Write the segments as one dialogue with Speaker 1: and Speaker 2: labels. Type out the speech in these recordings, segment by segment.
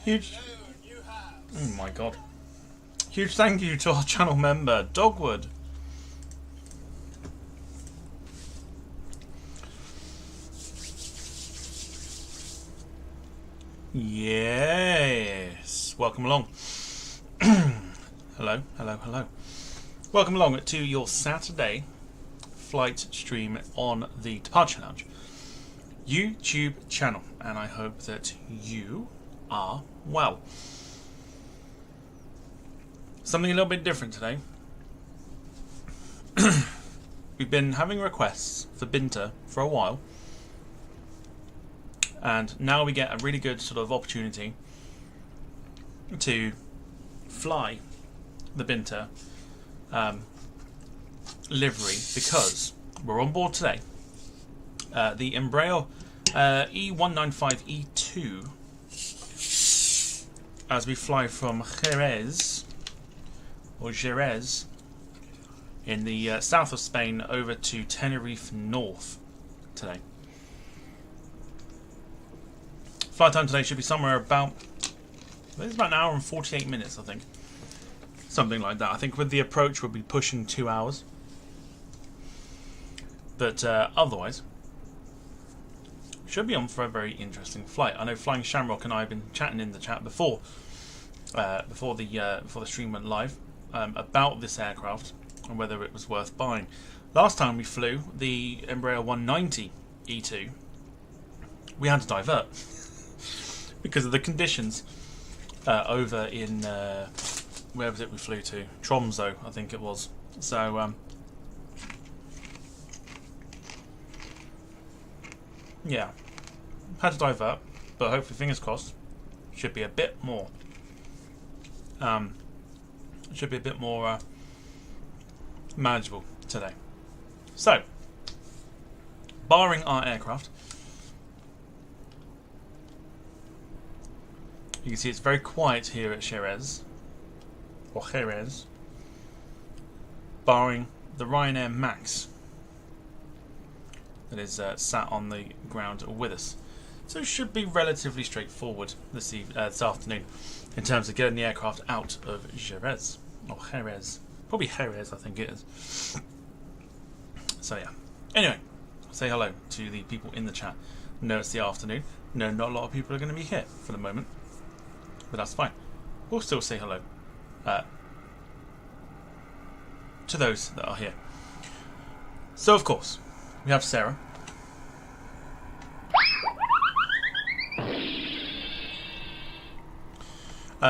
Speaker 1: Huge. Oh my god. Huge thank you to our channel member, Dogwood. Yes. Welcome along. Hello, hello, hello. Welcome along to your Saturday flight stream on the Departure Lounge YouTube channel, and I hope that you are well. Something a little bit different today. We've been having requests for Binter for a while, and now we get a really good sort of opportunity to fly the Binter livery, because we're on board today the Embraer E195E2 as we fly from Jerez in the south of Spain over to Tenerife north today. Flight time today should be somewhere about, it's about an hour and 48 minutes, I think. Something like that. I think with the approach we'll be pushing 2 hours. But otherwise, should be on for a very interesting flight. I know Flying Shamrock and I have been chatting in the chat before the stream went live about this aircraft and whether it was worth buying. Last time we flew the Embraer E195E2, we had to divert because of the conditions over in where was it we flew to? Tromso, I think it was. So yeah, had to divert, but hopefully, fingers crossed, should be a bit more. Manageable today. So, barring our aircraft, you can see it's very quiet here at Jerez, barring the Ryanair Max that is sat on the ground with us. So it should be relatively straightforward this afternoon in terms of getting the aircraft out of Jerez. Or Jerez. Probably Jerez, I think it is. So yeah. Anyway, say hello to the people in the chat. No, it's the afternoon. No, not a lot of people are going to be here for the moment. But that's fine. We'll still say hello to those that are here. So of course, we have Sarah.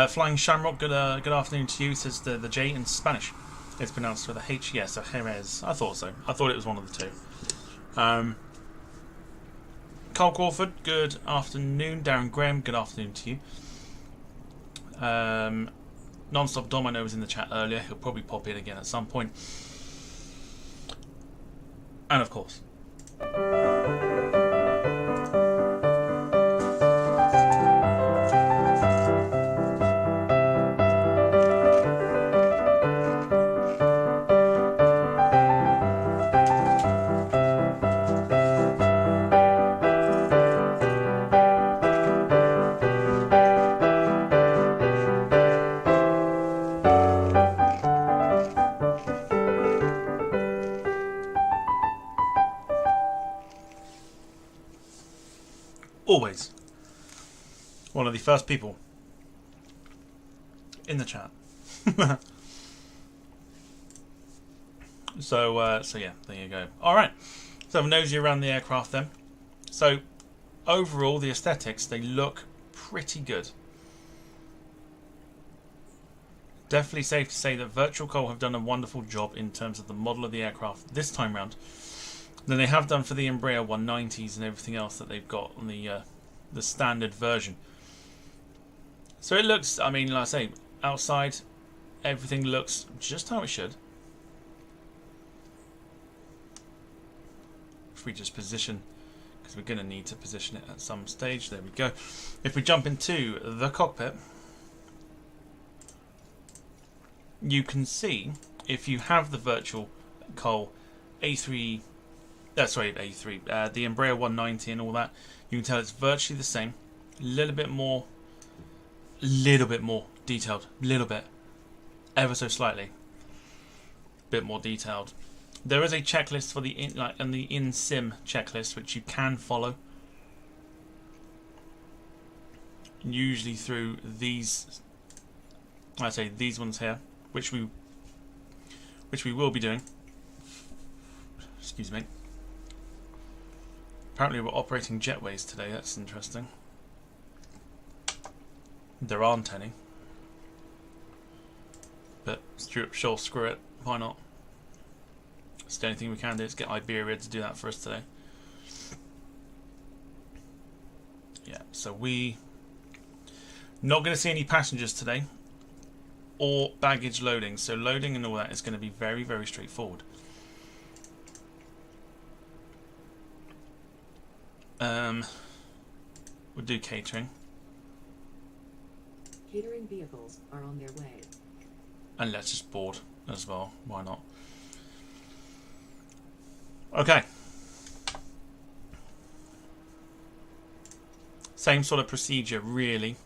Speaker 1: Flying Shamrock, good afternoon to you, says the J in Spanish is pronounced with a H. Yes, so Jerez. I thought so. I thought it was one of the two. Carl Crawford, good afternoon. Darren Graham, good afternoon to you. Non-Stop Dom, I know, was in the chat earlier. He'll probably pop in again at some point. And of course, always one of the first people in the chat. So yeah, there you go. Alright, so have a nosy around the aircraft then. So overall, the aesthetics, they look pretty good. Definitely safe to say that Virtual Coal have done a wonderful job in terms of the model of the aircraft this time round than they have done for the Embraer 190s and everything else that they've got on the standard version. So it looks, I mean, like I say, outside everything looks just how it should. If we just position, because we're going to need to position it at some stage. There we go. If we jump into the cockpit, you can see, if you have the Virtual Coal A3, the Embraer 190 and all that, you can tell it's virtually the same. A little bit more little bit more detailed, little bit, ever so slightly, bit more detailed. There is a checklist for the in-sim checklist which you can follow, usually through these. I say these ones here, which we will be doing. Excuse me. Apparently we're operating jetways today. That's interesting. There aren't any, but sure, screw it. Why not? It's the only thing we can do is get Iberia to do that for us today. Yeah, so we not going to see any passengers today or baggage loading. So loading and all that is going to be very, very straightforward. We'll do catering.
Speaker 2: Catering vehicles are on their way.
Speaker 1: And let's just board as well. Why not? Okay. Same sort of procedure, really.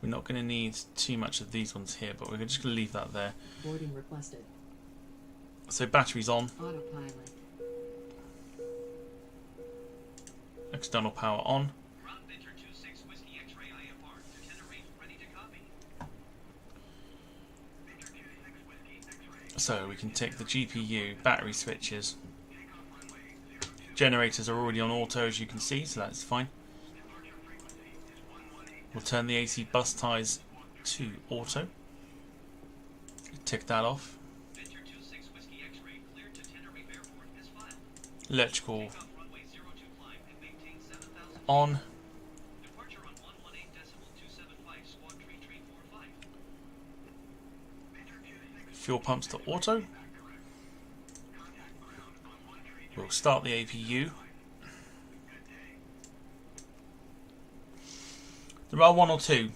Speaker 1: We're not going to need too much of these ones here, but we're just going to leave that there.
Speaker 2: Boarding requested.
Speaker 1: So batteries on.
Speaker 2: Autopilot.
Speaker 1: External power on.
Speaker 3: Binter 26 Whiskey X-ray IFR to Tenerife, ready to copy. Binter 26 Whiskey X-ray.
Speaker 1: So we can take the GPU, battery switches. Generators are already on auto, as you can see, so that's fine. We'll turn the AC bus ties to auto. Tick that off.
Speaker 3: Binter 26 Whiskey X-ray cleared to Tenerife Airport as filed.
Speaker 1: Electrical
Speaker 3: Takeoff runway 02 climb and maintain 7,000
Speaker 1: on.
Speaker 3: Departure on 118.275 squad 3345.
Speaker 1: Fuel pumps to auto. We'll start the APU. There are one or two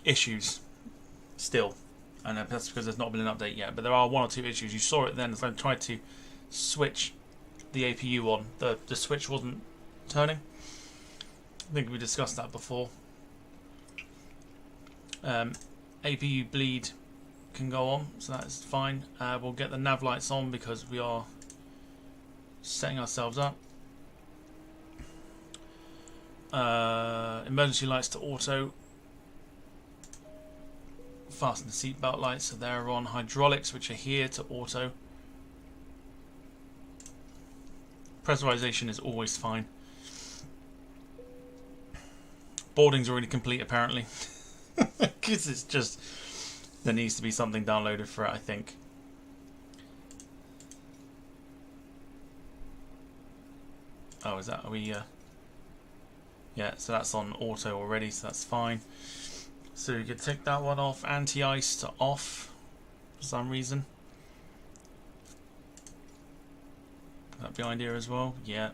Speaker 1: issues still, and that's because there's not been an update yet, but there are one or two issues. You saw it then as I tried to switch the APU on. The switch wasn't turning. I think we discussed that before. APU bleed can go on, so that's fine. We'll get the nav lights on because we are setting ourselves up. Emergency lights to auto. Fasten the seatbelt lights, so they're on. Hydraulics, which are here, to auto. Pressurization is always fine. Boarding's already complete, apparently. Because it's just, there needs to be something downloaded for it, I think. Oh, is that, are we, yeah, so that's on auto already, so that's fine. So you could take that one off, anti-ice to off, for some reason. That behind here as well, yeah.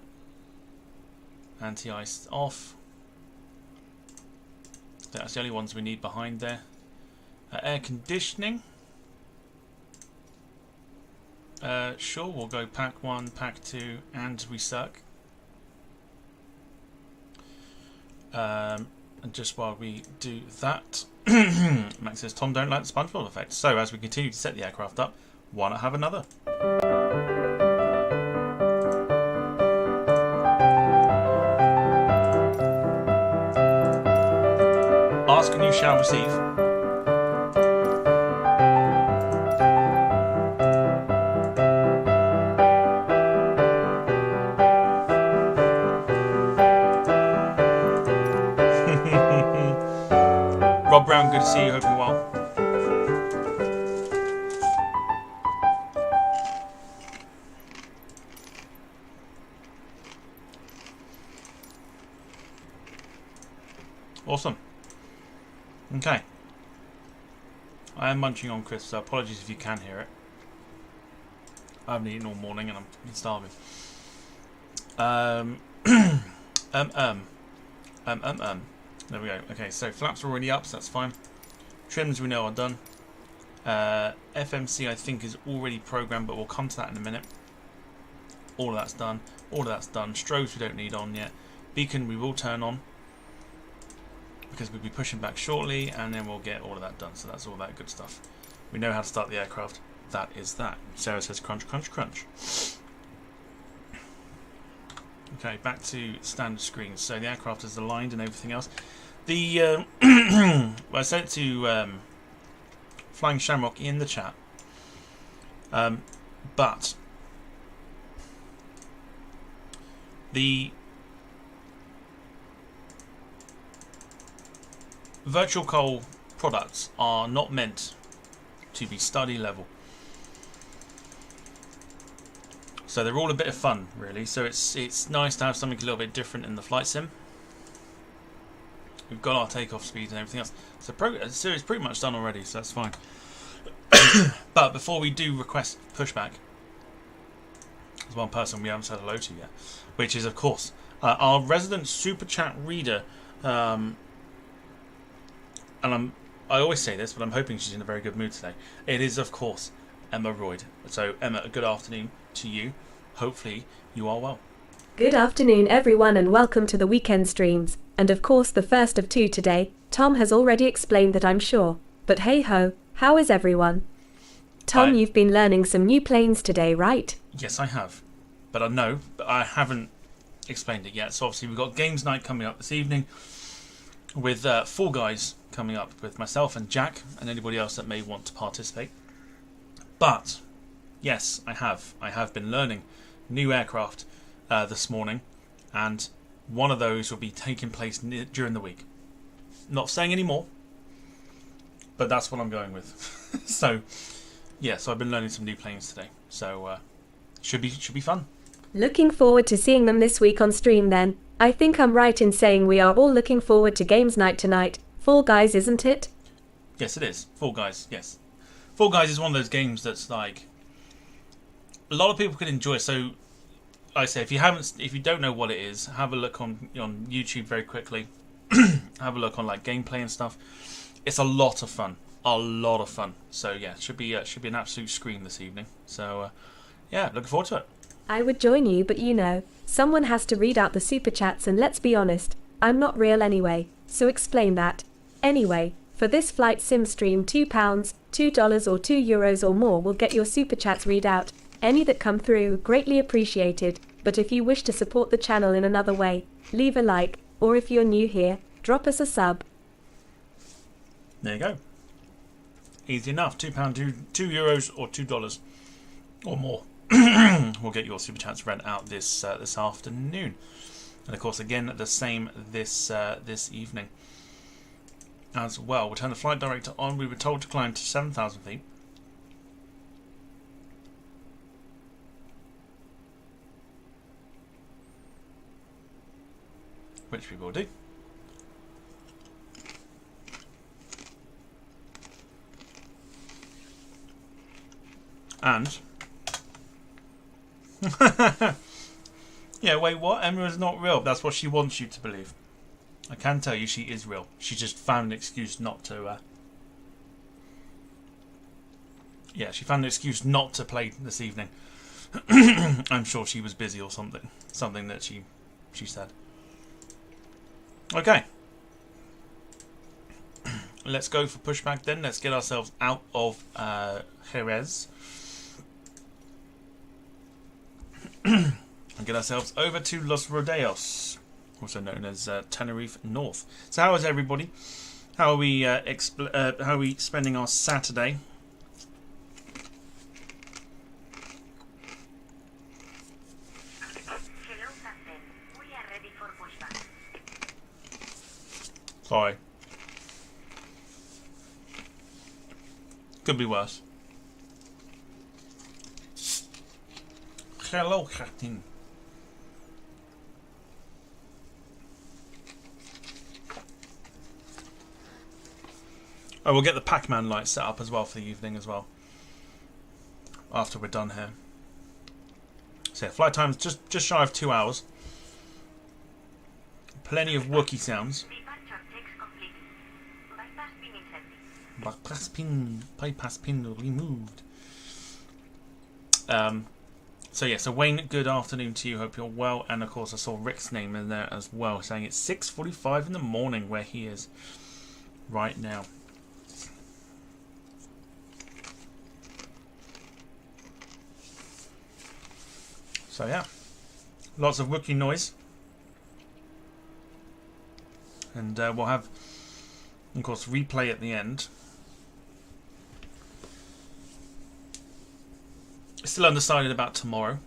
Speaker 1: Anti-ice off. That's the only ones we need behind there. Air conditioning. Sure, we'll go pack 1, pack 2, and recirc. And just while we do that, Max says Tom don't like the SpongeBob effect. So as we continue to set the aircraft up, why not have another? Ask and you shall receive. Rob Brown, good to see you. Hope you're well. Awesome. Okay. I am munching on crisps, so apologies if you can hear it. I haven't eaten all morning and I'm starving. There we go. Okay, so flaps are already up, so that's fine. Trims we know are done. FMC I think is already programmed, but we'll come to that in a minute. All of that's done. All of that's done. Strobes we don't need on yet. Beacon we will turn on. because we'll be pushing back shortly, and then we'll get all of that done. So that's all that good stuff. We know how to start the aircraft. That is that. Sarah says crunch, crunch, crunch. Okay, back to standard screens. So the aircraft is aligned and everything else. The well, I said to Flying Shamrock in the chat, but the virtual coal products are not meant to be study level. So they're all a bit of fun, really. So it's nice to have something a little bit different in the flight sim. We've got our takeoff speed and everything else. So the series pretty much done already, so that's fine. But before we do request pushback, there's one person we haven't said hello to yet, which is, of course, our resident super chat reader. And I always say this, but I'm hoping she's in a very good mood today. It is, of course, Emma Royd. So, Emma, a good afternoon to you. Hopefully, you are well.
Speaker 4: Good afternoon, everyone, and welcome to the weekend streams. And of course, the first of two today. Tom has already explained that, I'm sure. But hey ho, how is everyone? Tom, you've been learning some new planes today, right?
Speaker 1: Yes, I have. But I haven't explained it yet. So obviously we've got games night coming up this evening with Fall Guys coming up with myself and Jack and anybody else that may want to participate. But yes, I have been learning new aircraft this morning, and one of those will be taking place during the week. Not saying any more, but that's what I'm going with. So yeah, so I've been learning some new planes today. So should be fun.
Speaker 4: Looking forward to seeing them this week on stream then. I think I'm right in saying we are all looking forward to games night tonight. Fall Guys, isn't it?
Speaker 1: Yes, it is. Fall Guys, yes. Fall Guys is one of those games that's like a lot of people could enjoy. So I say if you don't know what it is, have a look on YouTube very quickly. Have a look on like gameplay and stuff. It's a lot of fun. A lot of fun. So yeah, it should be an absolute scream this evening. So yeah, looking forward to it.
Speaker 4: I would join you, but you know, someone has to read out the super chats, and let's be honest, I'm not real anyway, so explain that. Anyway, for this flight sim stream, £2, $2 or €2 or more will get your super chats read out. Any that come through, greatly appreciated, but if you wish to support the channel in another way, leave a like, or if you're new here, drop us a sub.
Speaker 1: There you go. Easy enough. £2, €2 or $2 or more. We'll get your super chats read out this afternoon, and of course again the same this evening as well. We'll turn the flight director on. We were told to climb to 7,000 feet. Which we will do. And yeah, wait, what? Emma is not real. That's what she wants you to believe. I can tell you she is real. She just found an excuse not to she found an excuse not to play this evening. I'm sure she was busy or something that she said. Okay, let's go for pushback then. Let's get ourselves out of Jerez and get ourselves over to Los Rodeos, also known as Tenerife North. So how is everybody? How are we spending our Saturday?
Speaker 5: Hello, Captain. We are ready for pushback.
Speaker 1: Sorry. Could be worse. Hello, Captain. Oh, we'll get the Pac-Man light set up as well for the evening as well. After we're done here. So yeah, flight time's just shy of 2 hours. Plenty of Wookiee sounds.
Speaker 5: Departure checks completed. Bypass pin inserted.
Speaker 1: Bypass pin removed. So yeah, so Wayne, good afternoon to you. Hope you're well. And of course, I saw Rick's name in there as well, saying it's 6:45 in the morning where he is right now. So yeah, lots of Wookiee noise, and we'll have, of course, replay at the end. Still undecided about tomorrow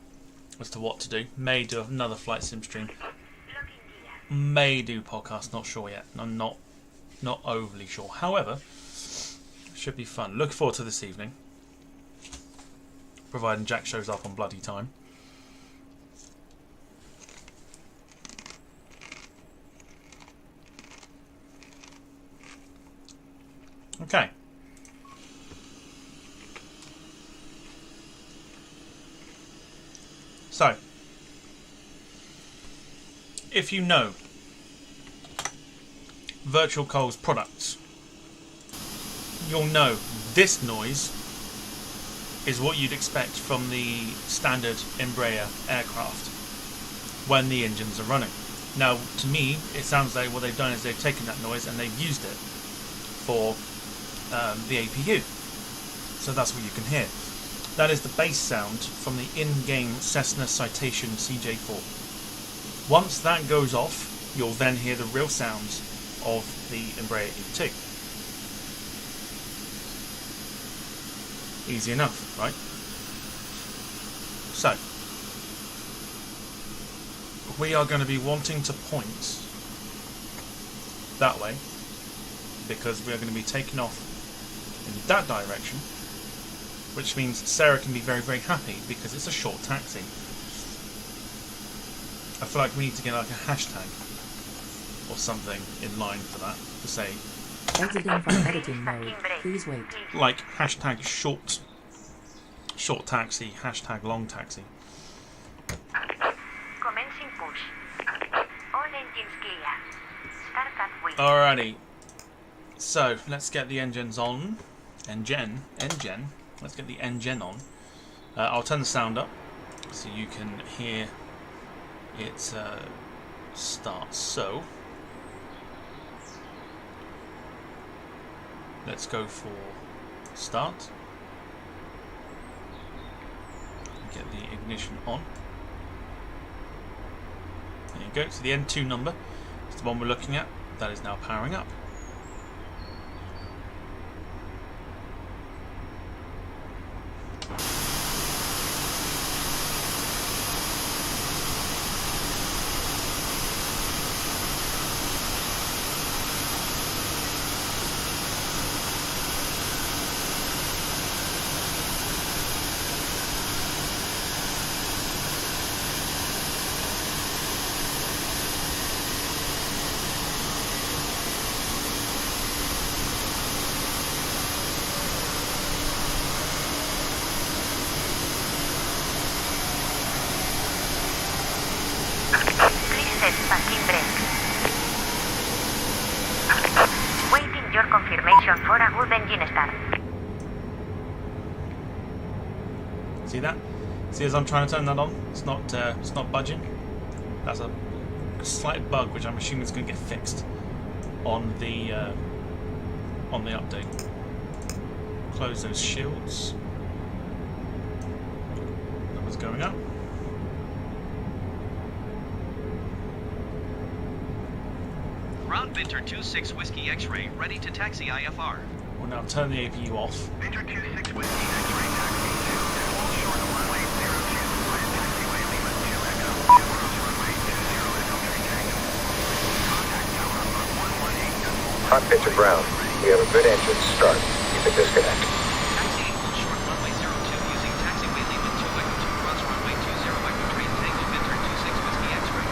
Speaker 1: as to what to do. May do another flight sim stream. May do podcast. Not sure yet. I'm not overly sure. However, should be fun. Looking forward to this evening, providing Jack shows up on bloody time. Okay. So, if you know Virtual Coal's products, you'll know this noise is what you'd expect from the standard Embraer aircraft when the engines are running. Now, to me, it sounds like what they've done is they've taken that noise and they've used it for the APU. So that's what you can hear. That is the bass sound from the in-game Cessna Citation CJ4. Once that goes off, you'll then hear the real sounds of the Embraer E2. Easy enough, right? So, we are going to be wanting to point that way, because we are going to be taking off in that direction, which means Sarah can be very, very happy because it's a short taxi. I feel like we need to get like a hashtag or something in line for that to say,
Speaker 2: Exiting from editing mode. Please wait.
Speaker 1: like hashtag short taxi, hashtag long taxi.
Speaker 5: Commencing push. All engines clear. Start at wheel.
Speaker 1: Alrighty. So let's get the engines on. Engine. Let's get the engine on. I'll turn the sound up so you can hear it start. So let's go for start. Get the ignition on. There you go. So the N2 number is the one we're looking at. That is now powering up.
Speaker 5: Confirmation for a good engine start.
Speaker 1: See that? See, as I'm trying to turn that on, it's not budging. That's a slight bug, which I'm assuming is going to get fixed on the update. Close those shields. Numbers going up.
Speaker 3: Ground Binter 26 Whiskey X-Ray, ready to taxi IFR.
Speaker 1: We'll now turn the APU off.
Speaker 3: Binter 26 Whiskey X-Ray, taxi to hold short of runway 02, via taxiway Lima 2 Echo, approach runway 20 Echo 3 Tango. Contact tower on 118.
Speaker 6: Hot pitch to ground. We have a good engine start. Keep it disconnect.
Speaker 3: Taxi hold short runway 02 using taxiway Lima 2 Echo 2 cross runway 20 Echo 3 Tango Binter 26 Whiskey X-Ray.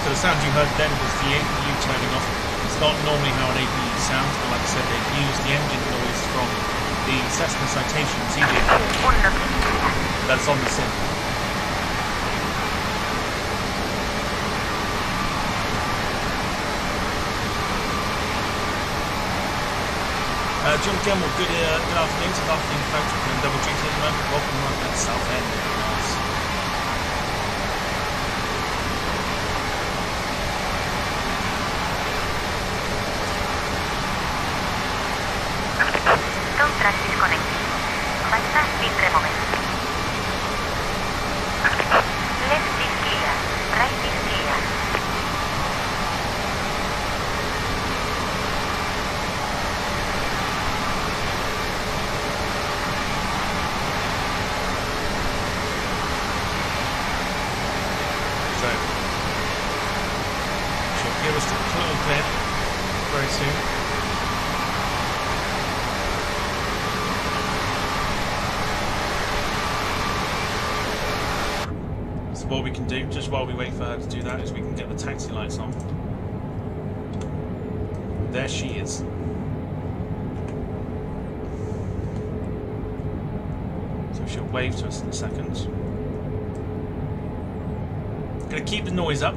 Speaker 1: So the sound you heard then was the APU turning off. It's not normally how an APU sounds, but like I said, they've used the engine noise from the Cessna Citation CJ4 that's on the sim. John Gilmore, good afternoon. Good afternoon, folks. We're in double duty at the moment. Welcome right at South End. Nice.
Speaker 5: Contract disconnected. Bypass pin removed. Left is clear. Right is clear.
Speaker 1: So, she'll give us the clear very soon. So what we can do, just while we wait for her to do that, is we can get the taxi lights on. There she is. So she'll wave to us in a second. Gonna keep the noise up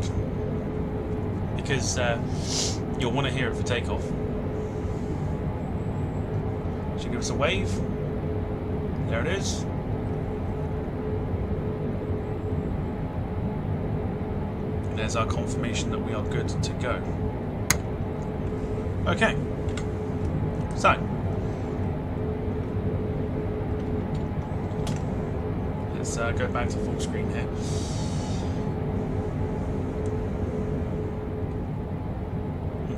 Speaker 1: because you'll want to hear it for takeoff. She'll give us a wave. There it is. And there's our confirmation that we are good to go. Okay. So. Let's go back to full screen here.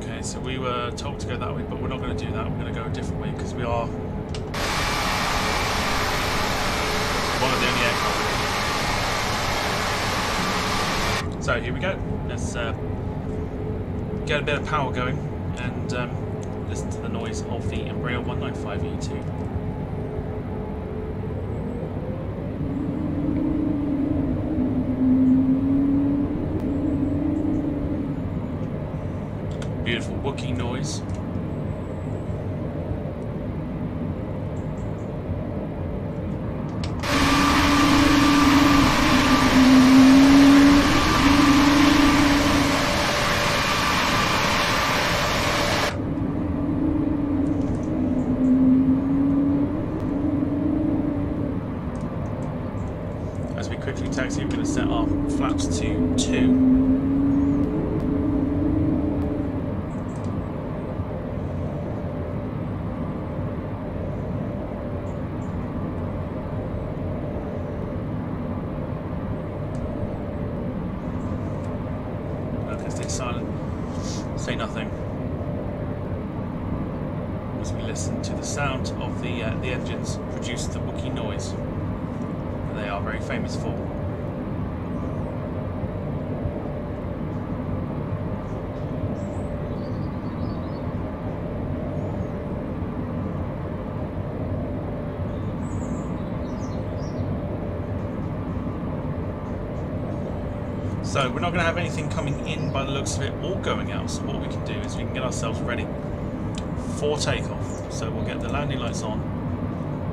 Speaker 1: Okay, so we were told to go that way, but we're not going to do that. We're going to go a different way because we are one of the only aircraft. So here we go. Let's get a bit of power going and listen to the noise of the Embraer E195E2. Beautiful Wookiee noise. As we quickly taxi, we're going to set our flaps to 2. Silent, say nothing as we listen to the sound of the engines produce the Wookiee noise that they are very famous for. So we're not going to have anything coming in by the looks of it or going out, so what we can do is we can get ourselves ready for takeoff. So we'll get the landing lights on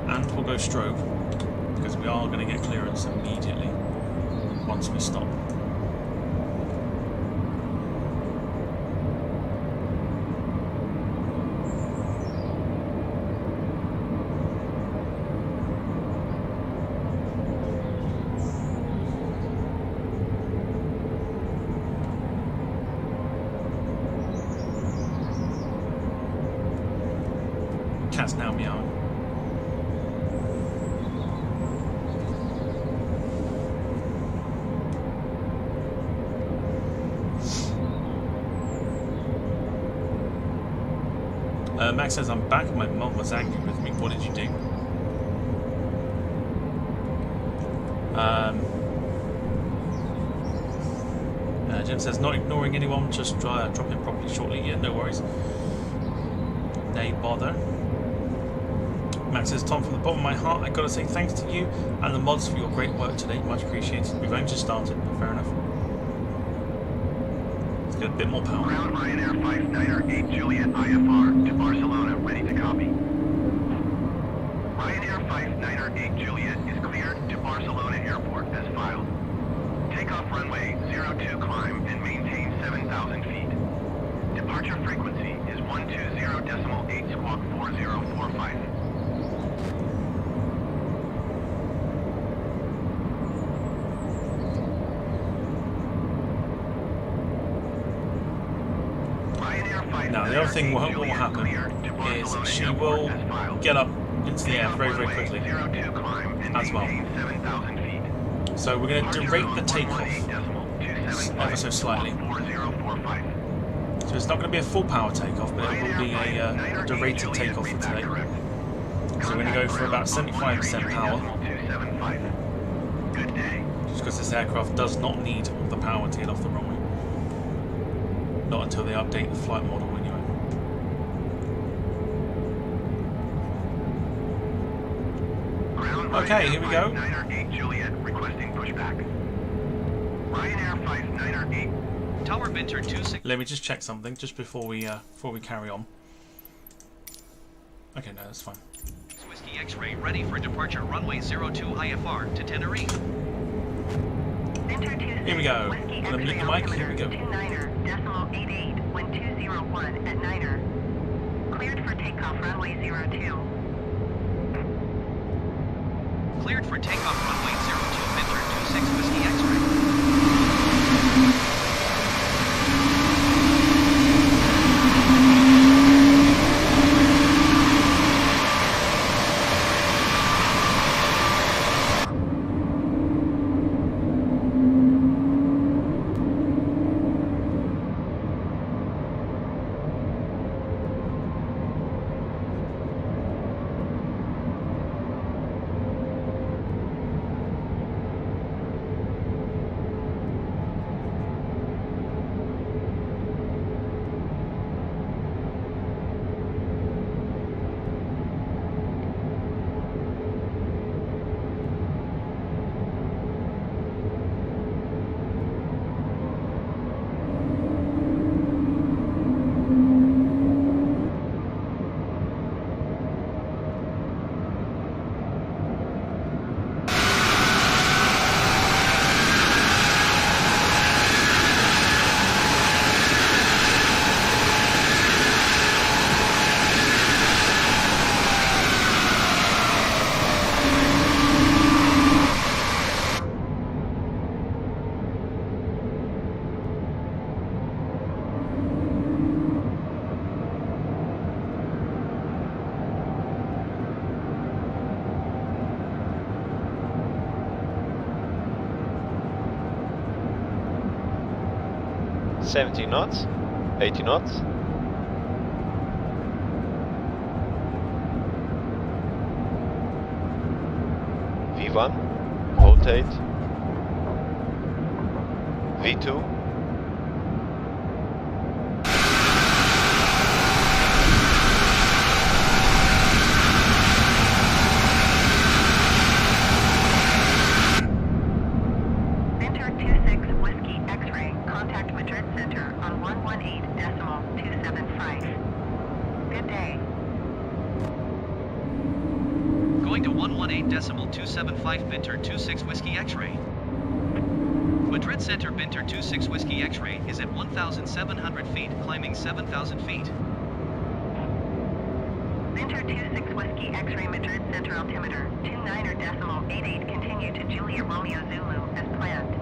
Speaker 1: and we'll go strobe because we are going to get clearance immediately once we stop. Cat's now meowing. Max says, I'm back. My mum was angry with me. What did you do? Jim says, not ignoring anyone, just drop in properly shortly. Yeah, no worries. They bother. Max says, Tom, from the bottom of my heart, I gotta say thanks to you and the mods for your great work today. Much appreciated. We've only just started, but fair enough. Let's get a bit more power.
Speaker 3: Ground Ryanair 59er 8 Juliet IFR to Barcelona, ready to copy. Ryanair 59er 8 Juliet is cleared to Barcelona Airport as filed. Takeoff runway 02 climb and maintain 7,000 feet. Departure frequency is 120.8 squawk 404.
Speaker 1: the other thing what will happen is she will get up into the air very, very quickly as well. So we're going to derate the takeoff ever so slightly. So it's not going to be a full power takeoff, but it will be a derated takeoff for today. So we're going to go for about 75% power. Just because this aircraft does not need the power to get off the runway. Not until they update the flight model anyway. Okay, here we go.
Speaker 3: Juliet requesting pushback. Ryanair flight 908.
Speaker 7: Tower Binter 26.
Speaker 1: Let me just check something just before we carry on. Okay, no, that's fine.
Speaker 7: Whiskey X-ray ready for departure runway 02 IFR to Tenerife.
Speaker 1: Here we go. I'm gonna mute the mic. Here we go.
Speaker 5: 29.88, wind 201 at Niner. Cleared for takeoff runway 02.
Speaker 7: Cleared for takeoff runway 02 Binter 26 Whiskey X-ray.
Speaker 8: $70 knots, 80 knots. V1, rotate. V2.
Speaker 5: Binter 26 Whiskey X-ray, contact Madrid Center on 118.275. Good day.
Speaker 7: Going to 118.275 Binter 26 Whiskey X-ray. Madrid Center Binter 26 Whiskey X-ray is at 1,700 feet, climbing 7,000 feet.
Speaker 5: Binter 26 Whiskey X-ray Madrid Center altimeter 29.88, continue to Julia Romeo Zulu as planned.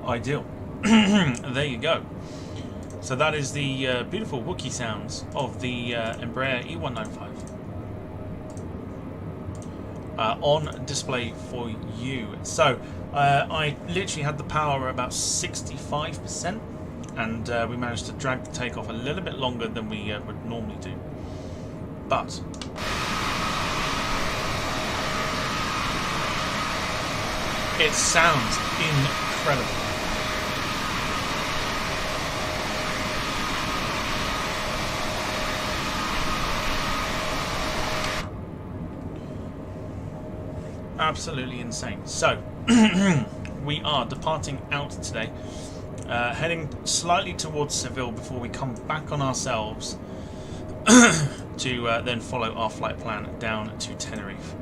Speaker 1: ideal. There you go. So that is the beautiful Wookiee sounds of the Embraer E195 on display for you. So I literally had the power about 65%, and we managed to drag the takeoff a little bit longer than we would normally do. But it sounds incredible. Absolutely insane. So we are departing out today, heading slightly towards Seville before we come back on ourselves to then follow our flight plan down to Tenerife.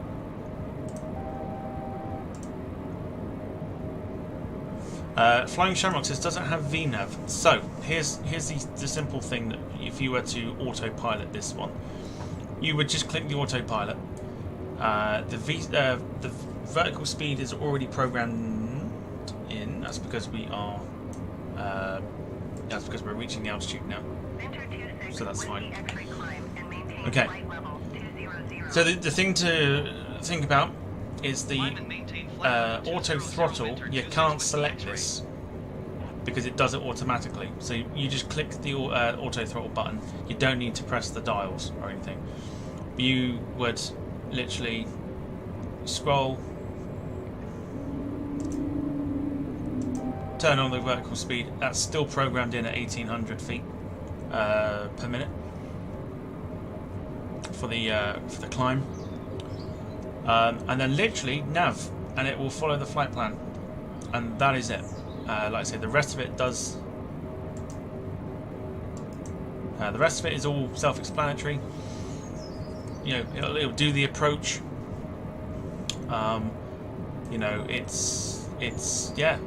Speaker 1: Flying Shamrock says doesn't have VNav. So here's the simple thing that if you were to autopilot this one, you would just click the autopilot. The vertical speed is already programmed in. That's because we are. That's because we're reaching the altitude now. So that's fine. Okay. So the thing to think about is the auto throttle. You can't select this because it does it automatically. So you just click the auto throttle button. You don't need to press the dials or anything. You would literally scroll, turn on the vertical speed. That's still programmed in at 1800 feet per minute for the climb, and then literally nav, and it will follow the flight plan, and that is it. Like I say, the rest of it does. The rest of it is all self-explanatory. You know, it'll do the approach. You know, it's yeah.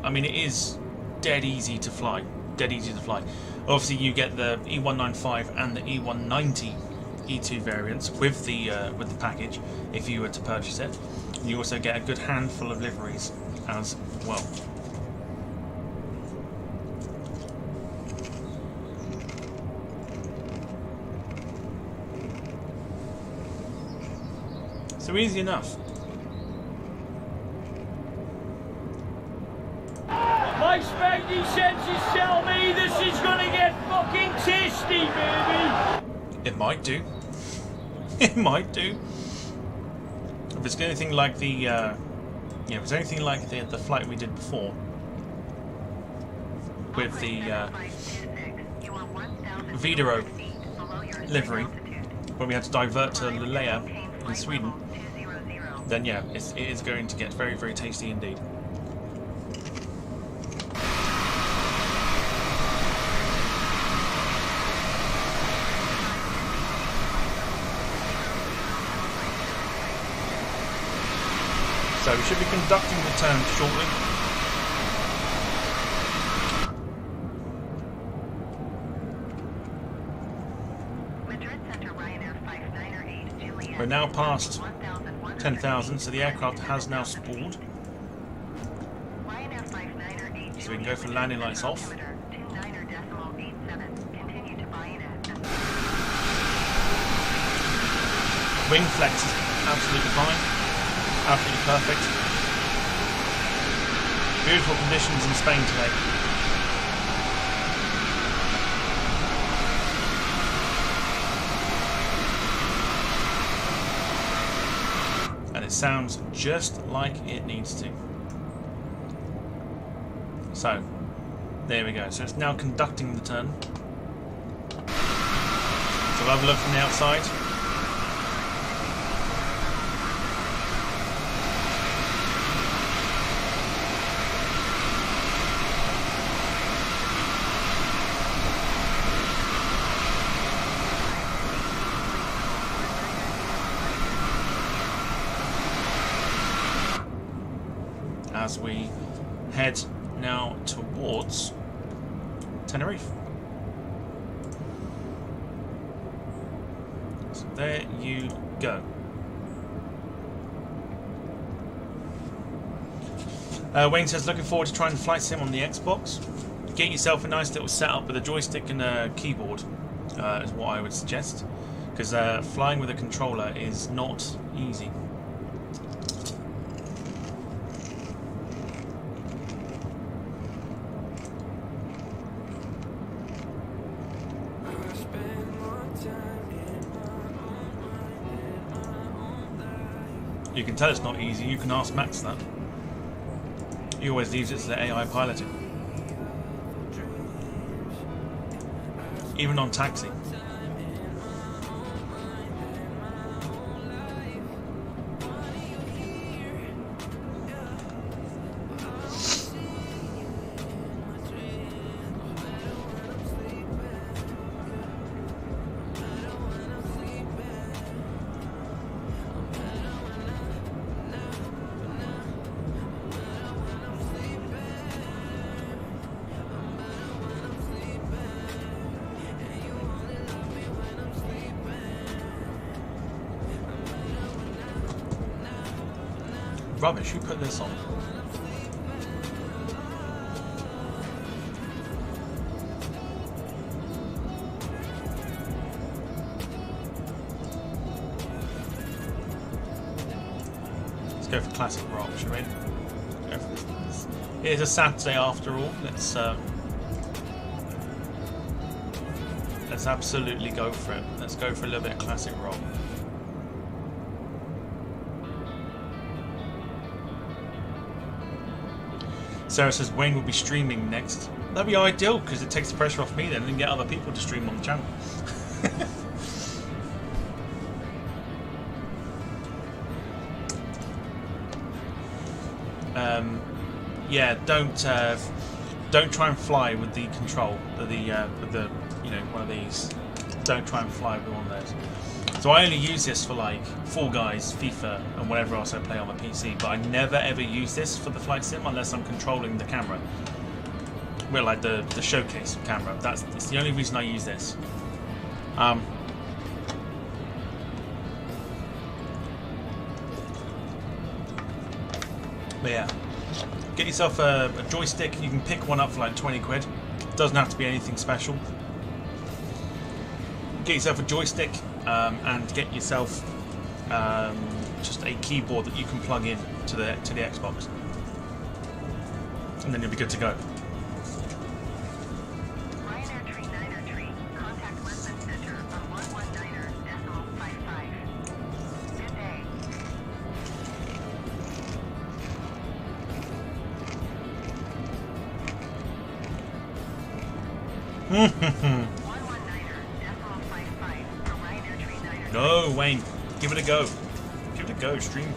Speaker 1: I mean, it is dead easy to fly. Dead easy to fly. Obviously, you get the E195 and the E190E2 variants with the package if you were to purchase it. You also get a good handful of liveries as well. So easy enough.
Speaker 9: My spidey senses tell me this is gonna get fucking tasty, baby!
Speaker 1: It might do. It might do. If it's anything like the, if it's anything like the flight we did before, with the Videro livery, when we had to divert to LEJR in Sweden, then yeah, it is going to get very, very tasty indeed. So we should be conducting the turn shortly. We're now past 10,000, so the aircraft has now spooled. So we can go for landing lights off. Wing flex is absolutely fine. Absolutely perfect. Beautiful conditions in Spain today. And it sounds just like it needs to. So, there we go. So it's now conducting the turn. So we'll have a look from the outside. As we head now towards Tenerife. So there you go. Wayne says, looking forward to trying the flight sim on the Xbox. Get yourself a nice little setup with a joystick and a keyboard, is what I would suggest. Because flying with a controller is not easy. You can tell it's not easy, you can ask Max that. He always leaves it to the AI piloting. Even on taxi. Rubbish, who put this on? Let's go for classic rock, shall we? Go for this. It is a Saturday after all. Let's absolutely go for it. Let's go for a little bit of classic rock. Sarah says Wayne will be streaming next. That'd be ideal because it takes the pressure off me then and get other people to stream on the channel. Yeah, don't try and fly with the control, with the you know, one of these. Don't try and fly with one of those. So I only use this for like Fall Guys, FIFA, and whatever else I play on my PC. But I never ever use this for the flight sim unless I'm controlling the camera. Well, like the showcase camera. That's the only reason I use this. But yeah, get yourself a joystick. You can pick one up for like 20 quid. Doesn't have to be anything special. Get yourself a joystick and get yourself just a keyboard that you can plug in to the Xbox, and then you'll be good to go.
Speaker 5: Ryanair Tree 903, contact Lisbon Center on 119.55. Good day.
Speaker 1: No, Wayne, give it a go. Give it a go. Stream it.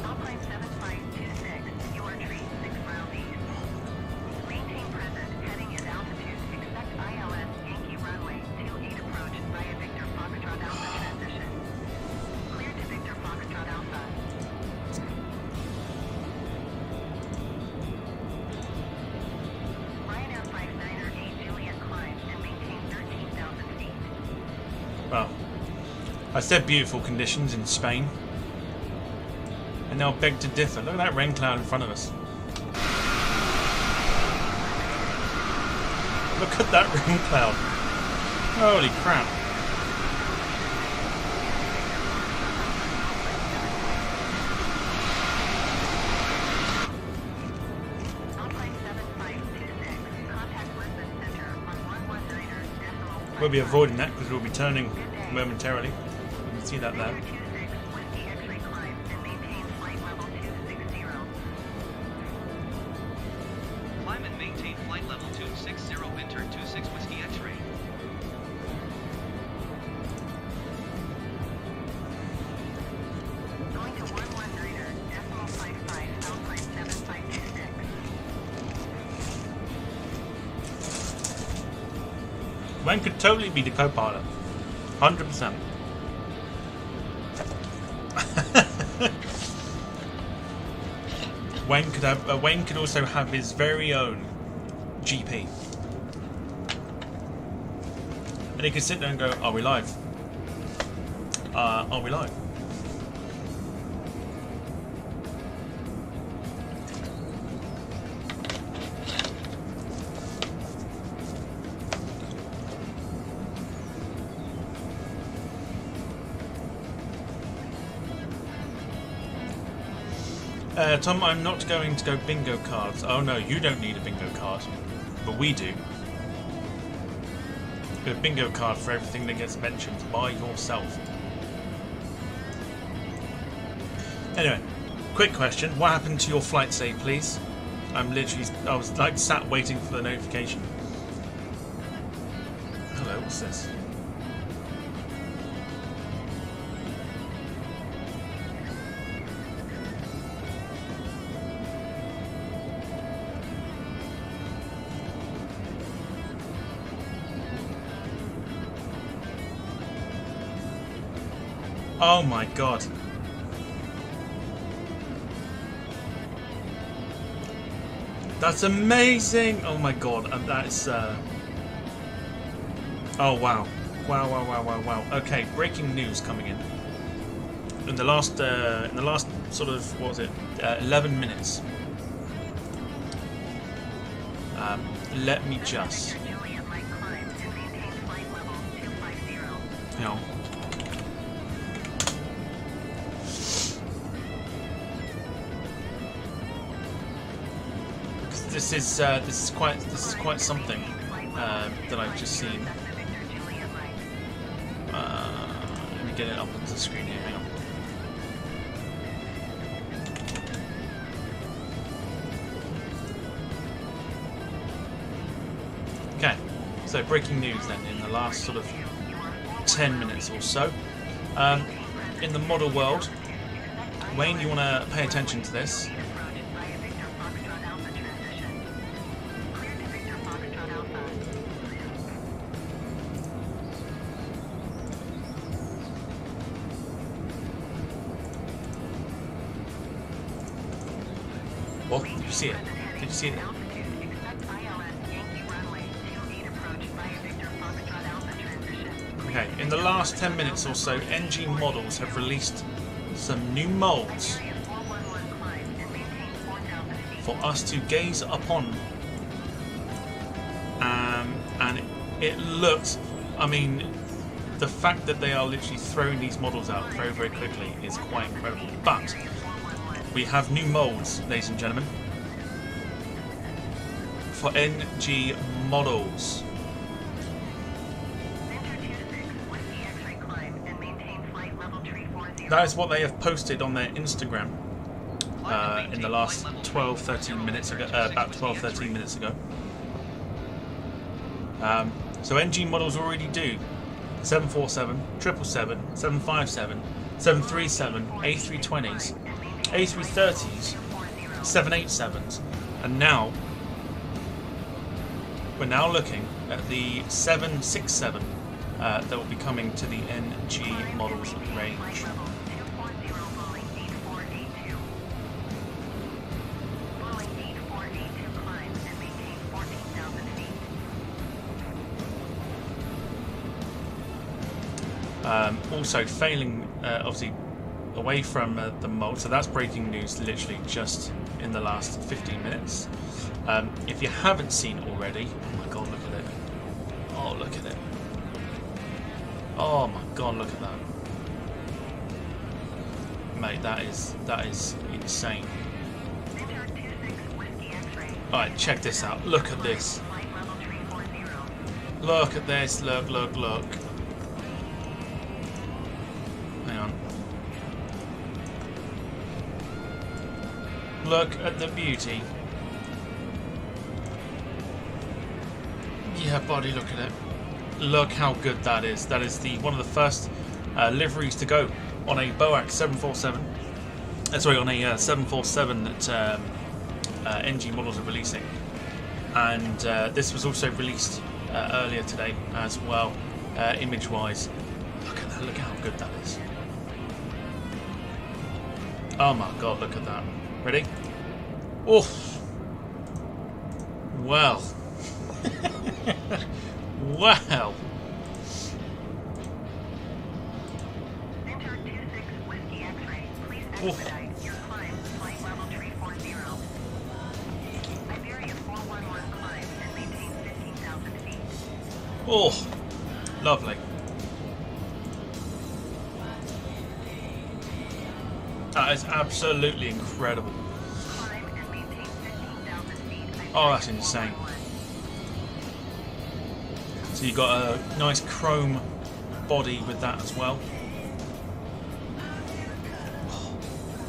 Speaker 5: Alpine 7526, your tree 6 miles east. Maintain present, heading at altitude. Expect ILS Yankee runway 28 approach via Victor Foxtrot Alpha transition. Clear to Victor Foxtrot Alpha. Ryanair 59er 8 Juliet climb and maintain 13,000 feet.
Speaker 1: Well, I said beautiful conditions in Spain, and now beg to differ. Look at that rain cloud in front of us. Look at that rain cloud. Holy crap.
Speaker 5: Alpine 7526, contact Lisbon Center on 119.55.
Speaker 1: We'll be avoiding that because we'll be turning momentarily. You can see that there.
Speaker 5: Victor 26, Whiskey X-ray climb and maintain flight level 260.
Speaker 7: Climb and maintain flight level 260 Binter 26 Whiskey X-ray.
Speaker 5: Going to 119.55, Alpine 7526.
Speaker 1: Wayne could totally be the co-pilot. 100%. Wayne could also have his very own GP. And he could sit there and go, are we live? Are we live? Tom, I'm not going to go bingo cards. Oh no, you don't need a bingo card, but we do. A bingo card for everything that gets mentioned by yourself. Anyway, quick question. What happened to your flight save, please? I was like sat waiting for the notification. Hello, what's this? Oh my god. That's amazing! Oh my god, and that's oh wow. Wow. Okay, breaking news coming in. In the last sort of, what was it, 11 minutes. Let me just, you know, this is quite something that I've just seen. Let me get it up onto the screen here. Hang on. Okay, so breaking news then in the last sort of 10 minutes or so. In the model world, Wayne, you want to pay attention to this. What? Did you see it? Did you see it? Okay, in the last 10 minutes or so, NG Models have released some new molds for us to gaze upon. And it looks, I mean, the fact that they are literally throwing these models out very, very quickly is quite incredible. But we have new molds, ladies and gentlemen, for NG Models. That is what they have posted on their Instagram in the last 12-13 minutes ago, about 12-13 minutes ago. So NG Models already do 747, 777, 757, 737, A320s, A330s, 787s, and now we're now looking at the 767 that will be coming to the NG Models range. Also failing, obviously, away from the mold, so that's breaking news literally just in the last 15 minutes. If you haven't seen already, oh my god, look at it. Oh, look at it. Oh my god, look at that. Mate, that is insane. Alright, check this out. Look at this. Look at this. Look. Hang on. Look at the beauty. Yeah, buddy, look at it. Look how good that is. That is one of the first liveries to go on a BOAC 747. Sorry, on a 747 that NG Models are releasing. And this was also released earlier today as well, image-wise. Look at that. Look how good that is. Oh my god, look at that. Ready? Oof. Well. Wow.
Speaker 5: expedite your climb, flight level 340. Iberia 411 climb and maintain 15,000 feet.
Speaker 1: Oh, lovely. That is absolutely incredible.
Speaker 5: Climb and maintain 15,000 feet.
Speaker 1: Oh, that's insane. So you've got a nice chrome body with that as well.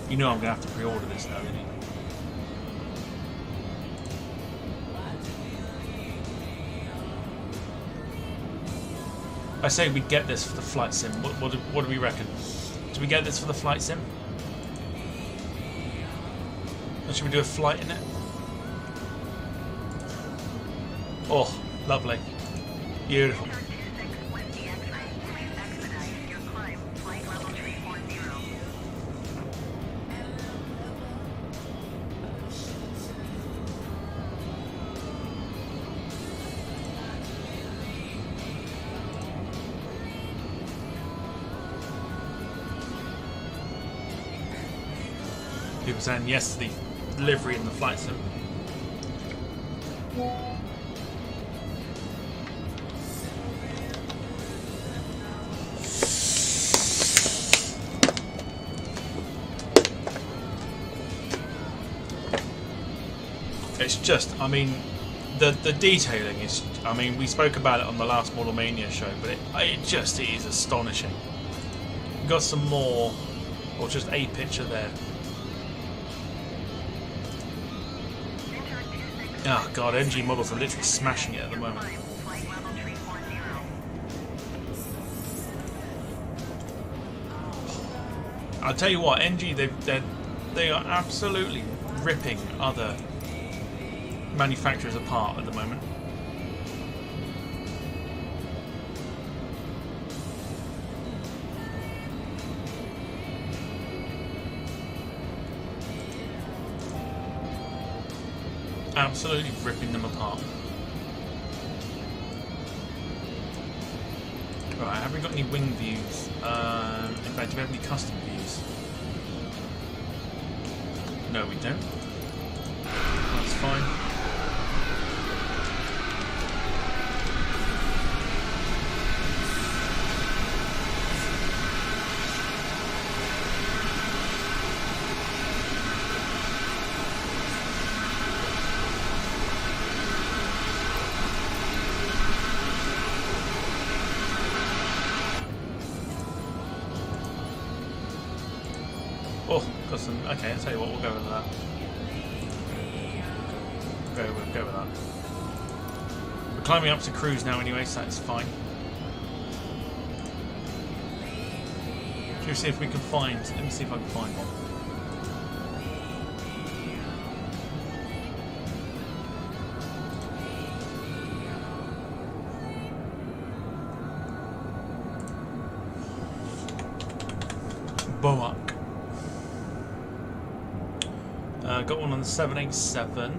Speaker 1: You know I'm going to have to pre-order this now, don't you? I say we get this for the flight sim. What do we reckon? Do we get this for the flight sim? Or should we do a flight in it? Oh, lovely. Beautiful.
Speaker 5: Binter 26 Whiskey X-ray, please expedite your climb, flight level 340.
Speaker 1: People saying yes to the delivery in the flight sim. It's just, I mean, the detailing is, I mean, we spoke about it on the last Model Mania show, but it just is astonishing. We've got some more, or just a picture there. Oh god, NG models are literally smashing it at the moment.
Speaker 5: Flight level 340.
Speaker 1: I'll tell you what, NG, they are absolutely ripping other manufacturers apart at the moment. Absolutely ripping them apart. Right, have we got any wing views? In fact, do we have any custom views? No, we don't. That's fine. Oh, got some. Okay, I'll tell you what, we'll go with that. We'll go with that. We're climbing up to cruise now anyway, so that's fine. Should we see if we can find. Let me see if I can find one. Boak. Got one on the 787.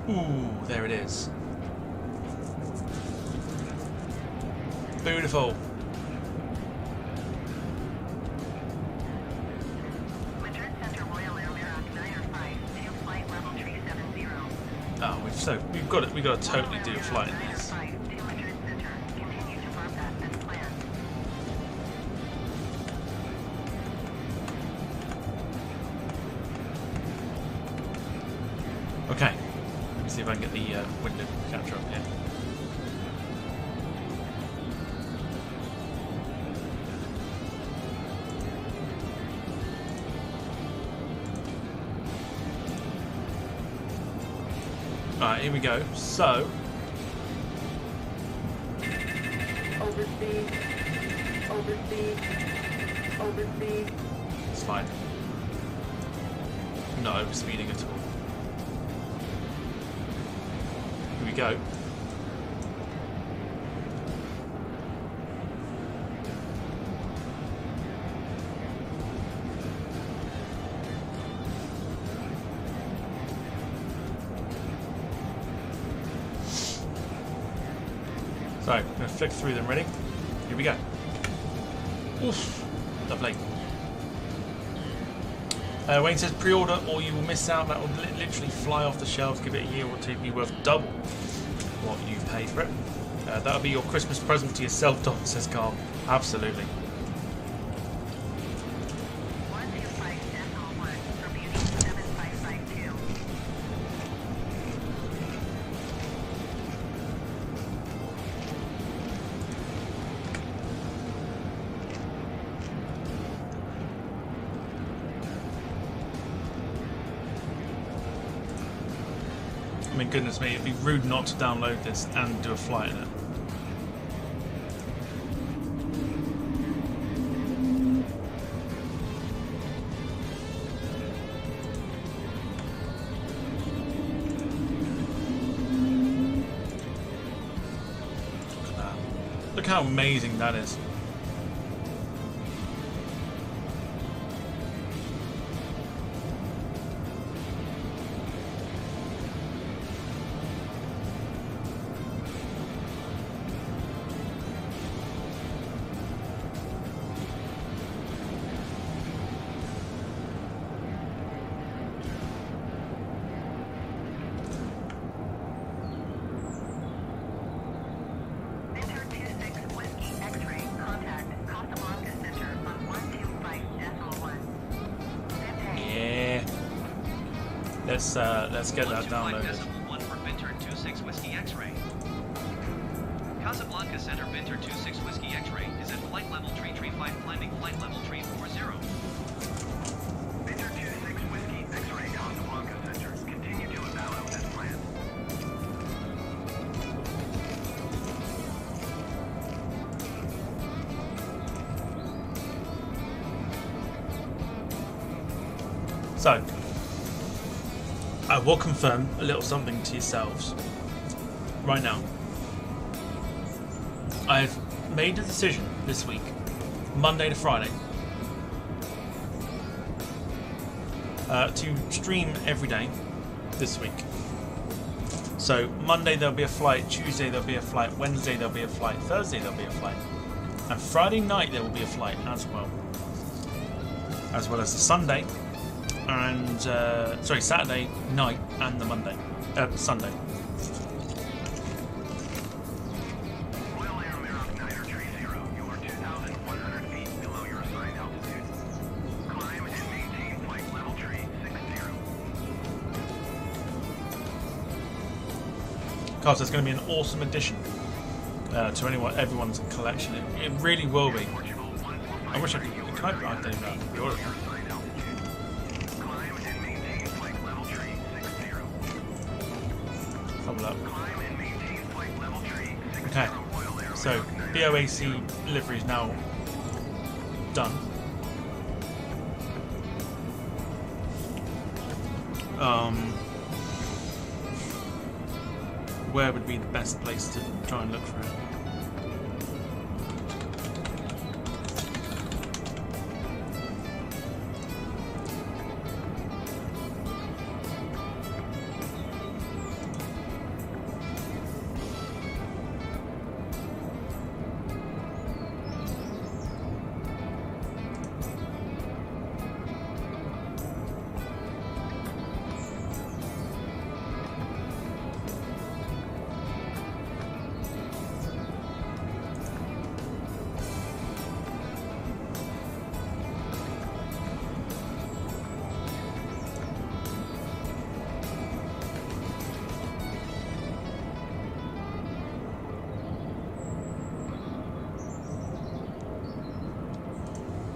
Speaker 1: Ooh, there it is. Beautiful.
Speaker 5: Madrid Center Royal Air Maroc 905 to flight level 370.
Speaker 1: Oh, we've got it. We've got to totally do a flight in this.
Speaker 5: To Madrid Center, continue to process as planned.
Speaker 1: Okay, let me see if I can get the window capture up here. Alright, here we go. So,
Speaker 2: Overspeed. Overspeed. Overspeed.
Speaker 1: it's fine. I'm not overspeeding at all. Here we go. So, I'm going to flick through them. Ready? Here we go. Oof. Lovely. Wayne says pre-order or you will miss out. That will literally fly off the shelves. Give it a year or two, be worth double what you've paid for it. That'll be your Christmas present to yourself, Dom, says Carl. Absolutely.
Speaker 5: 125.1 for Beauty 7552.
Speaker 1: I mean, goodness me, it'd be rude not to download this and do a flight in it. Look at that. Look how amazing that is.
Speaker 5: Binter 26 Whiskey X-ray. Contact Casablanca Center on 125.1.
Speaker 1: Yeah. Let's get that downloaded.
Speaker 7: 125.1 for Binter 26 Whiskey X-ray. Casablanca Center Binter 26 Whiskey X-ray is at flight level tree 5 climbing flight level tree 40.
Speaker 3: Binter 26 Whiskey X-ray Casablanca Center. Continue to follow as planned.
Speaker 1: So, I will confirm a little something to yourselves right now. I've made a decision this week, Monday to Friday, to stream every day this week. So Monday there'll be a flight, Tuesday there'll be a flight, Wednesday there'll be a flight, Thursday there'll be a flight, and Friday night there will be a flight as well as the Sunday and Saturday night and the Sunday.
Speaker 3: Royal Air Maroc 9 or Tree 0. You are 2,100 feet below your assigned altitude. Climb and maintain flight level tree 60.
Speaker 1: Carl, there's going to be an awesome addition to everyone's collection. It really will be. I wish I could. Can I don't even know. Pre-order it.
Speaker 3: Climb and maintain flight level tree 60.
Speaker 1: Let's have a look.
Speaker 3: Climb and maintain flight level tree 60.
Speaker 1: Okay,
Speaker 3: Royal Air
Speaker 1: so
Speaker 3: Maroc 9.
Speaker 1: BOAC delivery is now done. Where would be the best place to try and look for it?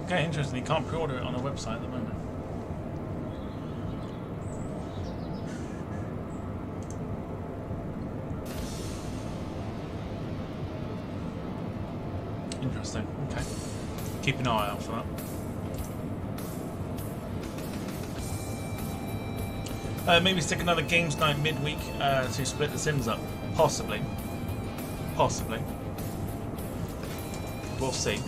Speaker 1: Okay, interesting. You can't pre-order it on a website at the moment. Interesting. Okay. Keep an eye out for that. Maybe stick another games night midweek to split the Sims up. Possibly. Possibly. We'll see.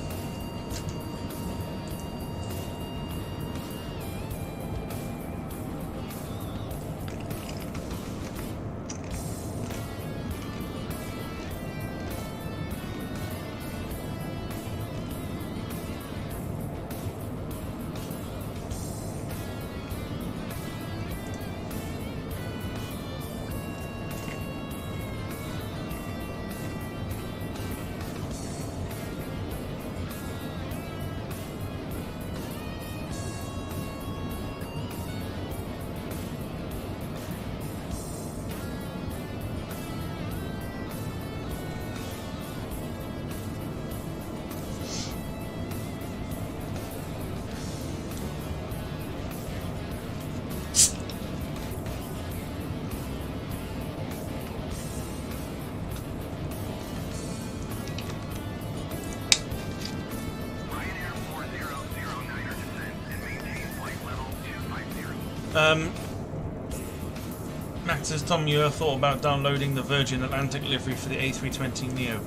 Speaker 1: Max says, Tom, you ever thought about downloading the Virgin Atlantic livery for the A320neo?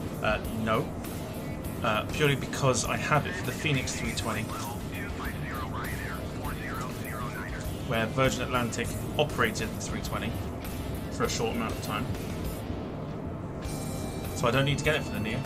Speaker 1: No. Purely because I have it for the Phoenix 320, where Virgin Atlantic operated the 320 for a short amount of time. So I don't need to get it for the neo.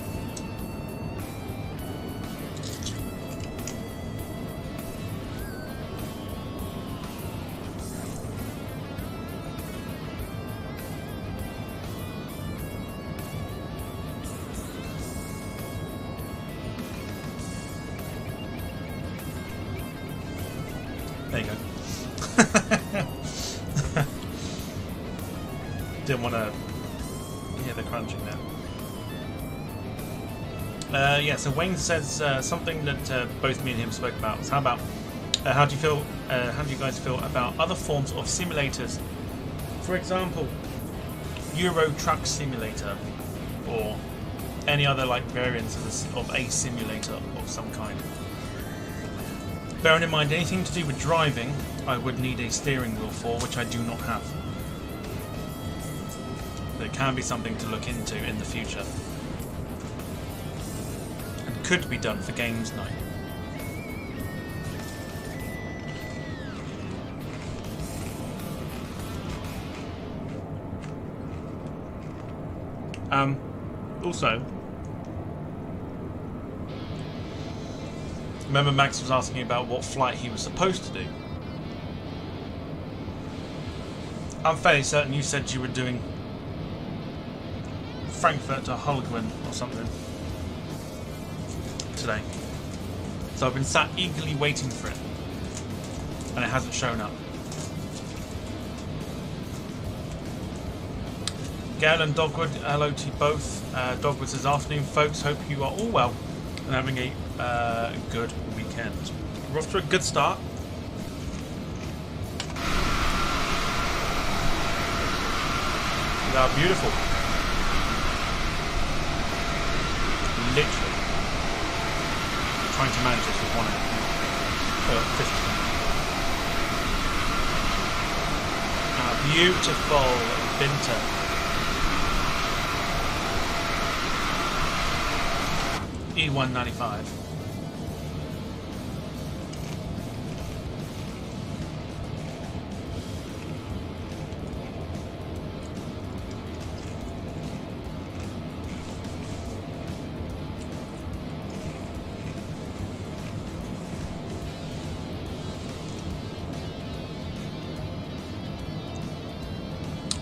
Speaker 1: There you go. Didn't want to hear the crunching there. Yeah, so Wayne says something that both me and him spoke about. So how about how do you feel? How do you guys feel about other forms of simulators? For example, Euro Truck Simulator, or any other like variants of a simulator of some kind. Bearing in mind, anything to do with driving, I would need a steering wheel for, which I do not have. But it can be something to look into in the future. And could be done for games night. Also, remember Max was asking about what flight he was supposed to do. I'm fairly certain you said you were doing Frankfurt to Hulgwin or something today. So I've been sat eagerly waiting for it, and it hasn't shown up. Gail and Dogwood, hello to you both. Dogwood says, afternoon folks, hope you are all well and having a good weekend. We're off to a good start. They are beautiful. Literally. Trying to manage this with one hand. 50. Beautiful Binter. E195.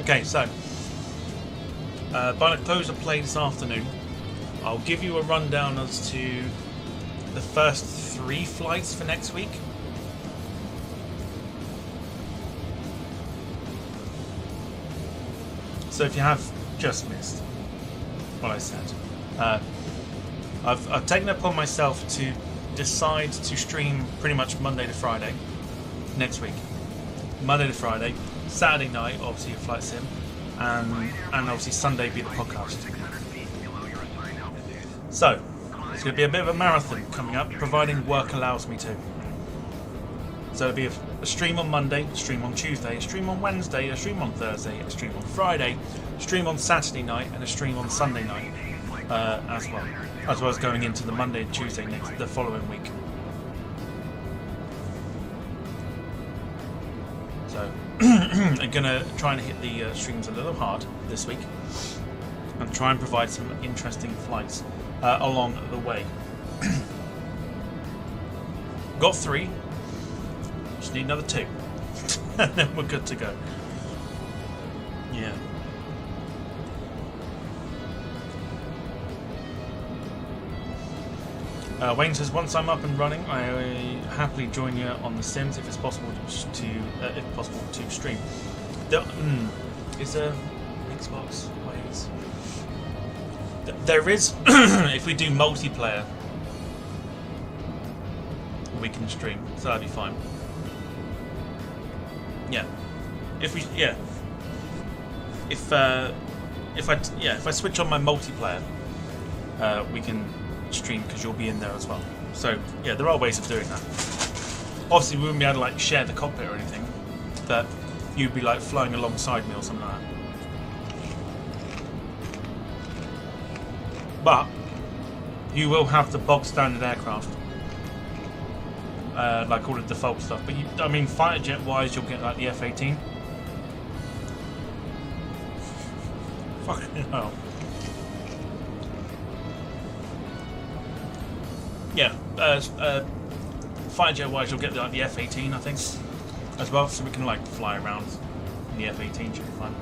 Speaker 1: Okay, so by the close of play this afternoon, I'll give you a rundown as to the first 3 flights for next week. So if you have just missed what I said, I've taken it upon myself to decide to stream pretty much Monday to Friday next week. Monday to Friday, Saturday night obviously a flight sim, and obviously Sunday be the podcast. So, it's going to be a bit of a marathon coming up, providing work allows me to. So it'll be a stream on Monday, a stream on Tuesday, a stream on Wednesday, a stream on Thursday, a stream on Friday, a stream on Saturday night, and a stream on Sunday night as well as going into the Monday and Tuesday the following week. So I'm going to try and hit the streams a little hard this week and try and provide some interesting flights along the way. Got 3, just need another 2 and then we're good to go. Yeah. Wayne says, once I'm up and running, I happily join you on the Sims if it's possible to stream. Is there Xbox ways? There is. If we do multiplayer, we can stream, so that'd be fine. Yeah. If I switch on my multiplayer, we can stream because you'll be in there as well. So yeah, there are ways of doing that. Obviously we wouldn't be able to like share the cockpit or anything, but you'd be like flying alongside me or something like that. But you will have the bog standard aircraft, like all the default stuff. But I mean, fighter jet wise, you'll get like the F-18. Fucking hell. Yeah, fighter jet wise, you'll get like the F-18, I think, as well. So we can like fly around in the F-18. Should be fun.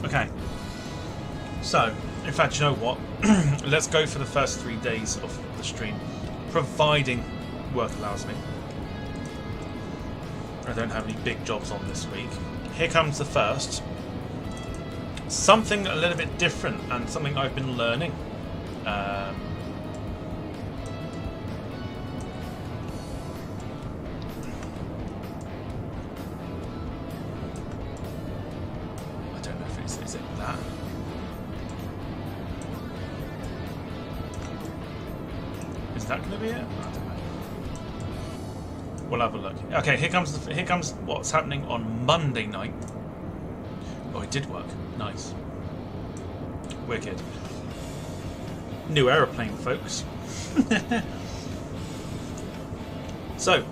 Speaker 1: Okay, so in fact, you know what? Let's go for the first 3 days of the stream, providing work allows me. I don't have any big jobs on this week. Here comes the first. Something a little bit different and something I've been learning. I don't know if it's, is it that? Is that going to be it? I don't know. We'll have a look. Okay, here comes what's happening on Monday night. Oh, it did work. Nice. Wicked. New aeroplane, folks. So,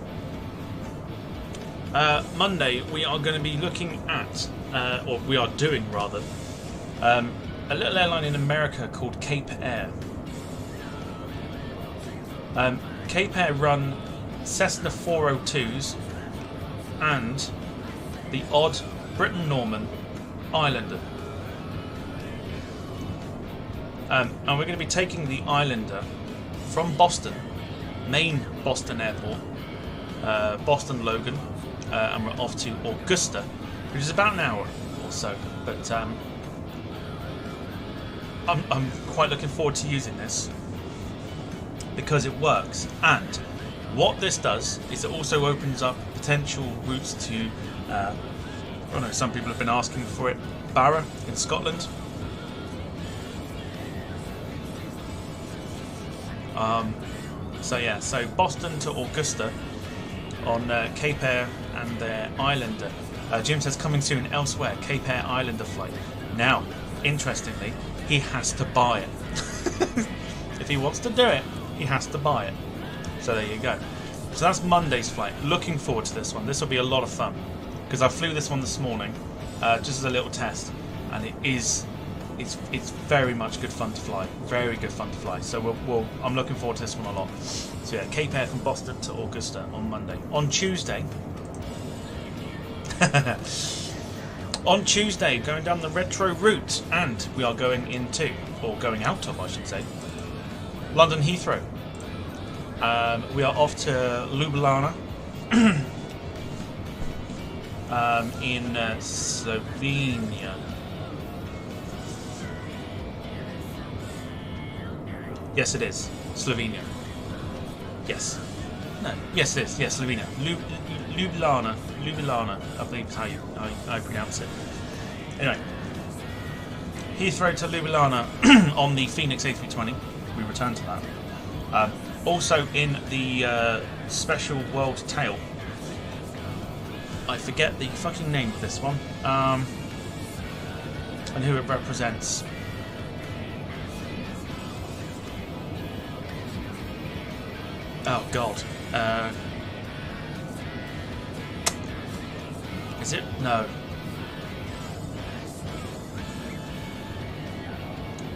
Speaker 1: Monday we are going to be looking at, or we are doing rather, a little airline in America called Cape Air. Cape Air run Cessna 402s and the odd Britten-Norman Islander. And we're going to be taking the Islander from Boston, main Boston airport, Boston Logan, and we're off to Augusta, which is about an hour or so. But I'm quite looking forward to using this because it works. And what this does is it also opens up potential routes to, I know some people have been asking for it, Barra in Scotland. So yeah, so Boston to Augusta on Cape Air and their Islander. Jim says coming soon elsewhere, Cape Air Islander flight. Now, interestingly, he has to buy it. If he wants to do it, he has to buy it. So there you go. So that's Monday's flight. Looking forward to this one. This will be a lot of fun because I flew this one this morning, just as a little test, and it's very much good fun to fly. Very good fun to fly. So I'm looking forward to this one a lot. So yeah, Cape Air from Boston to Augusta on Monday. On Tuesday, going down the retro route, and we are going into, or going out of, I should say, London Heathrow. We are off to Ljubljana in Slovenia. Yes, it is. Slovenia. Yes. No. Yes, it is. Yes, Slovenia. Ljubljana. Ljubljana, I believe is how I pronounce it. Anyway. Heathrow to Ljubljana on the Phoenix A320. We return to that. Also in the Special World Tail. I forget the fucking name of this one. And who it represents. Oh god. Is it? No.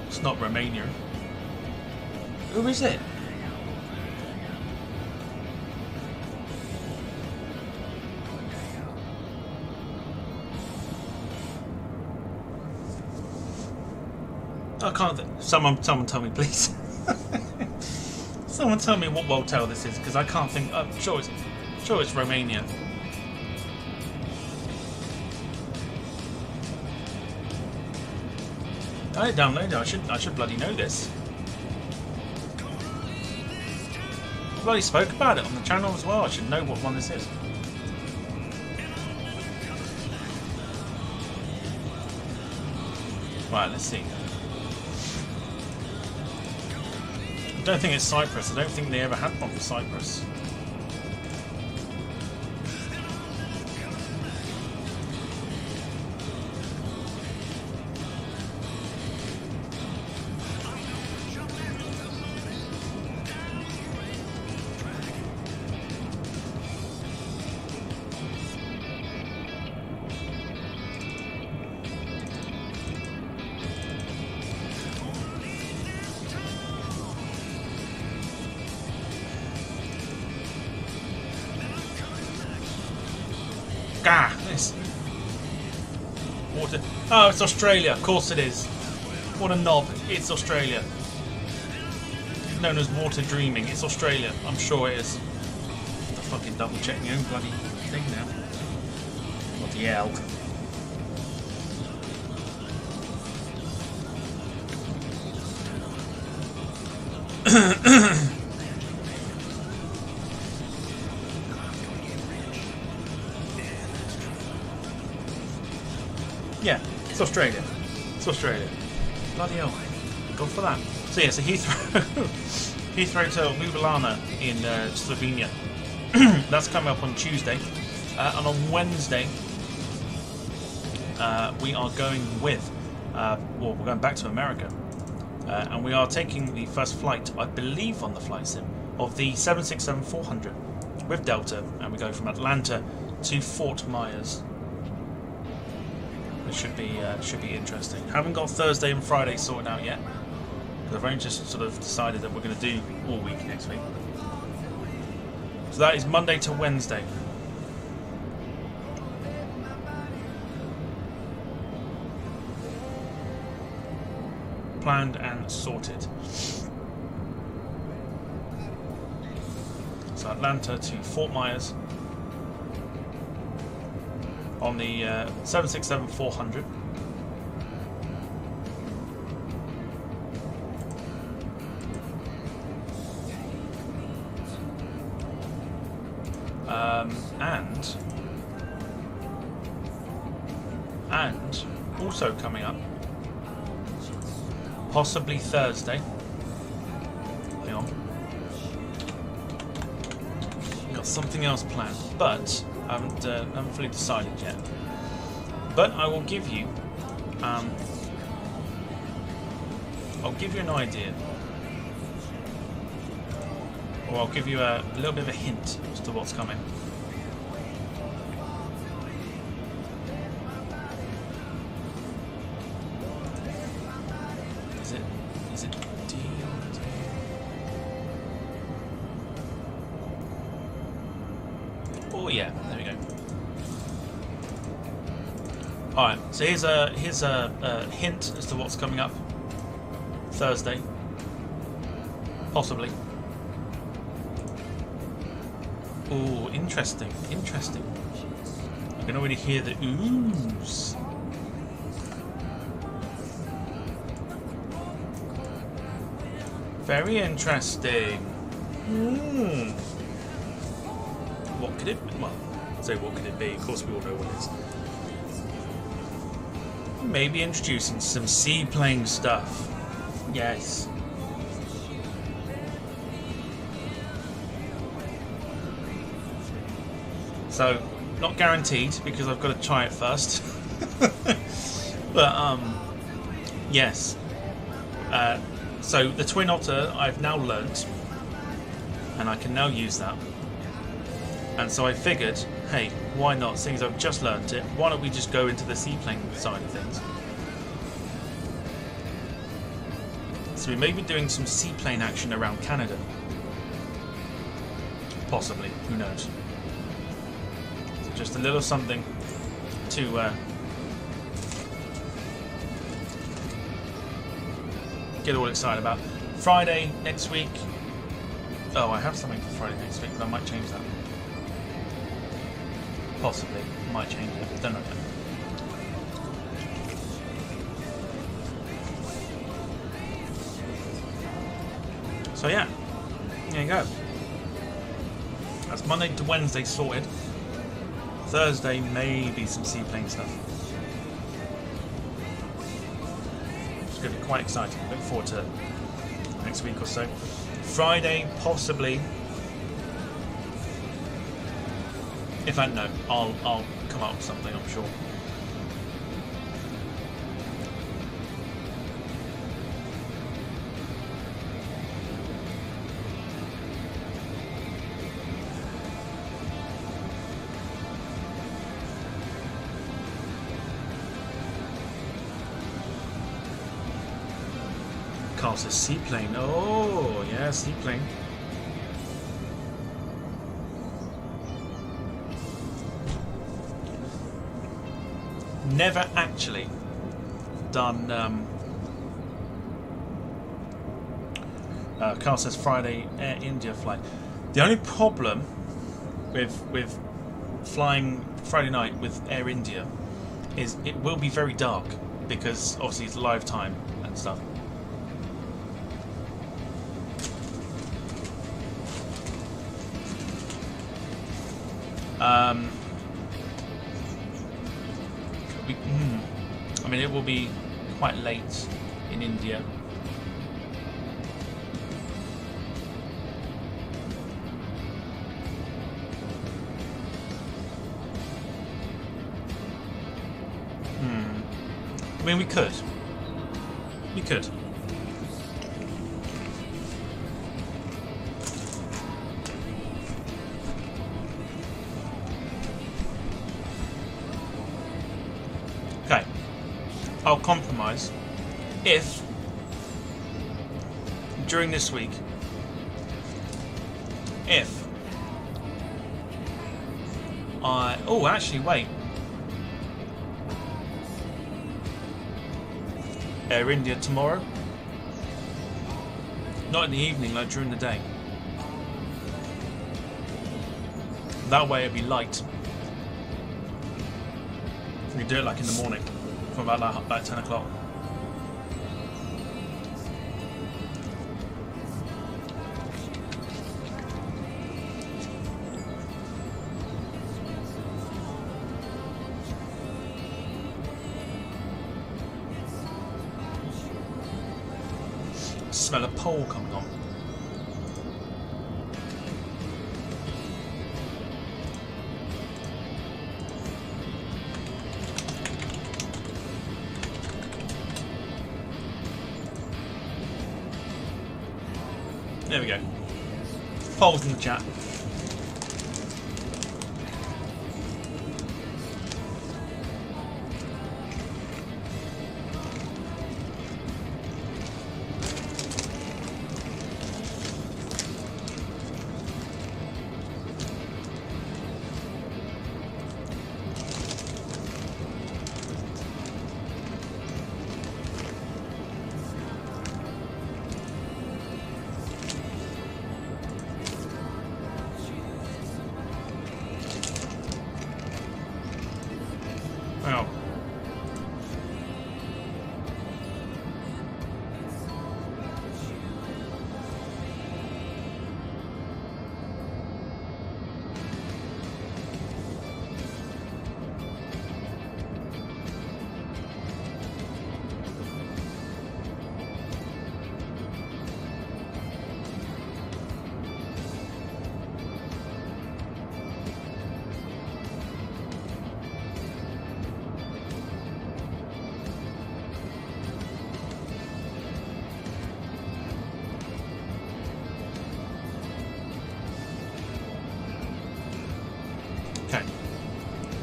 Speaker 1: It's not Romania. Who is it? I can't. Someone tell me, please. Someone tell me what World Tail this is, because I can't think. I'm sure it's Romania. I downloaded it. I should bloody know this. I bloody spoke about it on the channel as well. I should know what one this is. Right, let's see. don't think it's Cyprus. I don't think they ever had one for Cyprus. Ah, this water. Oh, it's Australia. Of course it is. What a knob. It's Australia. Known as water dreaming. It's Australia. I'm sure it is. I fucking double check my own bloody thing now. Bloody hell. Yeah, it's Australia. It's Australia. Bloody hell. Go for that. So yeah, so Heathrow to Ljubljana in Slovenia. That's coming up on Tuesday. And on Wednesday, we are going with, well, we're going back to America. And we are taking the first flight, I believe on the flight sim, of the 767-400 with Delta. And we go from Atlanta to Fort Myers. It should be interesting. Haven't got Thursday and Friday sorted out yet, because I've only just sort of decided that we're going to do all week next week. So that is Monday to Wednesday. Planned and sorted. So Atlanta to Fort Myers on the 767-400. And also coming up, possibly Thursday. Hang on. Got something else planned, but I haven't fully decided yet. But I will give you, I'll give you an idea, or I'll give you a little bit of a hint as to what's coming. Is it D? Oh yeah, there we go. All right, so here's a hint as to what's coming up Thursday, possibly. Oh, interesting. I can already hear the oohs. Very interesting. What could it be? Well, say what could it be? Of course we all know what it is. Maybe introducing some seaplane stuff. Yes. So, not guaranteed because I've got to try it first. But yes. So the Twin Otter I've now learnt, and I can now use that. And so I figured, hey, why not? Seeing as I've just learnt it, why don't we just go into the seaplane side of things? So we may be doing some seaplane action around Canada. Possibly, who knows? So just a little something to get all excited about. Friday next week. Oh, I have something for Friday next week, but I might change that. Possibly. Might change it. Don't know yet. So yeah. There you go. That's Monday to Wednesday sorted. Thursday, maybe some seaplane stuff. It's going to be quite exciting. Look forward to next week or so. Friday, possibly. In fact, no. I'll come up with something, I'm sure. Carl says seaplane. Oh, yeah, seaplane. Never actually done. Carl says Friday Air India flight. The only problem with flying Friday night with Air India is it will be very dark because obviously it's live time and stuff. I mean, it will be quite late in India. I mean, we could. We could. Okay. I'll compromise if during this week, if I... Oh, actually, wait. Air India tomorrow. Not in the evening, like during the day. That way it'd be light. We could do it like in the morning, from about like 10 o'clock. Smell a pole coming on. There we go. Polls in the chat.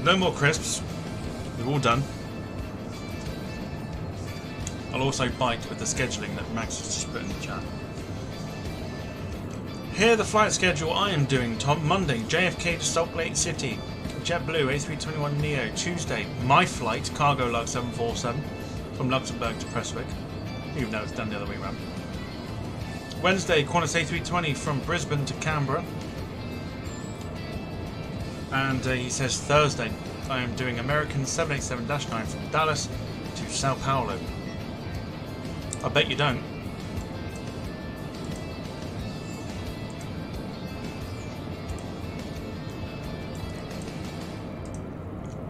Speaker 1: No more crisps. We're all done. I'll also bite with the scheduling that Max has just put in the chat. Here the flight schedule I am doing, Tom. Monday, JFK to Salt Lake City. JetBlue A321neo. Tuesday, my flight, Cargo Lux 747 from Luxembourg to Prestwick. Even though it's done the other way around. Wednesday, Qantas A320 from Brisbane to Canberra. And he says Thursday, I am doing American 787-9 from Dallas to Sao Paulo. I bet you don't.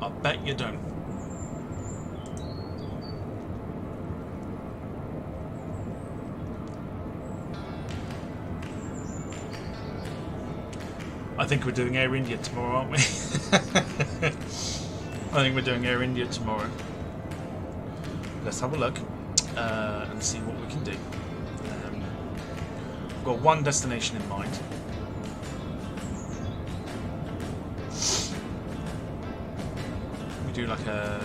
Speaker 1: I bet you don't. think we're doing Air India tomorrow, aren't we? I think we're doing Air India tomorrow. Let's have a look and see what we can do. We've got one destination in mind. We do like a...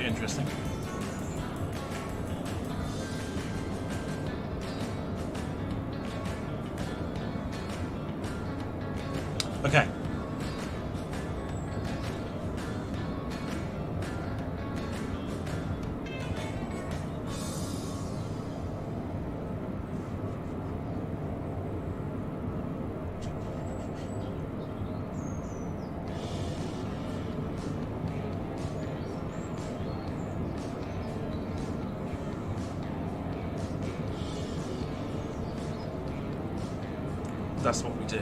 Speaker 1: Interesting. Okay. That's what we do.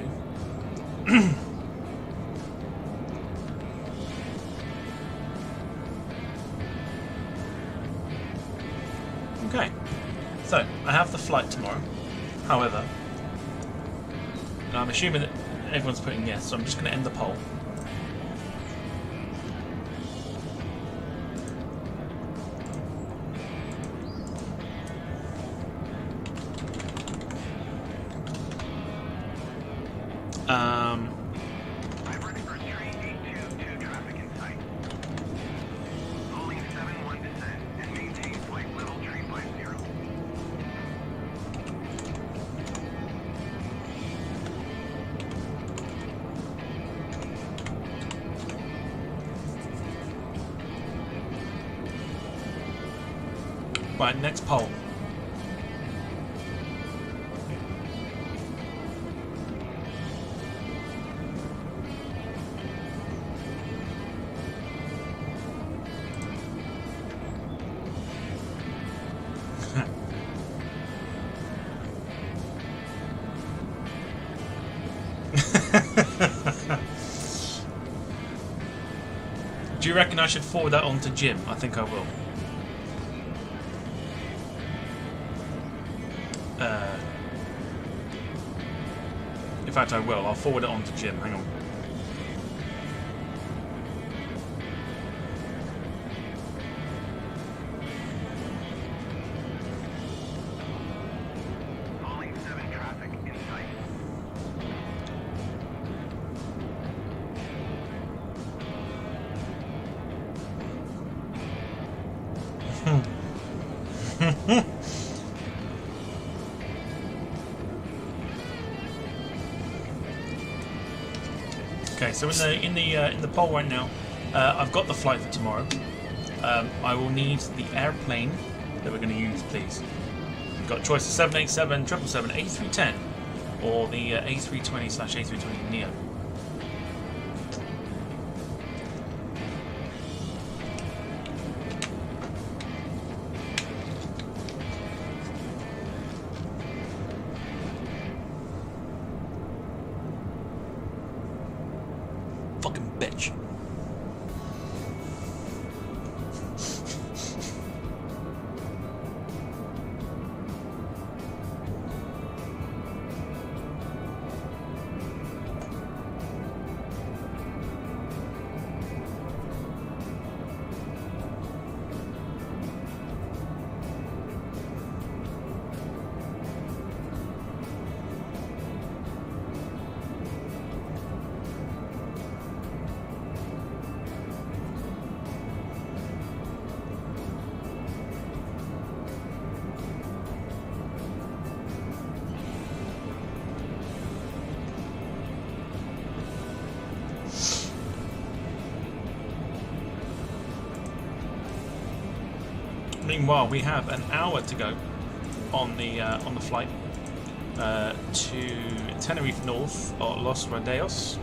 Speaker 1: Okay, so I have the flight tomorrow. However, I'm assuming that everyone's putting yes, so I'm just going to end the poll.
Speaker 3: Livery for 3822 traffic in sight. Holding 71 descent and maintain flight level 350.
Speaker 1: Right, next poll. Do you reckon I should forward that on to Jim? I think I will. In fact, I will. I'll forward it on to Jim. Hang on.
Speaker 3: Holding 7 traffic in sight.
Speaker 1: Okay, so in the poll right now, I've got the flight for tomorrow. I will need the airplane that we're going to use, please. got a choice of 787, 777, A310, or the A320/A320 Neo. Fucking bitch. Meanwhile, we have an hour to go on the flight to Tenerife North or Los Rodeos.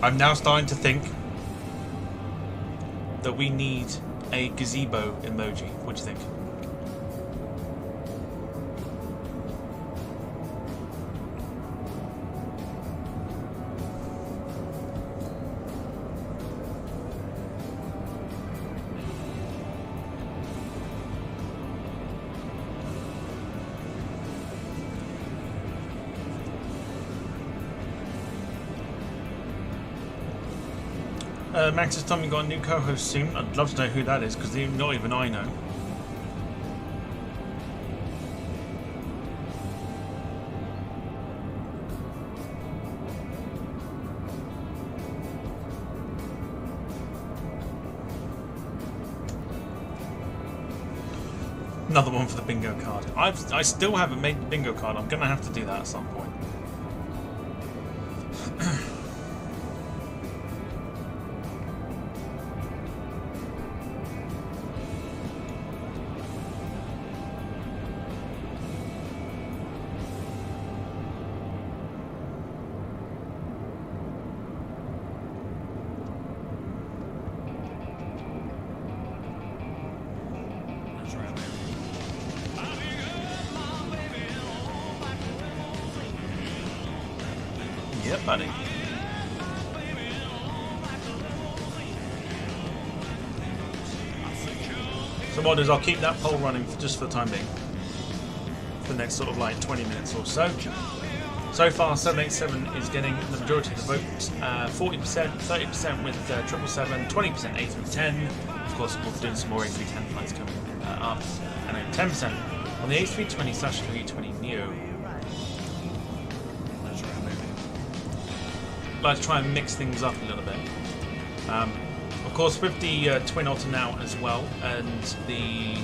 Speaker 1: I'm now starting to think that we need a gazebo emoji. What do you think? Max has told me you got a new co-host soon. I'd love to know who that is, because not even I know. Another one for the bingo card. I still haven't made the bingo card. I'm going to have to do that at some point. Yep, buddy. So what I'll do is I'll keep that poll running just for the time being. For the next sort of like 20 minutes or so. So far 787 is getting the majority of the vote. 40%, 30% with 777, 20% A310. Of course we'll be doing some more A310 flights coming up. And then 10% on the A320/A320 Neo. Like to try and mix things up a little bit. Of course, with the Twin Otter now as well, and the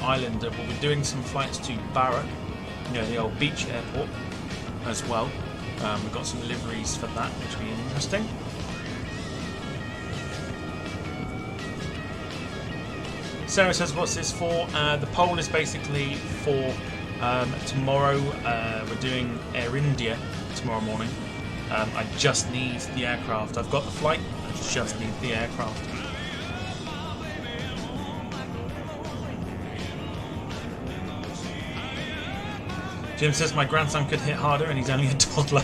Speaker 1: island, we'll be doing some flights to Barra, the old beach airport, as well. We've got some liveries for that, which will be interesting. Sarah says, "What's this for?" The poll is basically for tomorrow. We're doing Air India tomorrow morning. I just need the aircraft. I've got the flight, I just need the aircraft. Jim says my grandson could hit harder and he's only a toddler.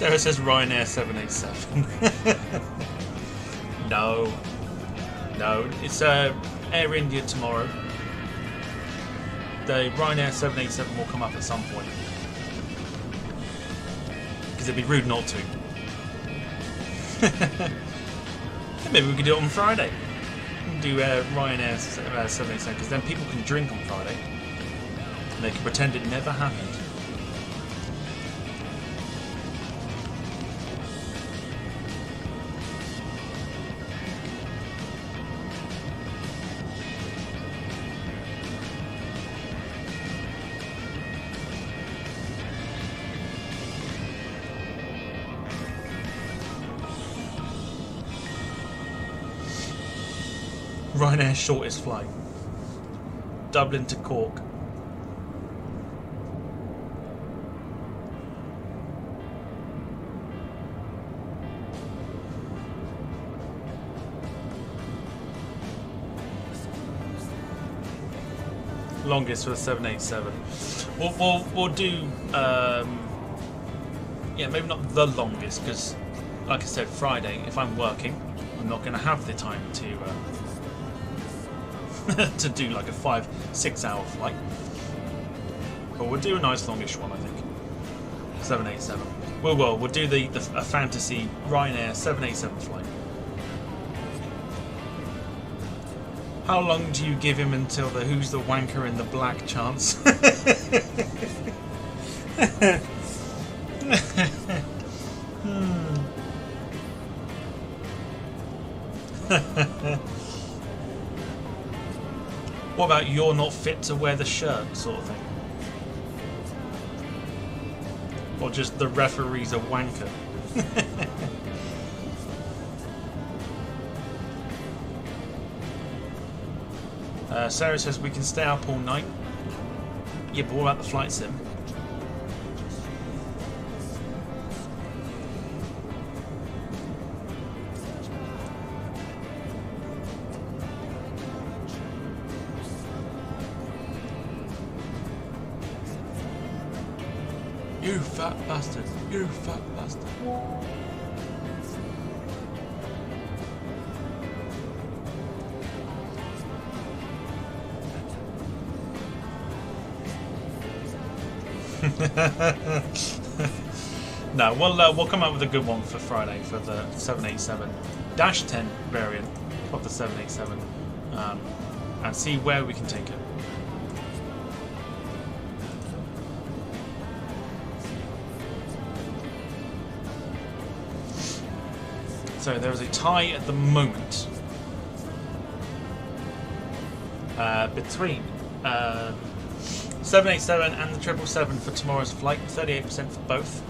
Speaker 1: Sarah says Ryanair 787. No, it's Air India tomorrow. The Ryanair 787 will come up at some point because it'd be rude not to. Maybe we could do it on Friday. Do Ryanair 787 because then people can drink on Friday and they can pretend it never happened. Ryanair's shortest flight. Dublin to Cork. Longest for the 787. We'll do yeah, maybe not the longest because, like I said, Friday. If I'm working, I'm not going to have the time to to do like a 5-6 hour flight. But we'll do a nice longish one, I think. 787. We'll do a fantasy Ryanair 787 flight. How long do you give him until the who's the wanker in the black chance? What about you're not fit to wear the shirt sort of thing? Or just the referee's a wanker? Sarah says we can stay up all night. Yeah, but what about the flight sim? You fat bastard. You fat bastard. No, we'll come up with a good one for Friday for the 787-10 variant of the 787 and see where we can take it. So there is a tie at the moment between 787 and the 777 for tomorrow's flight, 38% for both.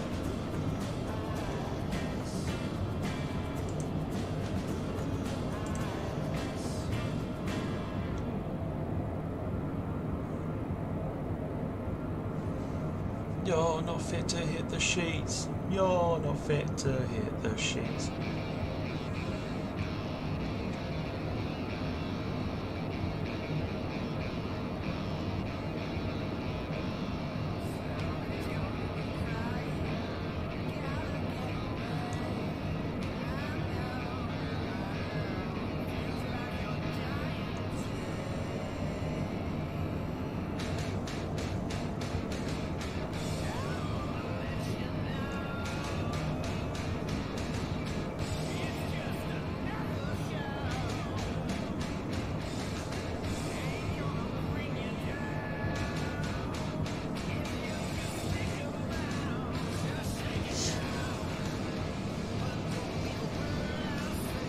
Speaker 1: You're not fit to hit the sheets. You're not fit to hit the sheets.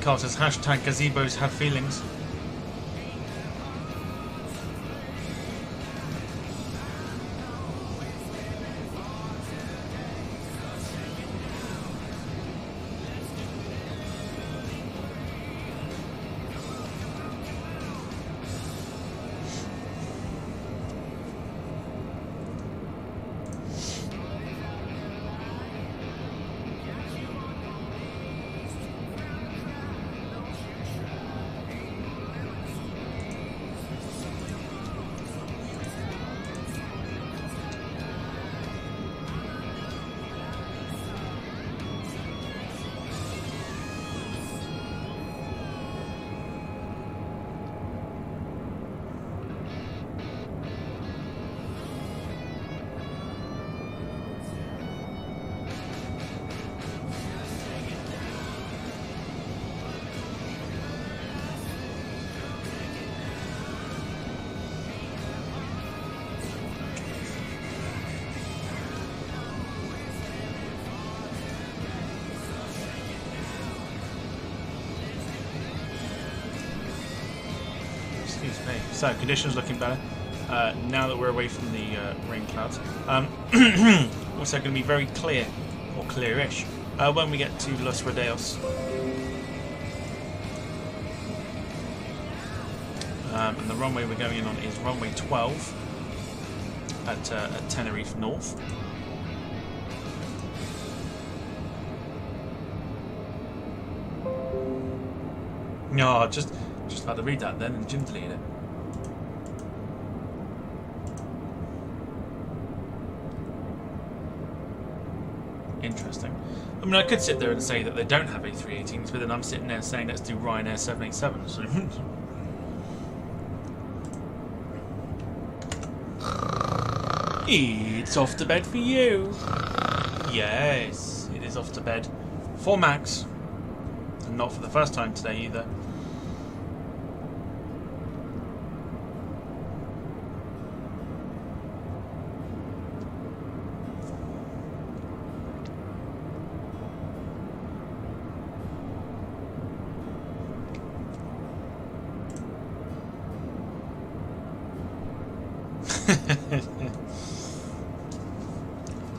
Speaker 1: Carl says hashtag gazebos have feelings. So conditions looking better now that we're away from the rain clouds. Also going to be very clear, or clearish, when we get to Los Rodeos. And the runway we're going in on is runway 12 at Tenerife North. No, just about to read that then, and Jim deleted it. Interesting. I mean, I could sit there and say that they don't have A318s, but then I'm sitting there saying let's do Ryanair 787s. So. It's off to bed for you. Yes, it is off to bed for Max. And not for the first time today either.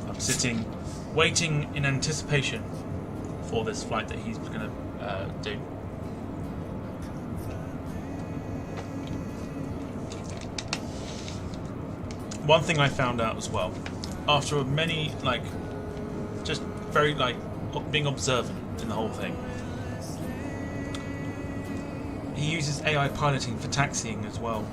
Speaker 1: I'm sitting, waiting in anticipation for this flight that he's going to do. One thing I found out as well, after many, like, just very, like, being observant in the whole thing, he uses AI piloting for taxiing as well.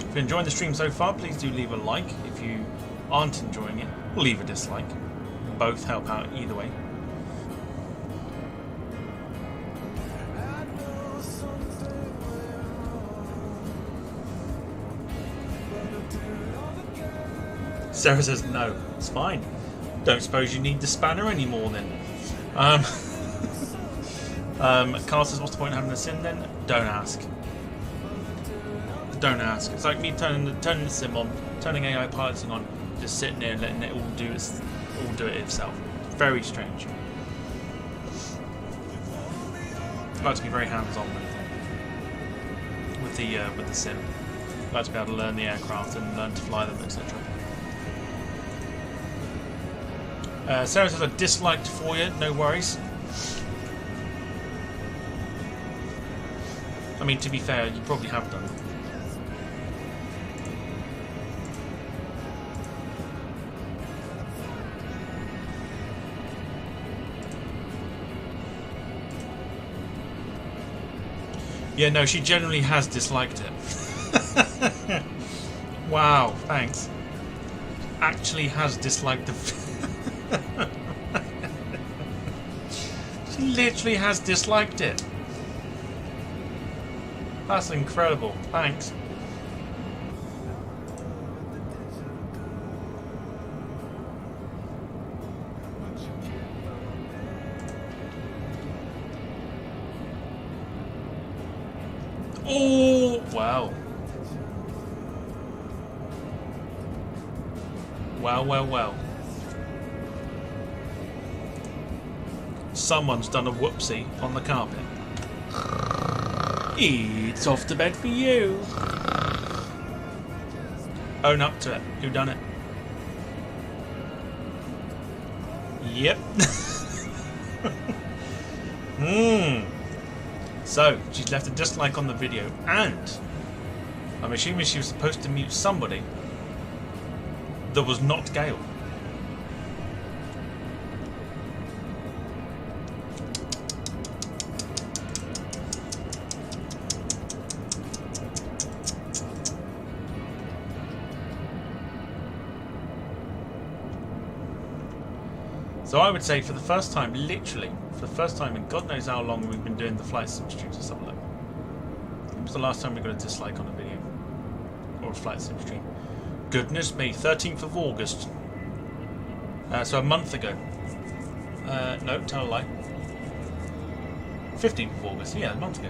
Speaker 1: If you're enjoying the stream so far, please do leave a like. If you aren't enjoying it, leave a dislike. Both help out either way. Sarah says no, it's fine. Don't suppose you need the spanner anymore then. Carl says, what's the point of having this in then? Don't ask. Don't ask. It's like me turning the sim on, turning AI piloting on, just sitting there and letting it all do it itself. Very strange. I like to be very hands-on with the sim. I like to be able to learn the aircraft and learn to fly them, etc. Sarah says I disliked for you. No worries. I mean, to be fair, you probably have done. Yeah, no, she generally has disliked it. Wow, thanks. Actually has disliked the... She literally has disliked it. That's incredible. Thanks. Oh, wow. Wow, well, well. Someone's done a whoopsie on the carpet. It's off to bed for you. Own up to it. Who done it? Yep. So, she's left a dislike on the video, and I'm assuming she was supposed to mute somebody that was not Gail. So I would say for the first time, literally, for the first time in God knows how long we've been doing the flight sim streams or something like that. When was the last time we got a dislike on a video? Or a flight sim stream? Goodness me, 13th of August. So a month ago. No, tell a lie. 15th of August, yeah, a month ago.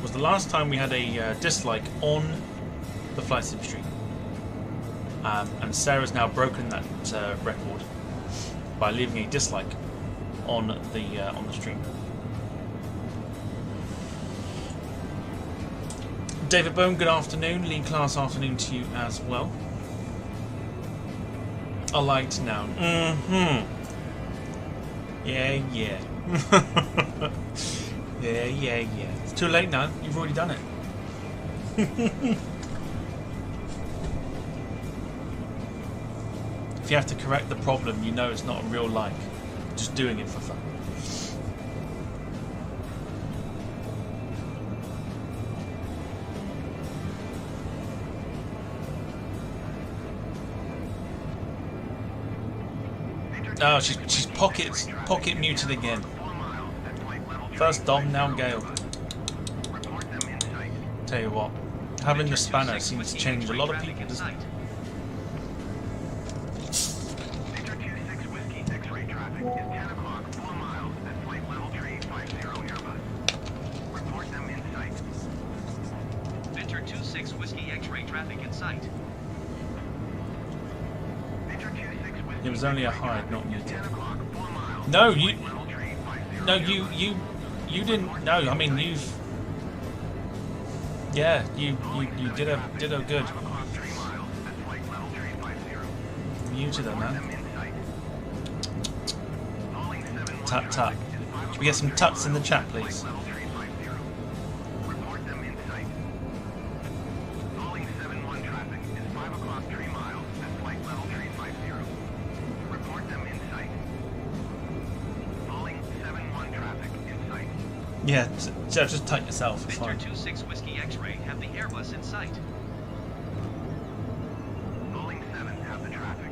Speaker 1: was the last time we had a dislike on the flight sim stream. And Sarah's now broken that record by leaving a dislike on the stream. David Bone, good afternoon. Lee Class, afternoon to you as well. I liked now. Yeah. yeah. It's too late now. You've already done it. If you have to correct the problem, you know it's not a real like. Just doing it for fun. Oh, she's pocket muted again. First Dom, now Gale. Tell you what, having the spanner seems to change a lot of people, doesn't it?
Speaker 3: Binter 26 Whiskey X-ray traffic is 10 o'clock, 4 miles at flight level 350 Airbus. Report them in sight.
Speaker 7: Binter 26 Whiskey X-ray traffic in sight.
Speaker 3: Binter 26 Whiskey
Speaker 1: It was only a hide, not muted.
Speaker 3: 10 o'clock, 4 miles.
Speaker 1: No, you didn't. No, I mean you've. Yeah, you did a good. Muted her, man. Tut tut. Can we get some tuts in the chat, please?
Speaker 3: Report them in sight. Calling 7-1 traffic is 5 o'clock 3 miles at flight level 350. Report them in sight. Calling 7-1 traffic in sight.
Speaker 1: Yeah, just tut yourself. It's
Speaker 7: Binter
Speaker 1: fine.
Speaker 7: 26 Whiskey X-ray have the Airbus in sight.
Speaker 3: Calling 7 have the traffic.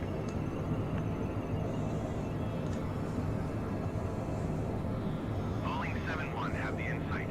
Speaker 3: Calling 7-1 have the insight.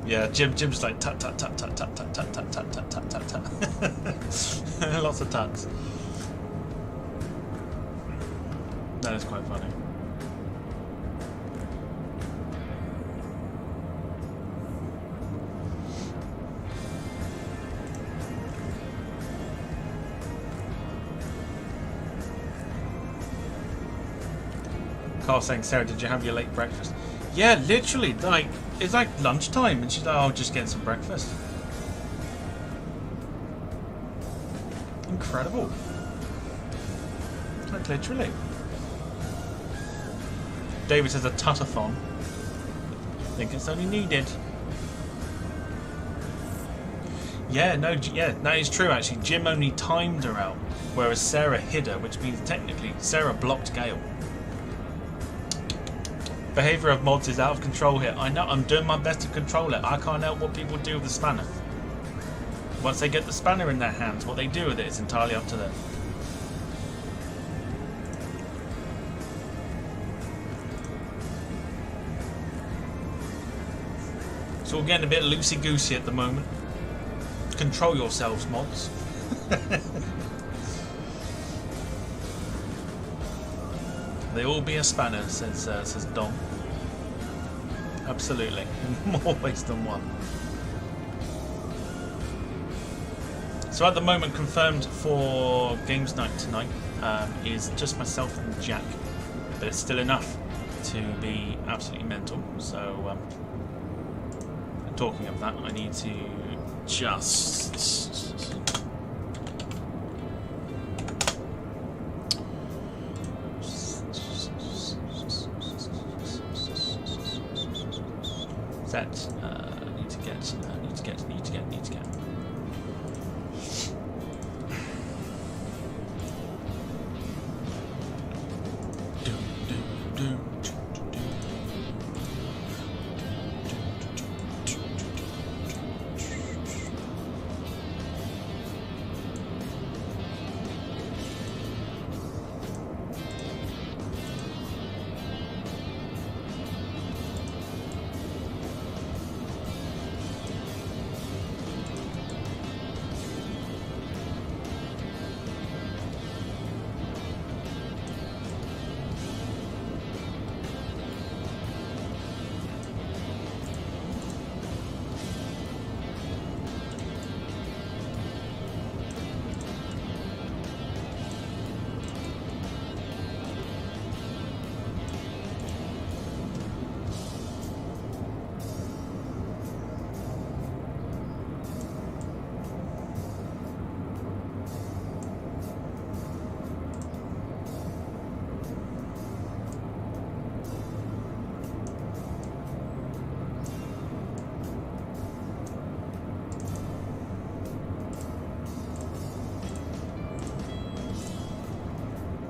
Speaker 1: Yeah, Jim's like tut tut tut tut tut tut tut tut tut tut tut tut tut. Lots of tuts. That is quite funny. Carl saying, Sarah, did you have your late breakfast? Yeah, literally, like, it's like lunchtime, and she's like, oh, just getting some breakfast. Incredible. Like, literally. David says a tutathon. I think it's only needed. Yeah, no, yeah, that is true, actually. Jim only timed her out, whereas Sarah hid her, which means technically Sarah blocked Gale. Behaviour of mods is out of control here. I know, I'm doing my best to control it. I can't help what people do with the spanner. Once they get the spanner in their hands, what they do with it is entirely up to them. So we're getting a bit loosey-goosey at the moment. Control yourselves, mods. They all be a spanner, says Dom. Absolutely. More ways than one. So at the moment, confirmed for games night tonight is just myself and Jack. But it's still enough to be absolutely mental. So, talking of that, I need to just... Set. Need to get.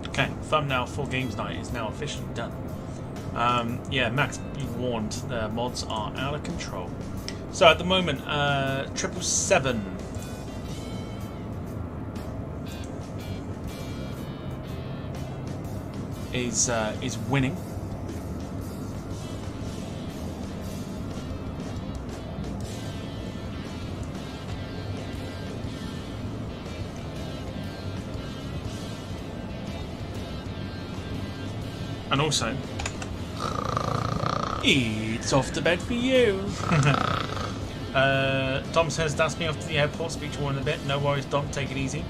Speaker 1: Okay, thumbnail for games night is now officially done. Yeah, Max, you warned, the mods are out of control. So at the moment, 777 is winning. And also, it's off to bed for you. Dom says, that's me off to the airport. Speak to one in a bit. No worries, Dom. Take it easy.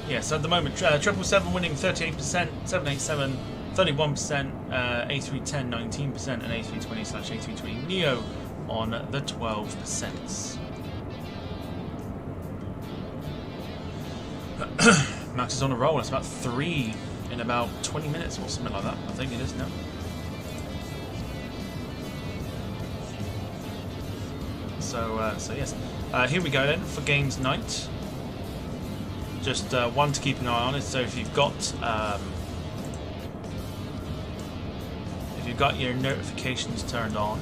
Speaker 1: Yes, at the moment, 777 winning 38%, 787 31%, A310 19%, and A320/A320 Neo on the 12%. Max is on a roll. It's about 3 in about 20 minutes or something like that. I think it is now. So yes. Here we go then for games night. Just one to keep an eye on is, so if you've got your notifications turned on,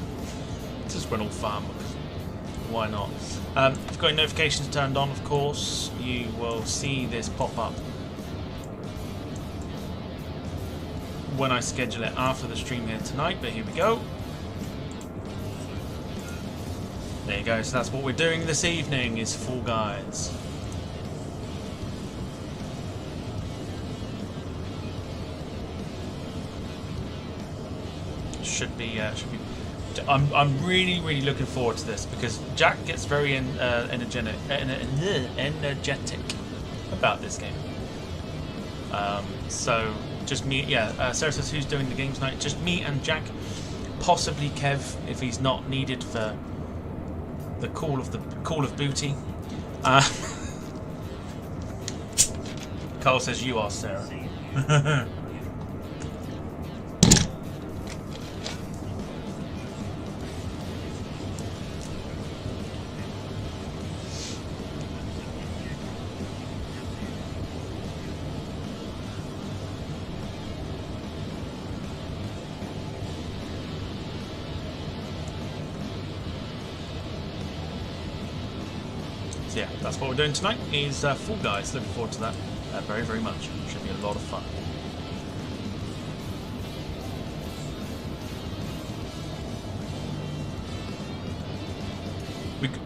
Speaker 1: just went all fun, why not? If you've got your notifications turned on, of course, you will see this pop up when I schedule it after the stream here tonight, but here we go. There you go, so that's what we're doing this evening, is Fall Guys. Should be. I'm really looking forward to this, because Jack gets very energetic about this game. So just me, yeah. Sarah says, who's doing the games night? Just me and Jack, possibly Kev if he's not needed for the call of booty. Carl says you are Sarah. Yeah, that's what we're doing tonight, is Fall Guys. Looking forward to that very much. Should be a lot of fun.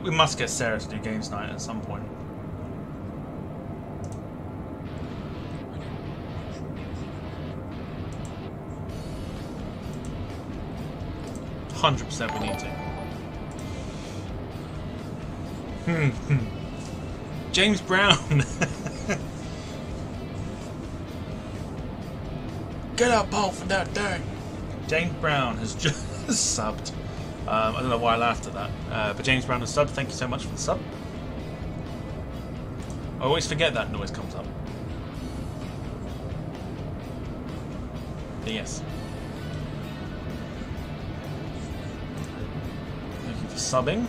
Speaker 1: We must get Sarah to do games night at some point. %, we need to. James Brown. Get up off of that thing. James Brown has just subbed. I don't know why I laughed at that, but James Brown has subbed. Thank you so much for the sub. I always forget that noise comes up. But yes. subbing.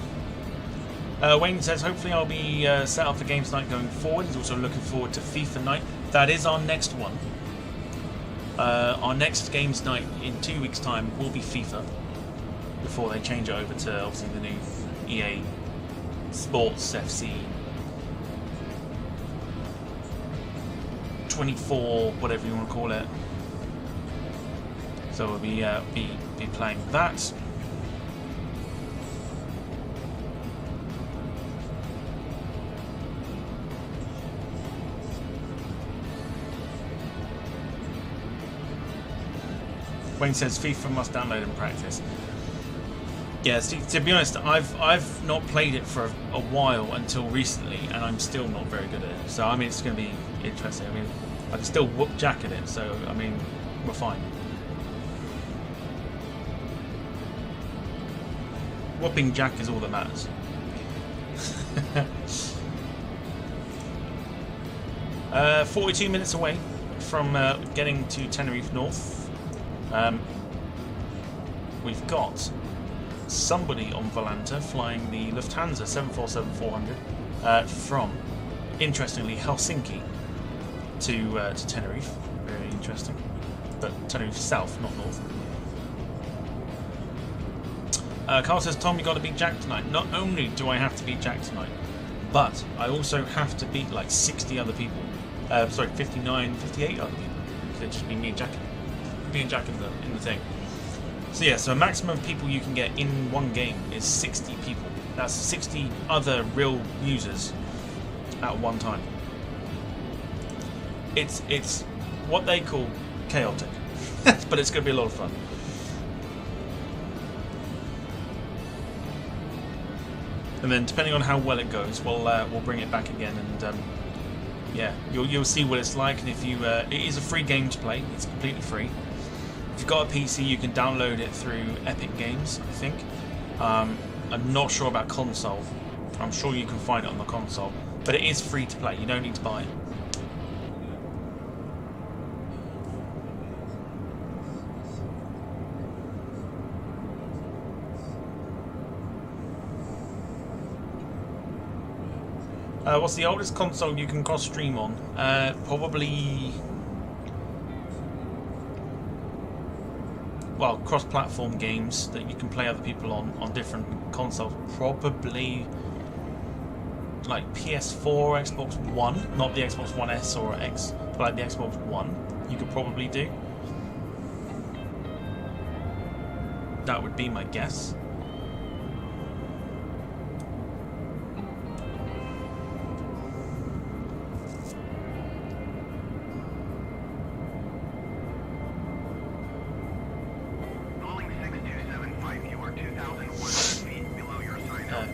Speaker 1: Wayne says, hopefully I'll be set up for games night going forward. He's also looking forward to FIFA night. That is our next one. Our next games night in 2 weeks' time will be FIFA, before they change it over to obviously the new EA Sports FC 24, whatever you want to call it. So we'll be playing that. Wayne says FIFA must download and practice. Yeah, see, to be honest, I've not played it for a while until recently, and I'm still not very good at it. So I mean, it's going to be interesting. I mean, I can still whoop Jack at it, so I mean, we're fine. Whooping Jack is all that matters. 42 minutes away from getting to Tenerife North. We've got somebody on Volanta flying the Lufthansa 747-400 from, interestingly, Helsinki to Tenerife. Very interesting. But Tenerife South, not North. Carl says, Tom, you got to beat Jack tonight. Not only do I have to beat Jack tonight, but I also have to beat like 60 other people. Sorry, 59, 58 other people. So it'd just be me and Jack. Me and Jack in the thing. So yeah, so a maximum of people you can get in one game is 60 people. That's 60 other real users at one time. It's what they call chaotic, but it's going to be a lot of fun. And then depending on how well it goes, we'll bring it back again, and yeah, you'll see what it's like. And if you, it is a free game to play. It's completely free. If you've got a PC, you can download it through Epic Games, I think. I'm not sure about console. I'm sure you can find it on the console, but it is free to play. You don't need to buy it. What's the oldest console you can cross-stream on? Probably... well, cross-platform games that you can play other people on different consoles. Probably like PS4, Xbox One, not the Xbox One S or X, but like the Xbox One. You could probably do. That would be my guess.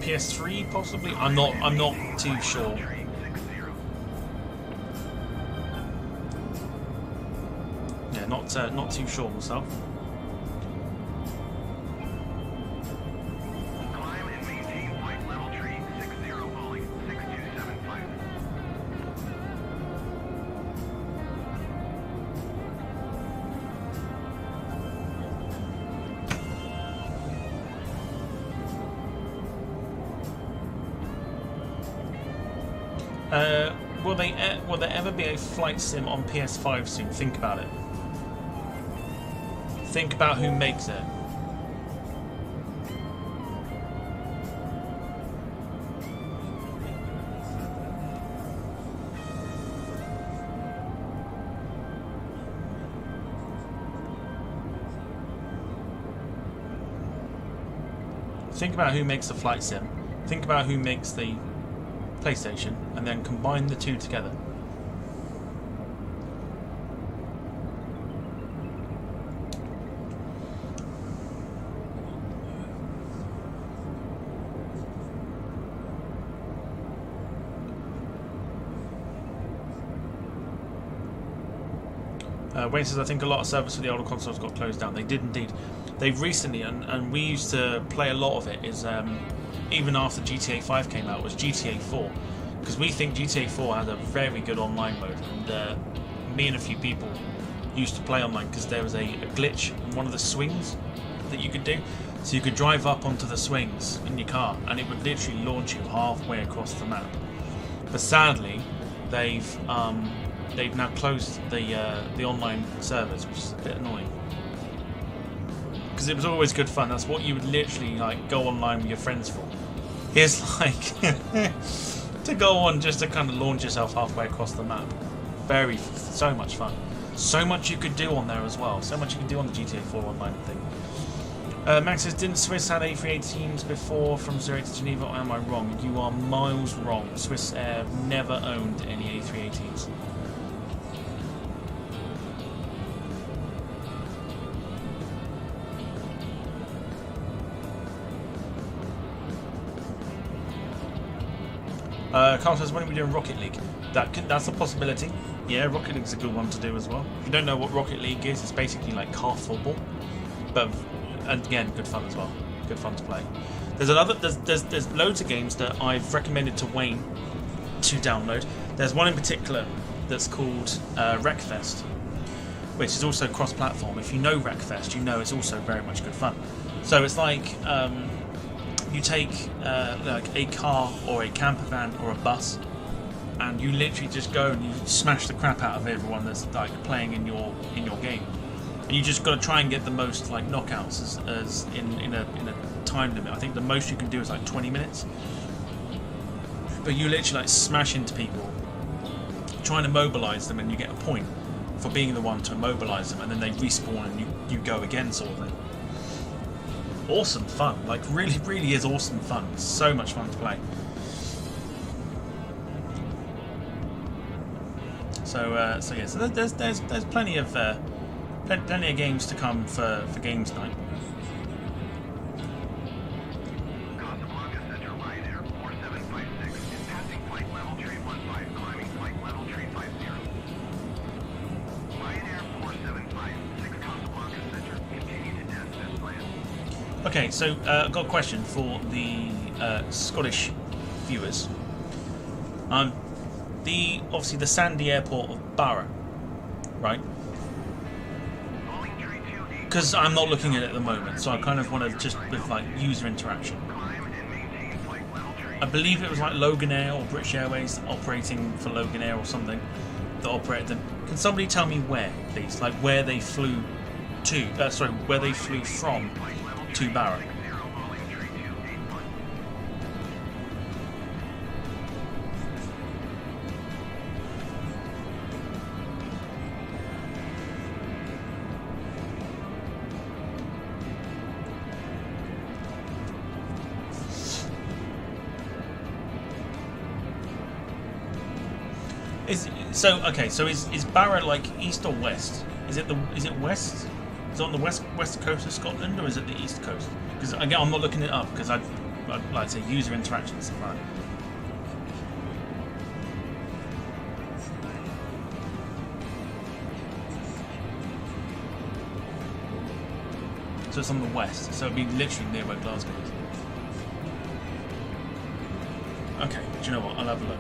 Speaker 1: PS3 possibly. I'm not too sure. Yeah, not too sure myself.
Speaker 3: Climb and maintain flight level tree 60 Boeing 6275.
Speaker 1: Will there ever be a flight sim on PS5 soon? Think about it. Think about who makes it. Think about who makes the flight sim. Think about who makes the PlayStation, and then combine the two together. Wayne says, I think a lot of servers for the older consoles got closed down. They did indeed. They've recently, and we used to play a lot of it, is even after GTA 5 came out, was GTA 4. Because we think GTA 4 had a very good online mode. And me and a few people used to play online because there was a glitch in one of the swings that that you could do. So you could drive up onto the swings in your car, and it would literally launch you halfway across the map. But sadly, they've now closed the online servers, which is a bit annoying. Because it was always good fun. That's what you would literally like go online with your friends for. Here's like to go on just to kind of launch yourself halfway across the map. So much fun. So much you could do on there as well. So much you can do on the GTA 4 online thing. Max says, didn't Swiss had A318s before from Zurich to Geneva? Or am I wrong? You are miles wrong. Swiss Air never owned any A318s. Carl says, when are we doing Rocket League? That's a possibility. Yeah, Rocket League's a good one to do as well. If you don't know what Rocket League is, it's basically like car football. But, and again, good fun as well. Good fun to play. There's loads of games that I've recommended to Wayne to download. There's one in particular that's called Wreckfest, which is also cross-platform. If you know Wreckfest, you know it's also very much good fun. So it's like you take like a car or a camper van or a bus, and you literally just go and you smash the crap out of everyone that's like playing in your game, and you just got to try and get the most like knockouts as in a time limit. I think the most you can do is like 20 minutes, but you literally like smash into people, trying to mobilize them, and you get a point for being the one to immobilize them, and then they respawn and you go again, sort of thing. Awesome fun, like really is awesome fun. It's so much fun to play. So yeah, so there's plenty of games to come for games night.
Speaker 3: Casablanca Center, LEJR 4756 is passing flight level 315, climbing flight level 350. LEJR 4756 Casablanca Center, continue to test as planned.
Speaker 1: Okay, so I've got a question for the Scottish viewers. Obviously the sandy airport of Barra, right? Because I'm not looking at it at the moment, so I kind of want to just with like user interaction. I believe it was like Loganair or British Airways operating for Loganair or something that operated them. Can somebody tell me where, please? Like where they flew to? Where they flew from to Barra? So is Barra like east or west? Is it west? Is it on the west coast of Scotland, or is it the east coast? Because again, I'm not looking it up because I'd like to say user interaction and stuff like that. So it's on the west, so it'd be literally near where Glasgow is. Okay, do you know what? I'll have a look.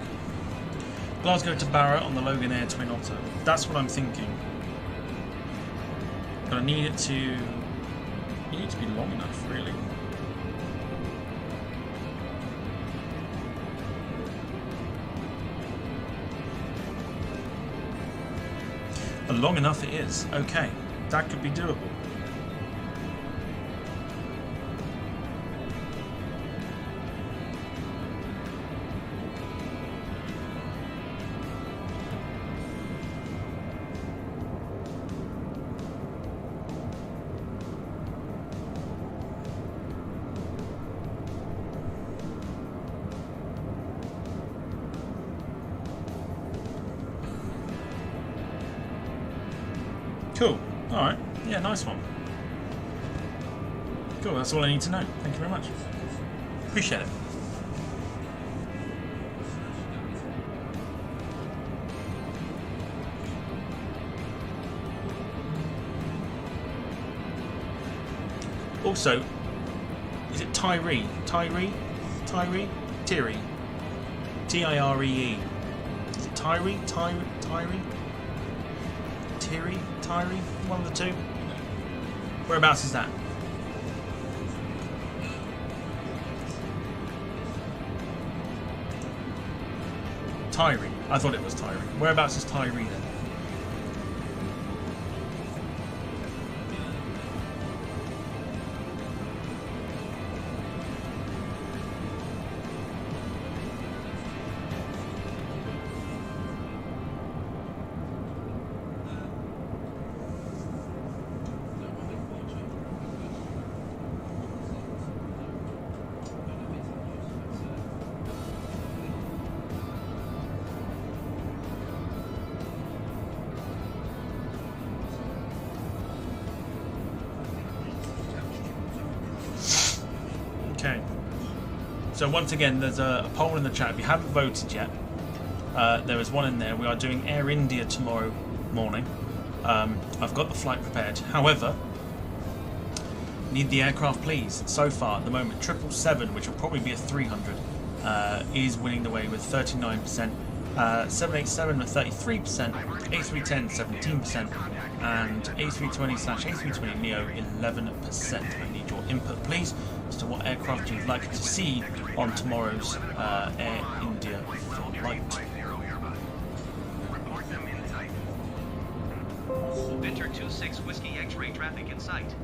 Speaker 1: Glasgow to Barra on the Loganair Twin Otter. That's what I'm thinking. But I need it to be long enough, really. But long enough it is. Okay, that could be doable. Cool. Alright. Yeah, nice one. Cool, that's all I need to know. Thank you very much. Appreciate it. Also, is it Tyree? Tyree? Tyree? Tiree? T-I-R-E-E. Is it Tyree? Tyree? Tiree? Tyree? One of the two? Whereabouts is that? Tyree. I thought it was Tyree. Whereabouts is Tyree then? Okay. So once again, there's a poll in the chat. If you haven't voted yet, there is one in there. We are doing Air India tomorrow morning. I've got the flight prepared. However, need the aircraft, please. So far, at the moment, 777, which will probably be a 300, is winning the way with 39%. 787 with 33%, A310 17%, and A320/A320neo 11%. I need your input, please, as to what aircraft you'd like to see on tomorrow's Air India flight.
Speaker 7: Binter 26 Whiskey X-ray traffic in sight.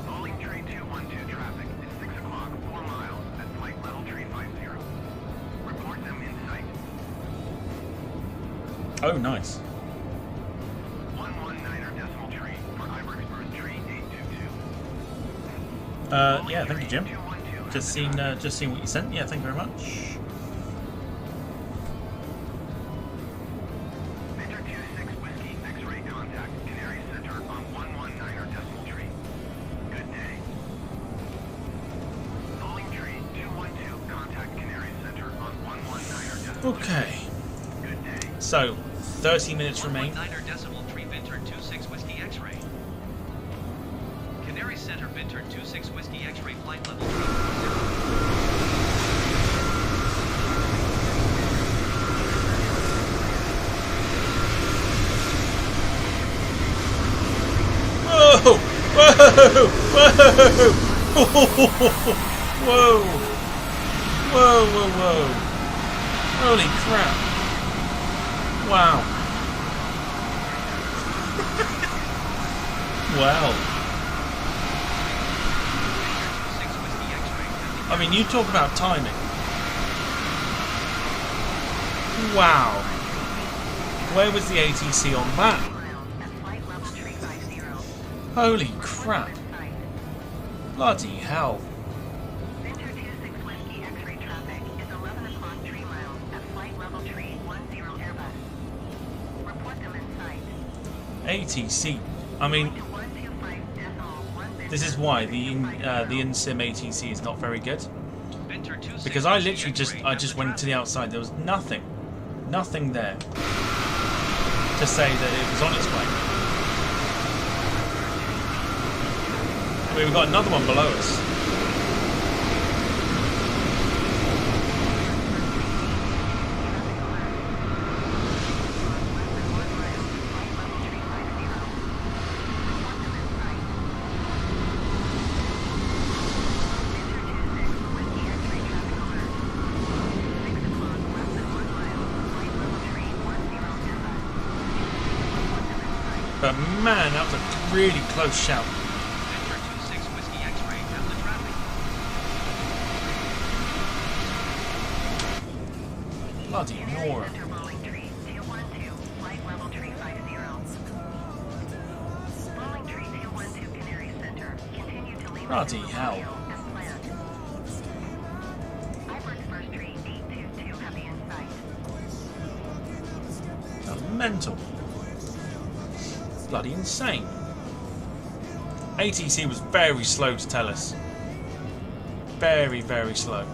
Speaker 3: Calling train 212 traffic. It's 6 o'clock, 4 miles at flight level 350. Report them in sight.
Speaker 1: Oh, nice.
Speaker 3: 119er decimal tree for Ivory Express tree 822.
Speaker 1: Yeah, thank you, Jim. Just seen what you sent. Yeah, thank you very much.
Speaker 3: Binter 26 Whiskey X-ray contact Canary Center on 119er decimal tree. Good day. Calling tree 212 contact Canary Center on 119er decimal tree.
Speaker 1: Okay.
Speaker 3: Good day.
Speaker 1: So, 30 minutes remain.
Speaker 7: 119er decimal tree Binter 26 Whiskey X-ray. Canary Center Binter 26 Whiskey X-ray flight level 340.
Speaker 1: Whoa! Whoa! Whoa! Whoa! Whoa! Whoa! Whoa! Holy crap! Wow! Wow! I mean, you talk about timing. Wow! Where was the ATC on that? Holy crap! Bloody hell!
Speaker 5: Binter 26 Whiskey X-ray traffic is 11 o'clock 3 miles at flight level 310 Airbus. Report them in sight.
Speaker 1: ATC. I mean, this is why the in-sim ATC is not very good. Because I literally just went to the outside. There was nothing there to say that it was on its way. I mean, we've got another one below us. But man, that was a really close shout.
Speaker 7: Binter 26 Whiskey X-ray has the traffic.
Speaker 1: Bloody Nora.
Speaker 5: Center Bowling Tree 212 flight level 350. Bowling Tree 212 Canary Center. Continue to leave
Speaker 1: Bloody hell.
Speaker 5: as planned. Ivory Express tree 822 heavy in sight.
Speaker 1: That was mental. Bloody insane. ATC was very slow to tell us. Very, very slow.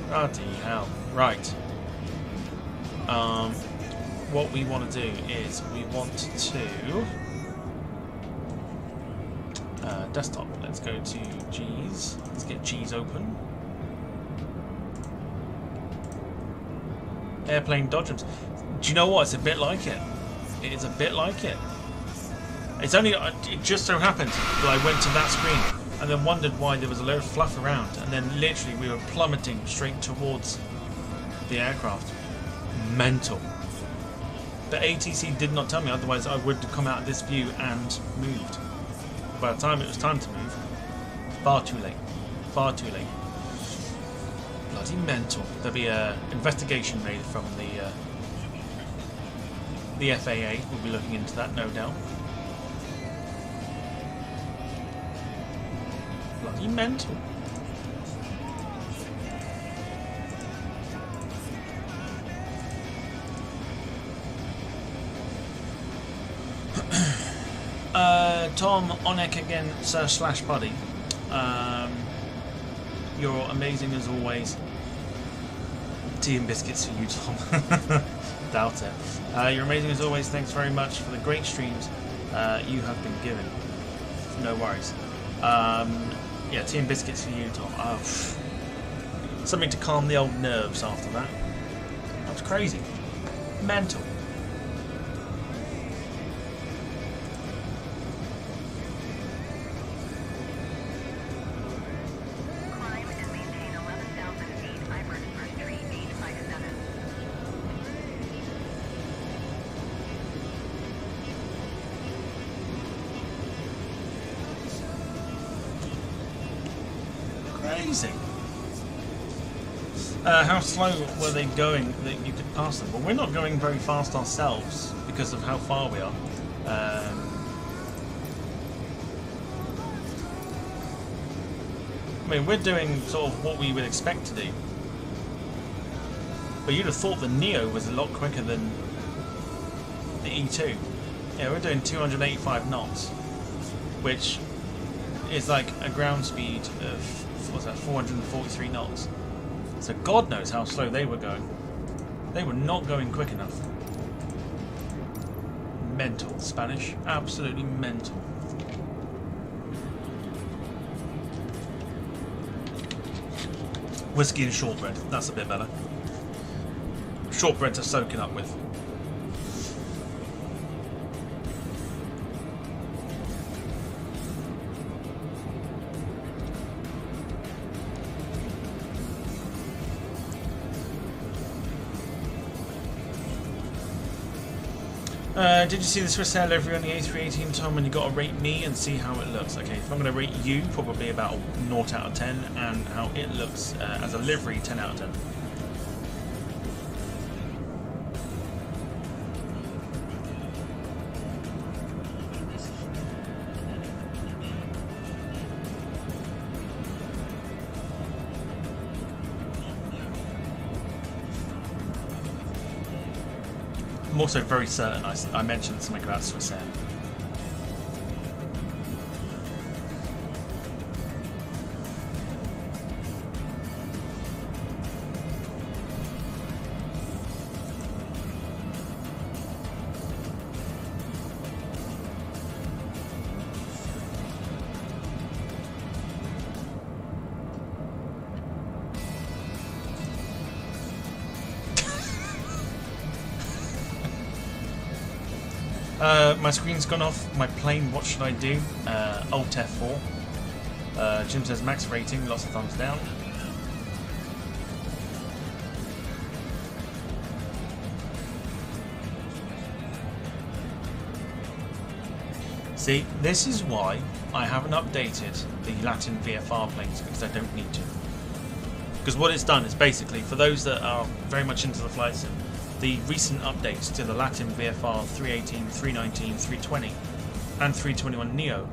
Speaker 1: Bloody hell. Right. What we want to do is we want to desktop. Let's go to G's. Let's get G's open. Airplane dodgems. Do you know what? It's a bit like it. It is a bit like it. It's only, it just so happened that I went to that screen and then wondered why there was a load of fluff around, and then literally we were plummeting straight towards the aircraft. Mental. But ATC did not tell me, otherwise I would have come out of this view and moved. By the time it was time to move, far too late. Far too late. Bloody mental. There'll be an investigation made from the FAA. We'll be looking into that, no doubt. Bloody mental. Tom, Onek again, sir / buddy. You're amazing as always. Tea and biscuits for you, Tom. Doubt it. You're amazing as always. Thanks very much for the great streams you have been given. No worries. Yeah, tea and biscuits for you, Tom. Oh, something to calm the old nerves after that. That was crazy. Mental. Crazy. How slow were they going that you could pass them? Well, we're not going very fast ourselves because of how far we are. I mean, we're doing sort of what we would expect to do. But you'd have thought the Neo was a lot quicker than the E2. Yeah, we're doing 285 knots, which is like a ground speed of, what was that, 443 knots. So God knows how slow they were going. They were not going quick enough. Mental. Spanish. Absolutely mental. Whiskey and shortbread. That's a bit better. Shortbread to soak it up with. Did you see the Swiss Air livery on the A318, Tom? And you got to rate me and see how it looks. Okay, if I'm going to rate you, probably about a 0 out of 10, and how it looks as a livery, 10 out of 10. I'm also very certain I mentioned something about Swiss Air. My screen's gone off. My plane, what should I do? Alt F4. Jim says max rating, lots of thumbs down. See, this is why I haven't updated the Latin VFR planes, because I don't need to. Because what it's done is basically, for those that are very much into the flight sim, the recent updates to the Latin VFR 318, 319, 320 and 321 Neo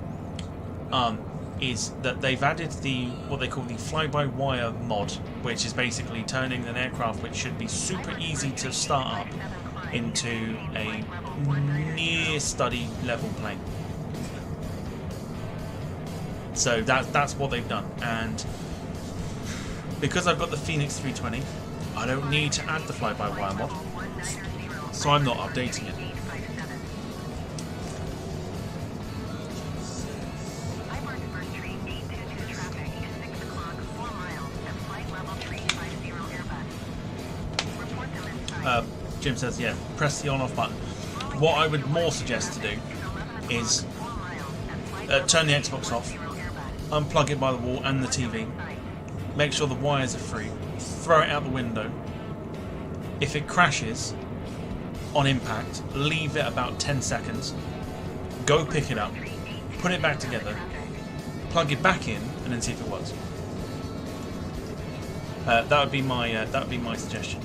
Speaker 1: is that they've added the what they call the fly-by-wire mod, which is basically turning an aircraft which should be super easy to start up into a near study level plane. So that's what they've done, and because I've got the Phoenix 320, I don't need to add the fly-by-wire mod, so I'm not updating it. Jim says, yeah, press the on-off button. What I would more suggest to do is turn the Xbox off, unplug it by the wall and the TV, make sure the wires are free, throw it out the window. If it crashes on impact, leave it about 10 seconds, go pick it up, put it back together, plug it back in, and then see if it works. That would be my suggestion.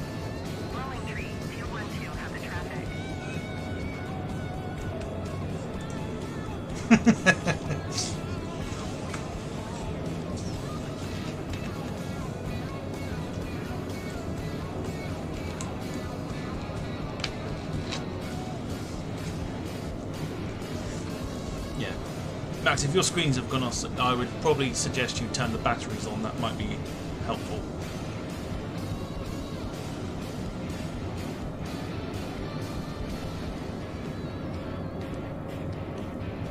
Speaker 7: Yeah.
Speaker 1: Max, if your screens have gone off, I would probably suggest you turn the batteries on. That might be helpful.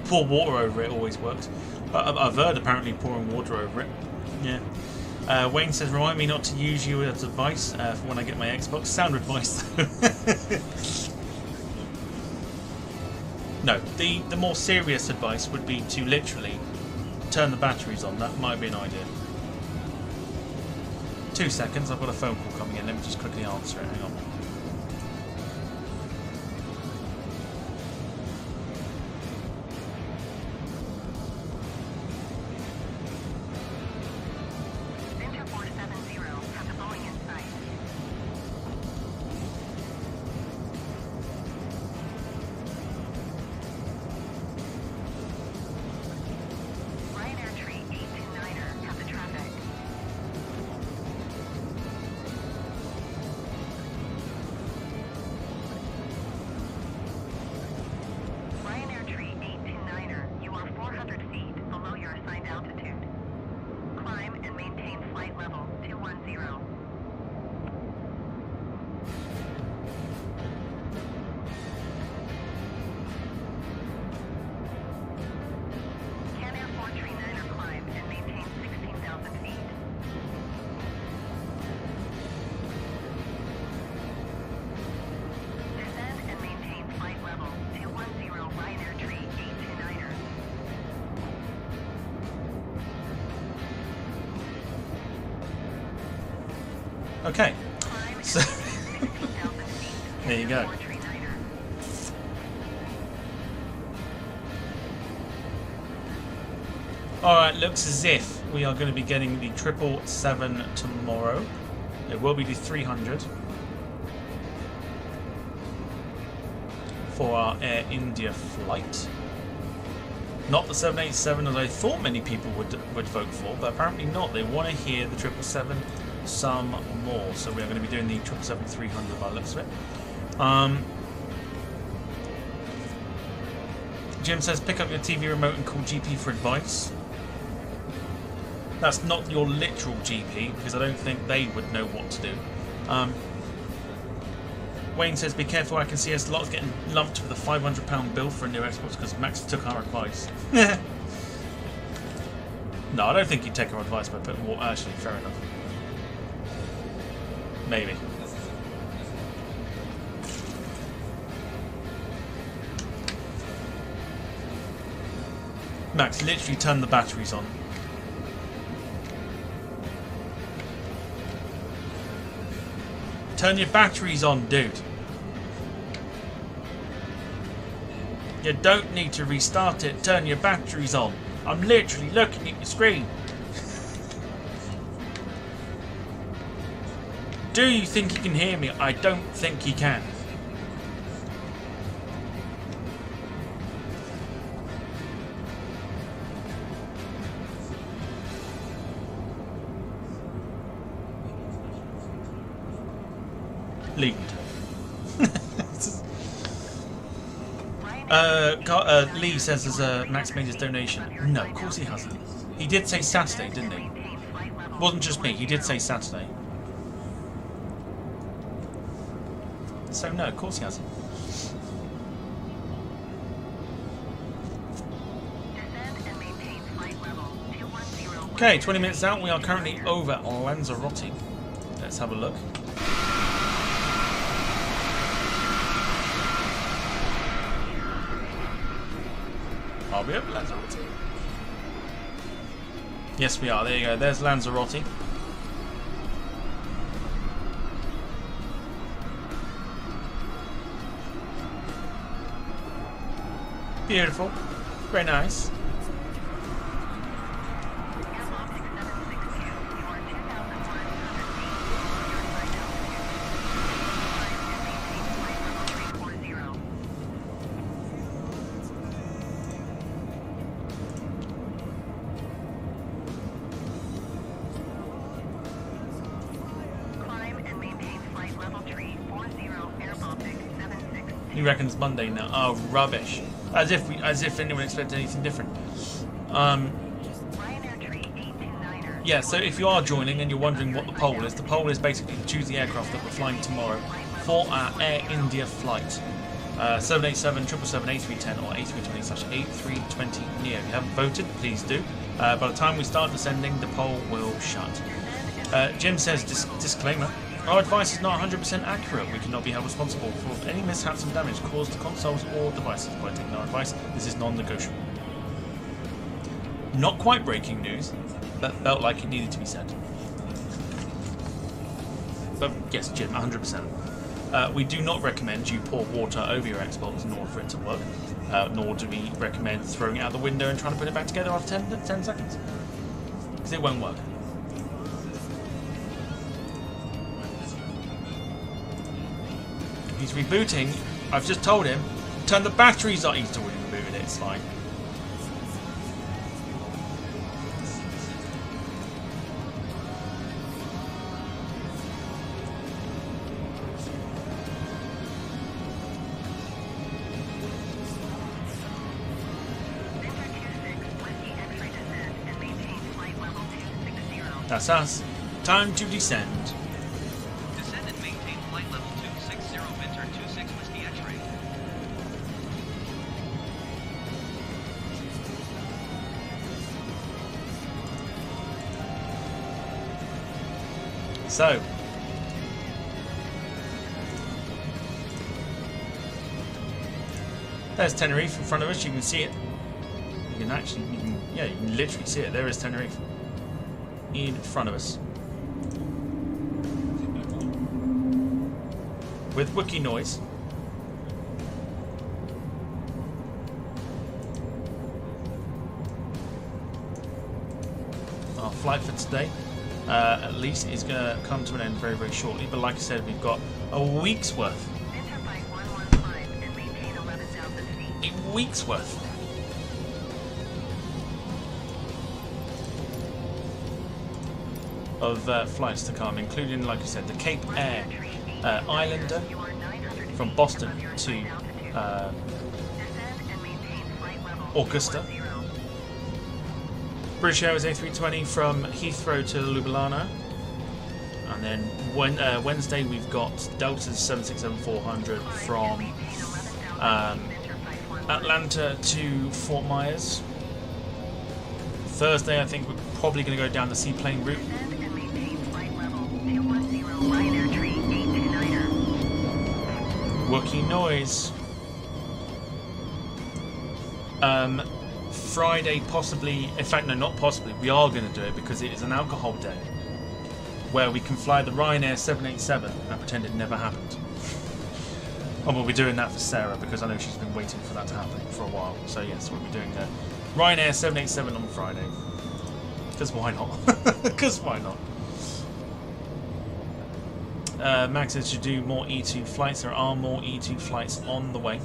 Speaker 1: Pour water over it always works. But I've heard apparently pouring water over it. Yeah. Wayne says, remind me not to use you as advice for when I get my Xbox. Sound advice though. No, the more serious advice would be to literally turn the batteries on. That might be an idea. 2 seconds, I've got a phone call coming in. Let me just quickly answer it. Hang on. Okay, so there you go. Alright, looks as if we are going to be getting the 777 tomorrow. It will be the 300 for our Air India flight. Not the 787 as I thought many people would vote for, but apparently not. They want to hear the 777 some more, so we are going to be doing the 777-300 by the looks of it. Jim says pick up your TV remote and call GP for advice. That's not your literal GP because I don't think they would know what to do. Wayne says be careful, I can see us lots getting lumped with a £500 bill for a new Xbox because Max took our advice. No, I don't think he'd take our advice by putting water. Actually, fair enough. Maybe. Max, literally turn the batteries on. Turn your batteries on, dude. You don't need to restart it. Turn your batteries on. I'm literally looking at your screen. Do you think you can hear me? I don't think you can. Lead. Lee says there's a Max made his donation. No, of course he hasn't. He did say Saturday, didn't he? It wasn't just me, he did say Saturday. So no, of course he hasn't. Okay, 20 minutes out, we are currently over Lanzarote. Let's have a look. Are we over Lanzarote? Yes, we are. There you go. There's Lanzarote. Beautiful. Very nice. He reckons Monday now. Oh, rubbish! As if anyone expected anything different. Yeah. So if you are joining and you're wondering what the poll is basically to choose the aircraft that we're flying tomorrow for our Air India flight. 787, 777, A310 or A320/A320neo. If you haven't voted, please do. By the time we start descending, the poll will shut. Jim says, disclaimer. Our advice is not 100% accurate. We cannot be held responsible for any mishaps and damage caused to consoles or devices by taking our advice. This is non-negotiable. Not quite breaking news, but felt like it needed to be said. But yes, Jim, 100%. We do not recommend you pour water over your Xbox in order for it to work. Nor do we recommend throwing it out the window and trying to put it back together after 10 seconds. Because it won't work. He's rebooting. I've just told him, turn the batteries on. He's already rebooted it, it's fine. That's us. Time to descend.
Speaker 7: Descend and maintain flight level 260 Binter 26 Whiskey X-ray.
Speaker 1: So, there's Tenerife in front of us. You can see it. You can literally see it. There is Tenerife in front of us. With Wookiee noise. Our flight for today, at least, is going to come to an end very, very shortly. But like I said, we've got a week's worth. A week's worth. Of flights to come, including, like I said, the Cape Air Islander from Boston to Augusta. British Airways A320 from Heathrow to Ljubljana. And then Wednesday we've got Delta's 767-400 from Atlanta to Fort Myers. Thursday I think we're probably going to go down the seaplane route. Wookiee noise. Friday possibly, in fact no, not possibly, we are going to do it because it is an alcohol day where we can fly the Ryanair 787 and pretend it never happened. And we'll be doing that for Sarah because I know she's been waiting for that to happen for a while. So yes, we'll be doing the Ryanair 787 on Friday. Because why not? Because why not? Max says to do more E2 flights. There are more E2 flights on the way.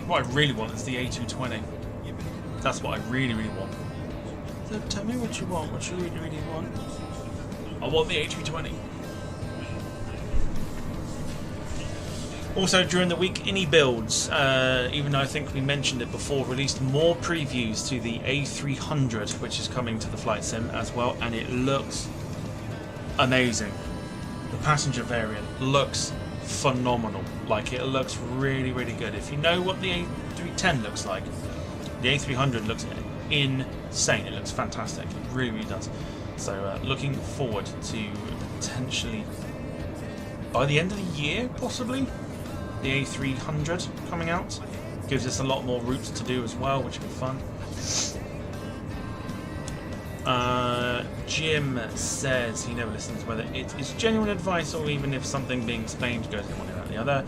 Speaker 1: What I really want is the A220. That's what I really, really want. So tell me what you want, what you really, really want. I want the A320. Also during the week, INI builds, even though I think we mentioned it before, released more previews to the A300, which is coming to the flight sim as well, and it looks amazing. The passenger variant looks phenomenal. Like, it looks really, really good. If you know what the A310 looks like, the A300 looks insane. It looks fantastic. It really, really does. So looking forward to potentially, by the end of the year, possibly, the A300 coming out. Gives us a lot more routes to do as well, which will be fun. Jim says he never listens whether it is genuine advice or even if something being explained goes in one ear out the other.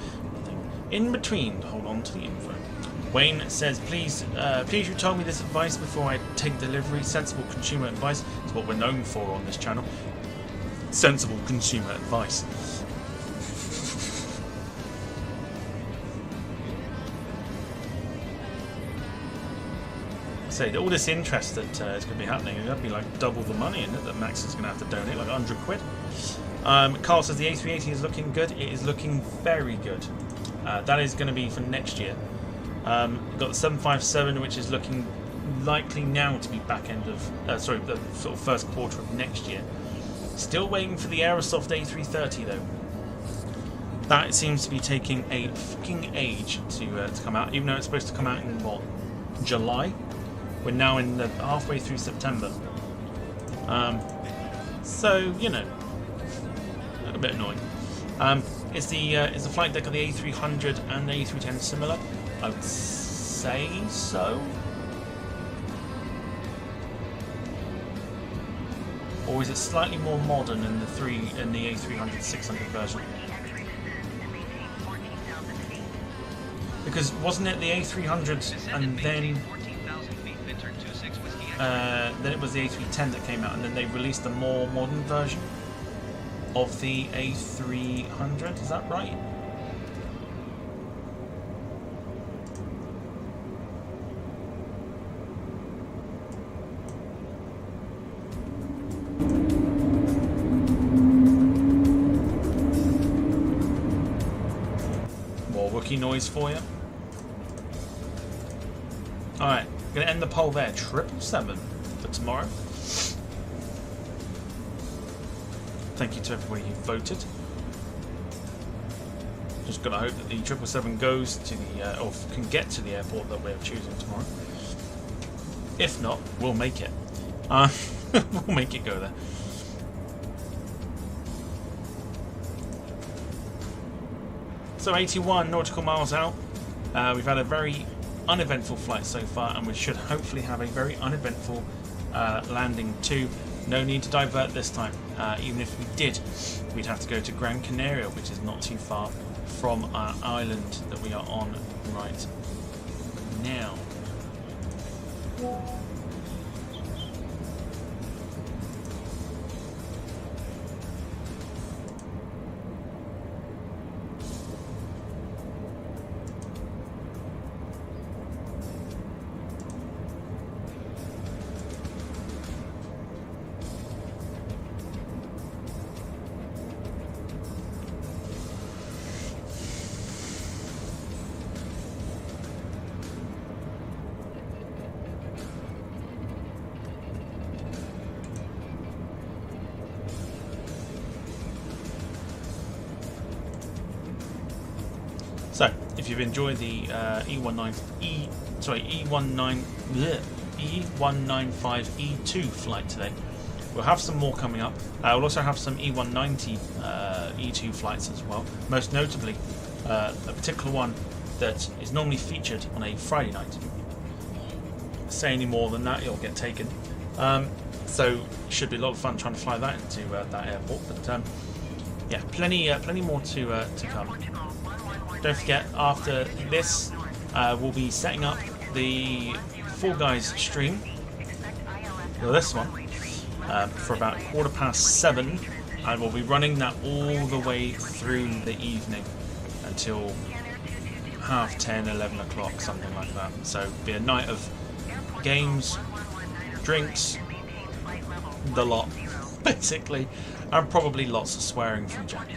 Speaker 1: In between, hold on to the info. Wayne says, please you tell me this advice before I take delivery. Sensible consumer advice is what we're known for on this channel. Sensible consumer advice. Say all this interest that is going to be happening, it's going to be like double the money in it that Max is going to have to donate, like 100 quid. Carl says the A380 is looking good. It is looking very good. That is going to be for next year. We've got the 757, which is looking likely now to be back end of the sort of first quarter of next year. Still waiting for the Aerosoft A330 though. That seems to be taking a fucking age to come out, even though it's supposed to come out in what, July. We're now in the halfway through September. So, you know, a bit annoying. Is the flight deck of the A300 and the A310 similar? I would say so. Or is it slightly more modern in the A300 600 version? Because wasn't it the A300 and then it was the A310 that came out, and then they released a more modern version of the A300, is that right? More Wookiee noise for you. Alright. Going to end the poll there. 777 for tomorrow. Thank you to everybody who voted. Just got to hope that the 777 goes to the or can get to the airport that we're choosing tomorrow. If not, we'll make it. We'll make it go there. So 81 nautical miles out. We've had a very uneventful flight so far, and we should hopefully have a very uneventful landing too. No need to divert this time. Even if we did, we'd have to go to Gran Canaria, which is not too far from our island that we are on right now. So, if you've enjoyed the E195E2 flight today, we'll have some more coming up. We'll also have some E190E2 flights as well. Most notably, a particular one that is normally featured on a Friday night. Say any more than that, it'll get taken. So, should be a lot of fun trying to fly that into that airport. But yeah, plenty more to come. Don't forget, after this, we'll be setting up the Fall Guys stream, or this one, for about 7:15, and we'll be running that all the way through the evening until 10:30, 11 o'clock, something like that. So it'll be a night of games, drinks, the lot, basically, and probably lots of swearing from Jack.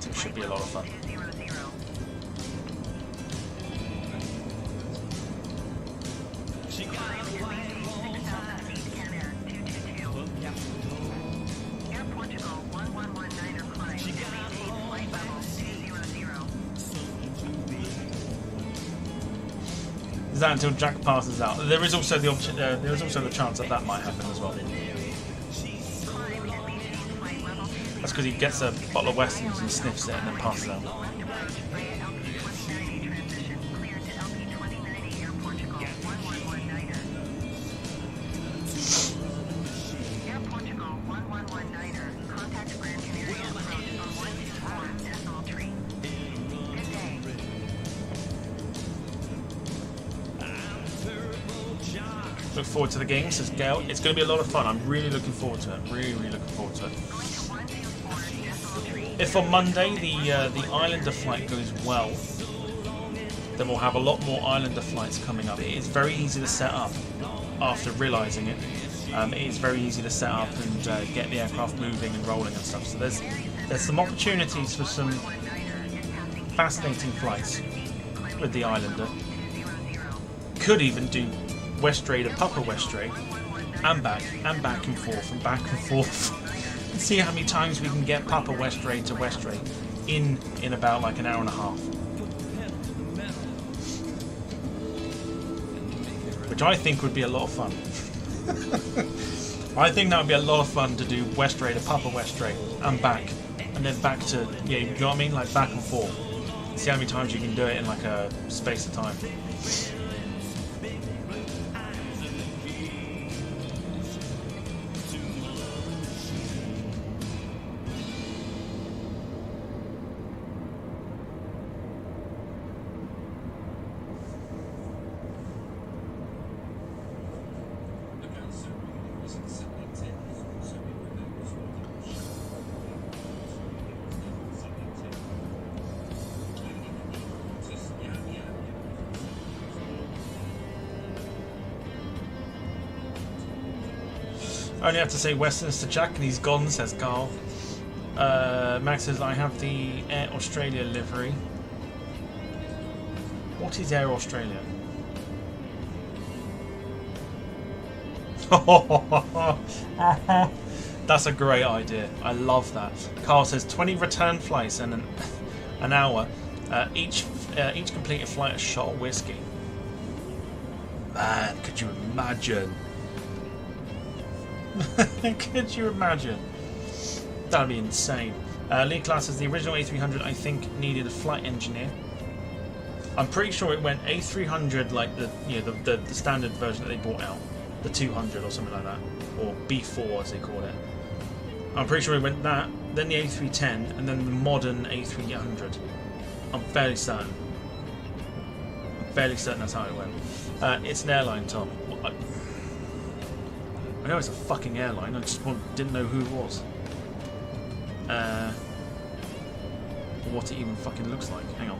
Speaker 1: It should be a lot of fun. Is that until Jack passes out? There is also the option. There is also the chance that that might happen as well. That's because he gets a bottle of Westons and sniffs it and then passes out. Look forward to the game, says Gail. It's going to be a lot of fun. I'm really looking forward to it. Really looking forward to it. If on Monday the Islander flight goes well, then we'll have a lot more Islander flights coming up. It is very easy to set up after realising it. It is very easy to set up and get the aircraft moving and rolling and stuff. So there's some opportunities for some fascinating flights with the Islander. Could even do Westray to Papa Westray and back and forth and back and forth. And see how many times we can get Papa Westray to Westray in about like an hour and a half. Which I think would be a lot of fun. I think that would be a lot of fun to do Westray to Papa Westray and back. And then back to, yeah, you know what I mean? Like back and forth. See how many times you can do it in like a space of time. I only have to say Westons to Jack and he's gone, says Carl. Max says, I have the Air Australia livery. What is Air Australia? That's a great idea. I love that. Carl says 20 return flights and an hour. Each completed flight a shot of whiskey. Man, could you imagine? Could you imagine? That'd be insane. Lee Class says the original A300 I think needed a flight engineer. I'm pretty sure it went A300 like the standard version that they brought out, the 200 or something like that, or B4 as they call it. I'm pretty sure it went that, then the A310, and then the modern A300. I'm fairly certain. That's how it went. It's an airline, Tom. I know it's a fucking airline, I just didn't know who it was. Or what it even fucking looks like. Hang on.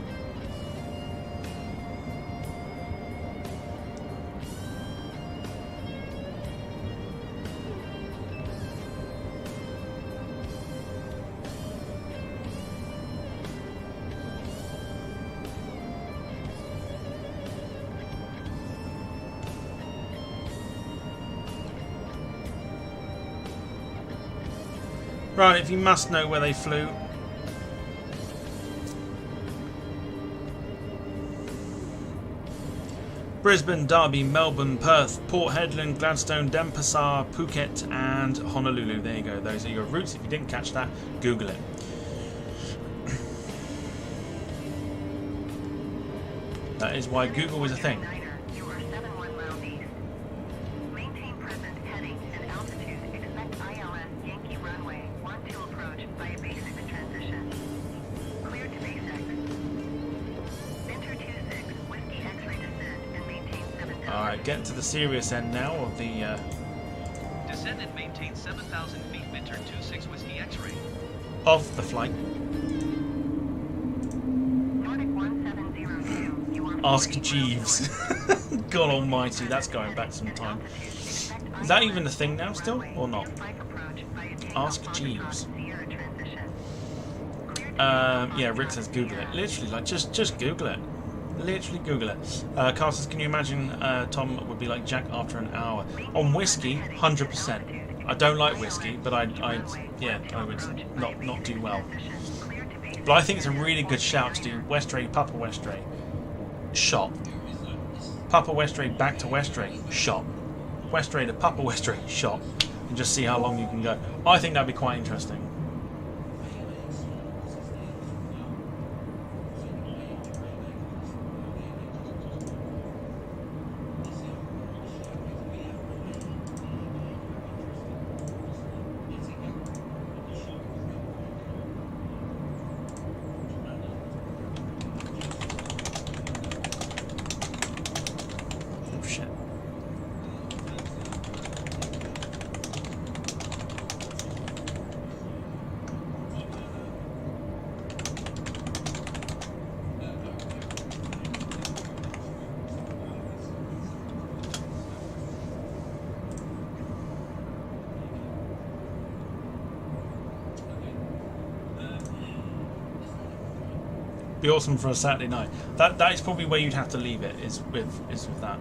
Speaker 1: Right, if you must know where they flew. Brisbane, Derby, Melbourne, Perth, Port Hedland, Gladstone, Denpasar, Phuket and Honolulu. There you go, those are your routes. If you didn't catch that, Google it. That is why Google is a thing. Alright, getting to the serious end now of the
Speaker 7: descend and maintain 7,000 feet, Binter 26 Whiskey X-ray.
Speaker 1: Of the flight. Ask Jeeves. God almighty, that's going back some time. Is that even a thing now still, or not? Ask Jeeves. Yeah, Rick says Google it. Literally, like, just Google it. Literally Google it. Carl says, can you imagine Tom would be like Jack after an hour? On whiskey, 100%. I don't like whiskey, but I would not do well. But I think it's a really good shout to do Westray, Papa Westray, shot. Papa Westray back to Westray, shot. Westray to Papa Westray, shot. And just see how long you can go. I think that'd be quite interesting. Be awesome for a Saturday night. That is probably where you'd have to leave it. Is with that.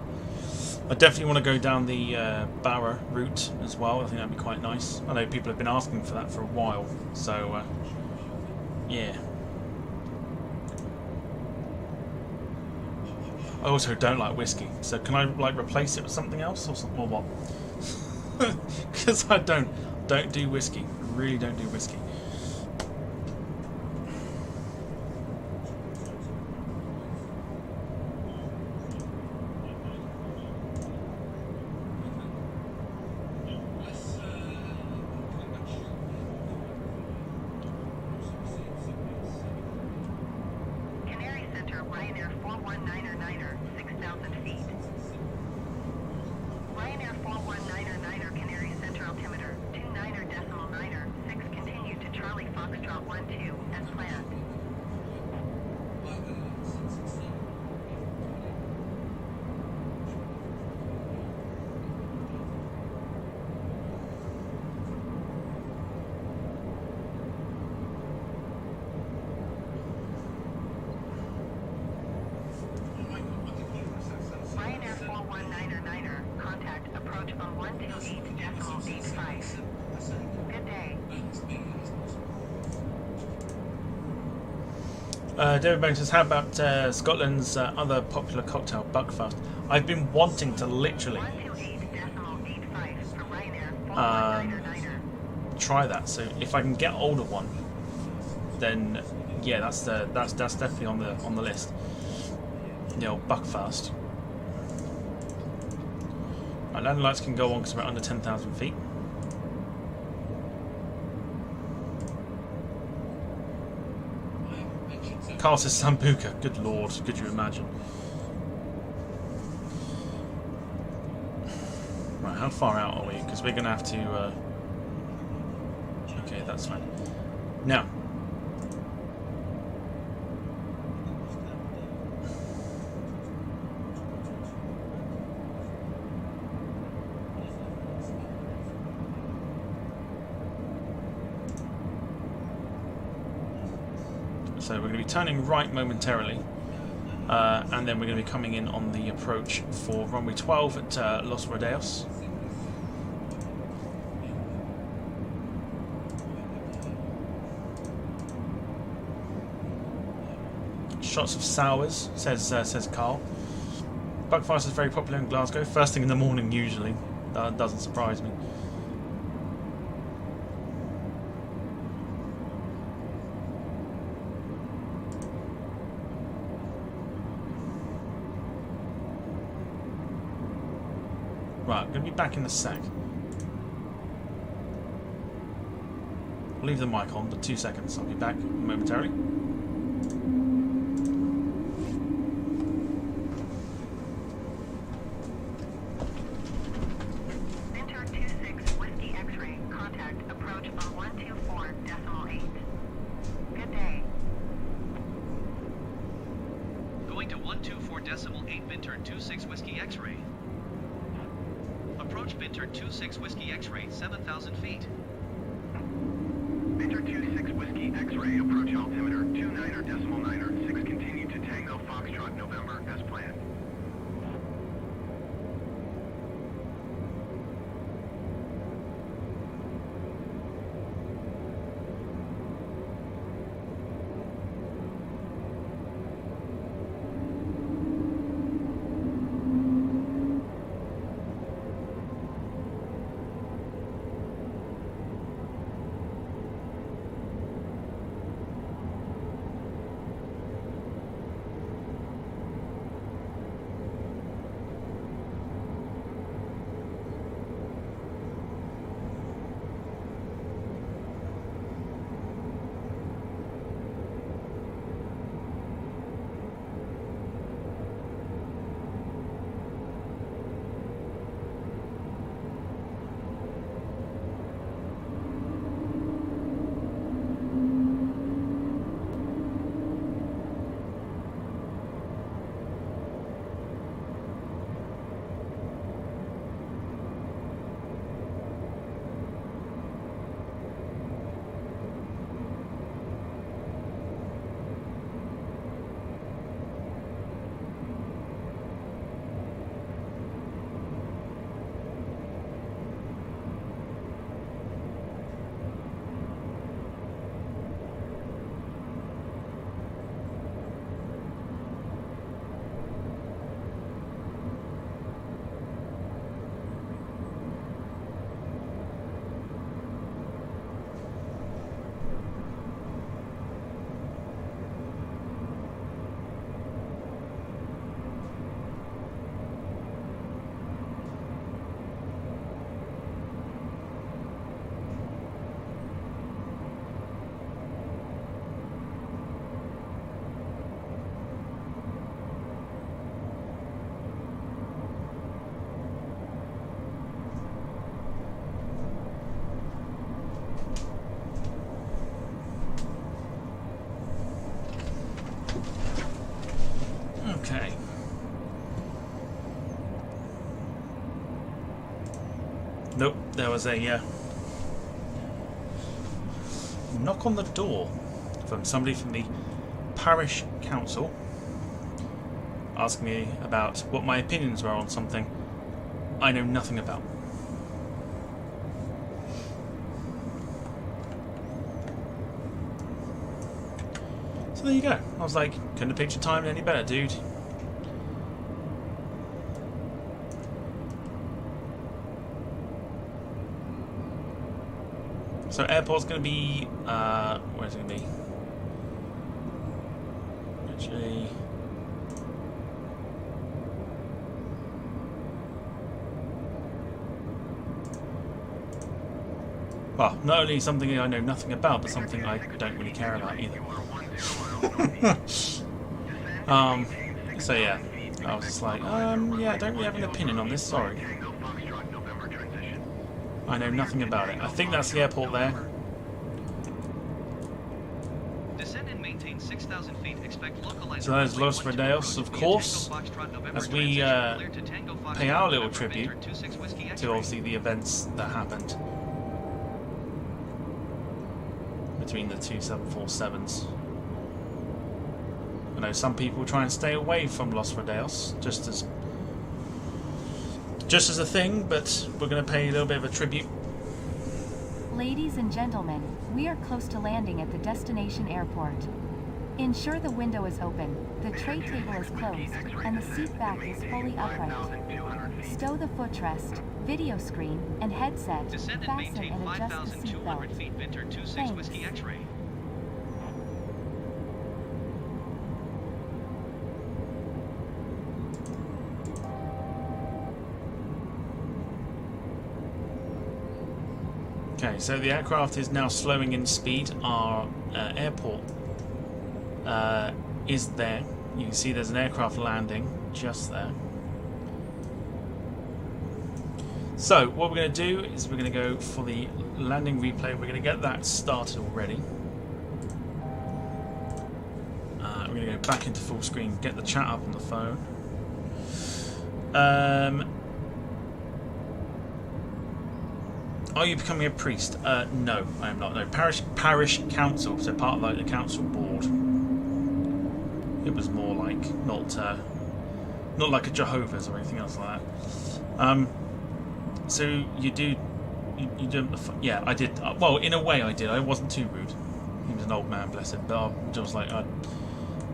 Speaker 1: I definitely want to go down the Barra route as well. I think that'd be quite nice. I know people have been asking for that for a while. So yeah. I also don't like whiskey. So can I like replace it with something else or something or what? Because I don't do whiskey. I really don't do whiskey. David Banks says, how about Scotland's other popular cocktail, Buckfast? I've been wanting to literally try that. So if I can get hold of one, then yeah, that's definitely on the list. The old Buckfast. Right, landing lights can go on because we're under 10,000 feet. Carl says Sambuca. Good lord, could you imagine? Right, how far out are we? Because we're going to have to... Okay, that's fine. Now. So we're going to be turning right momentarily, and then we're going to be coming in on the approach for runway 12 at Los Rodeos. Shots of sours, says Carl. Buckfast is very popular in Glasgow. First thing in the morning, usually. That doesn't surprise me. Right, I'm going to be back in a sec. I'll leave the mic on for 2 seconds. I'll be back momentarily.
Speaker 5: Binter 26 Whiskey X-ray. Contact approach on 124.8. Good day.
Speaker 7: Going to 124.8 Binter 26 Whiskey X-ray. Approach Binter 26 Whiskey X-ray, 7,000 feet.
Speaker 3: Binter 26 Whiskey X-ray, approach altimeter 29.9, 6 continue to Tango Foxtrot November as planned.
Speaker 1: Nope, there was a knock on the door from somebody from the parish council asking me about what my opinions were on something I know nothing about. So there you go. I was like, couldn't have picked your time any better, dude. So airport's going to be, where's it going to be? Actually, well, not only something I know nothing about, but something I don't really care about either. So yeah, I was just like, yeah, I don't really have an opinion on this, sorry. I know nothing about it. I think that's the airport there.
Speaker 7: Descend and maintain 6,000 feet. Expect localized.
Speaker 1: So there's Los Rodeos, of course, as we pay our little tribute to obviously the events that happened between the two 747s. I know some people try and stay away from Los Rodeos just as a thing, but we're going to pay a little bit of a tribute.
Speaker 10: Ladies and gentlemen, we are close to landing at the destination airport. Ensure the window is open, the tray table is closed, and the seat back is fully upright. Stow the footrest, video screen, and headset,
Speaker 7: Descend and
Speaker 10: fasten
Speaker 7: maintain
Speaker 10: and adjust the
Speaker 7: 5,200
Speaker 10: seatbelt.
Speaker 7: feet. Binter 26
Speaker 10: Thanks.
Speaker 7: Whiskey X-ray.
Speaker 1: Okay, so the aircraft is now slowing in speed. Our airport is there. You can see there's an aircraft landing just there. So what we're going to do is we're going to go for the landing replay. We're going to get that started already. We're going to go back into full screen, get the chat up on the phone. Are you becoming a priest? No, I am not. No, parish council, so part of like the council board. It was more like not like a Jehovah's or anything else like that. So you do, yeah, I did. Well, in a way, I did. I wasn't too rude. He was an old man, bless him. But I was like, I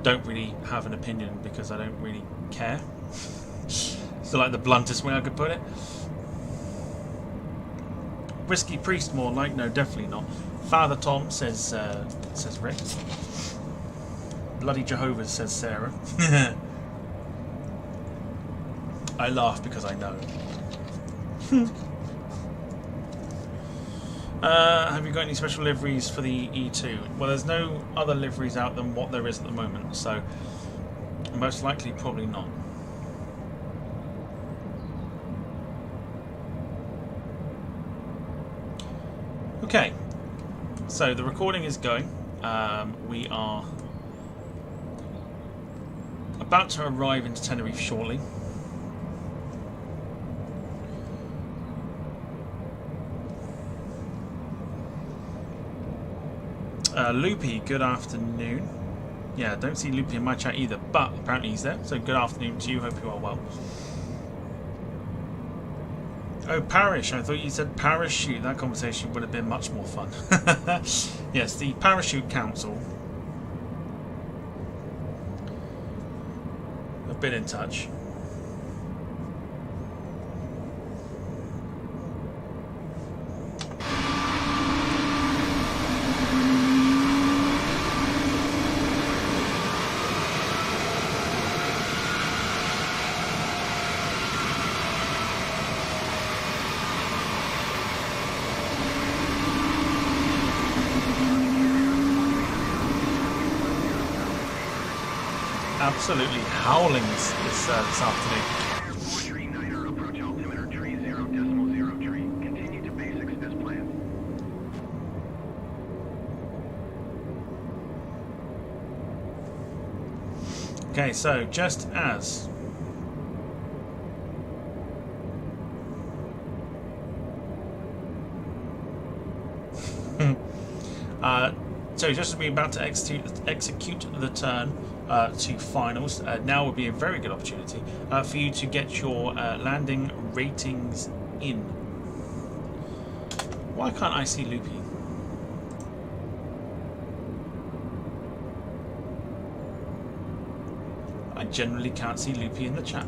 Speaker 1: don't really have an opinion because I don't really care. So like the bluntest way I could put it. Whiskey priest more like? No, definitely not. Father Tom says Rick. Bloody Jehovah's says Sarah. I laugh because I know. Have you got any special liveries for the E2? Well, there's no other liveries out than what there is at the moment, so most likely probably not. Okay, so the recording is going. We are about to arrive into Tenerife shortly. Loopy, good afternoon. Yeah, I don't see Loopy in my chat either, but apparently he's there. So good afternoon to you, hope you are well. Oh, parish. I thought you said parachute. That conversation would have been much more fun. Yes, the Parachute Council have been in touch. Absolutely howling this afternoon.
Speaker 3: 439er, approach altimeter 30.03. Continue to basics as planned.
Speaker 1: Okay, so just as So just as we're about to execute the turn to finals, now would be a very good opportunity for you to get your landing ratings in. Why can't I see Loopy? I generally can't see Loopy in the chat.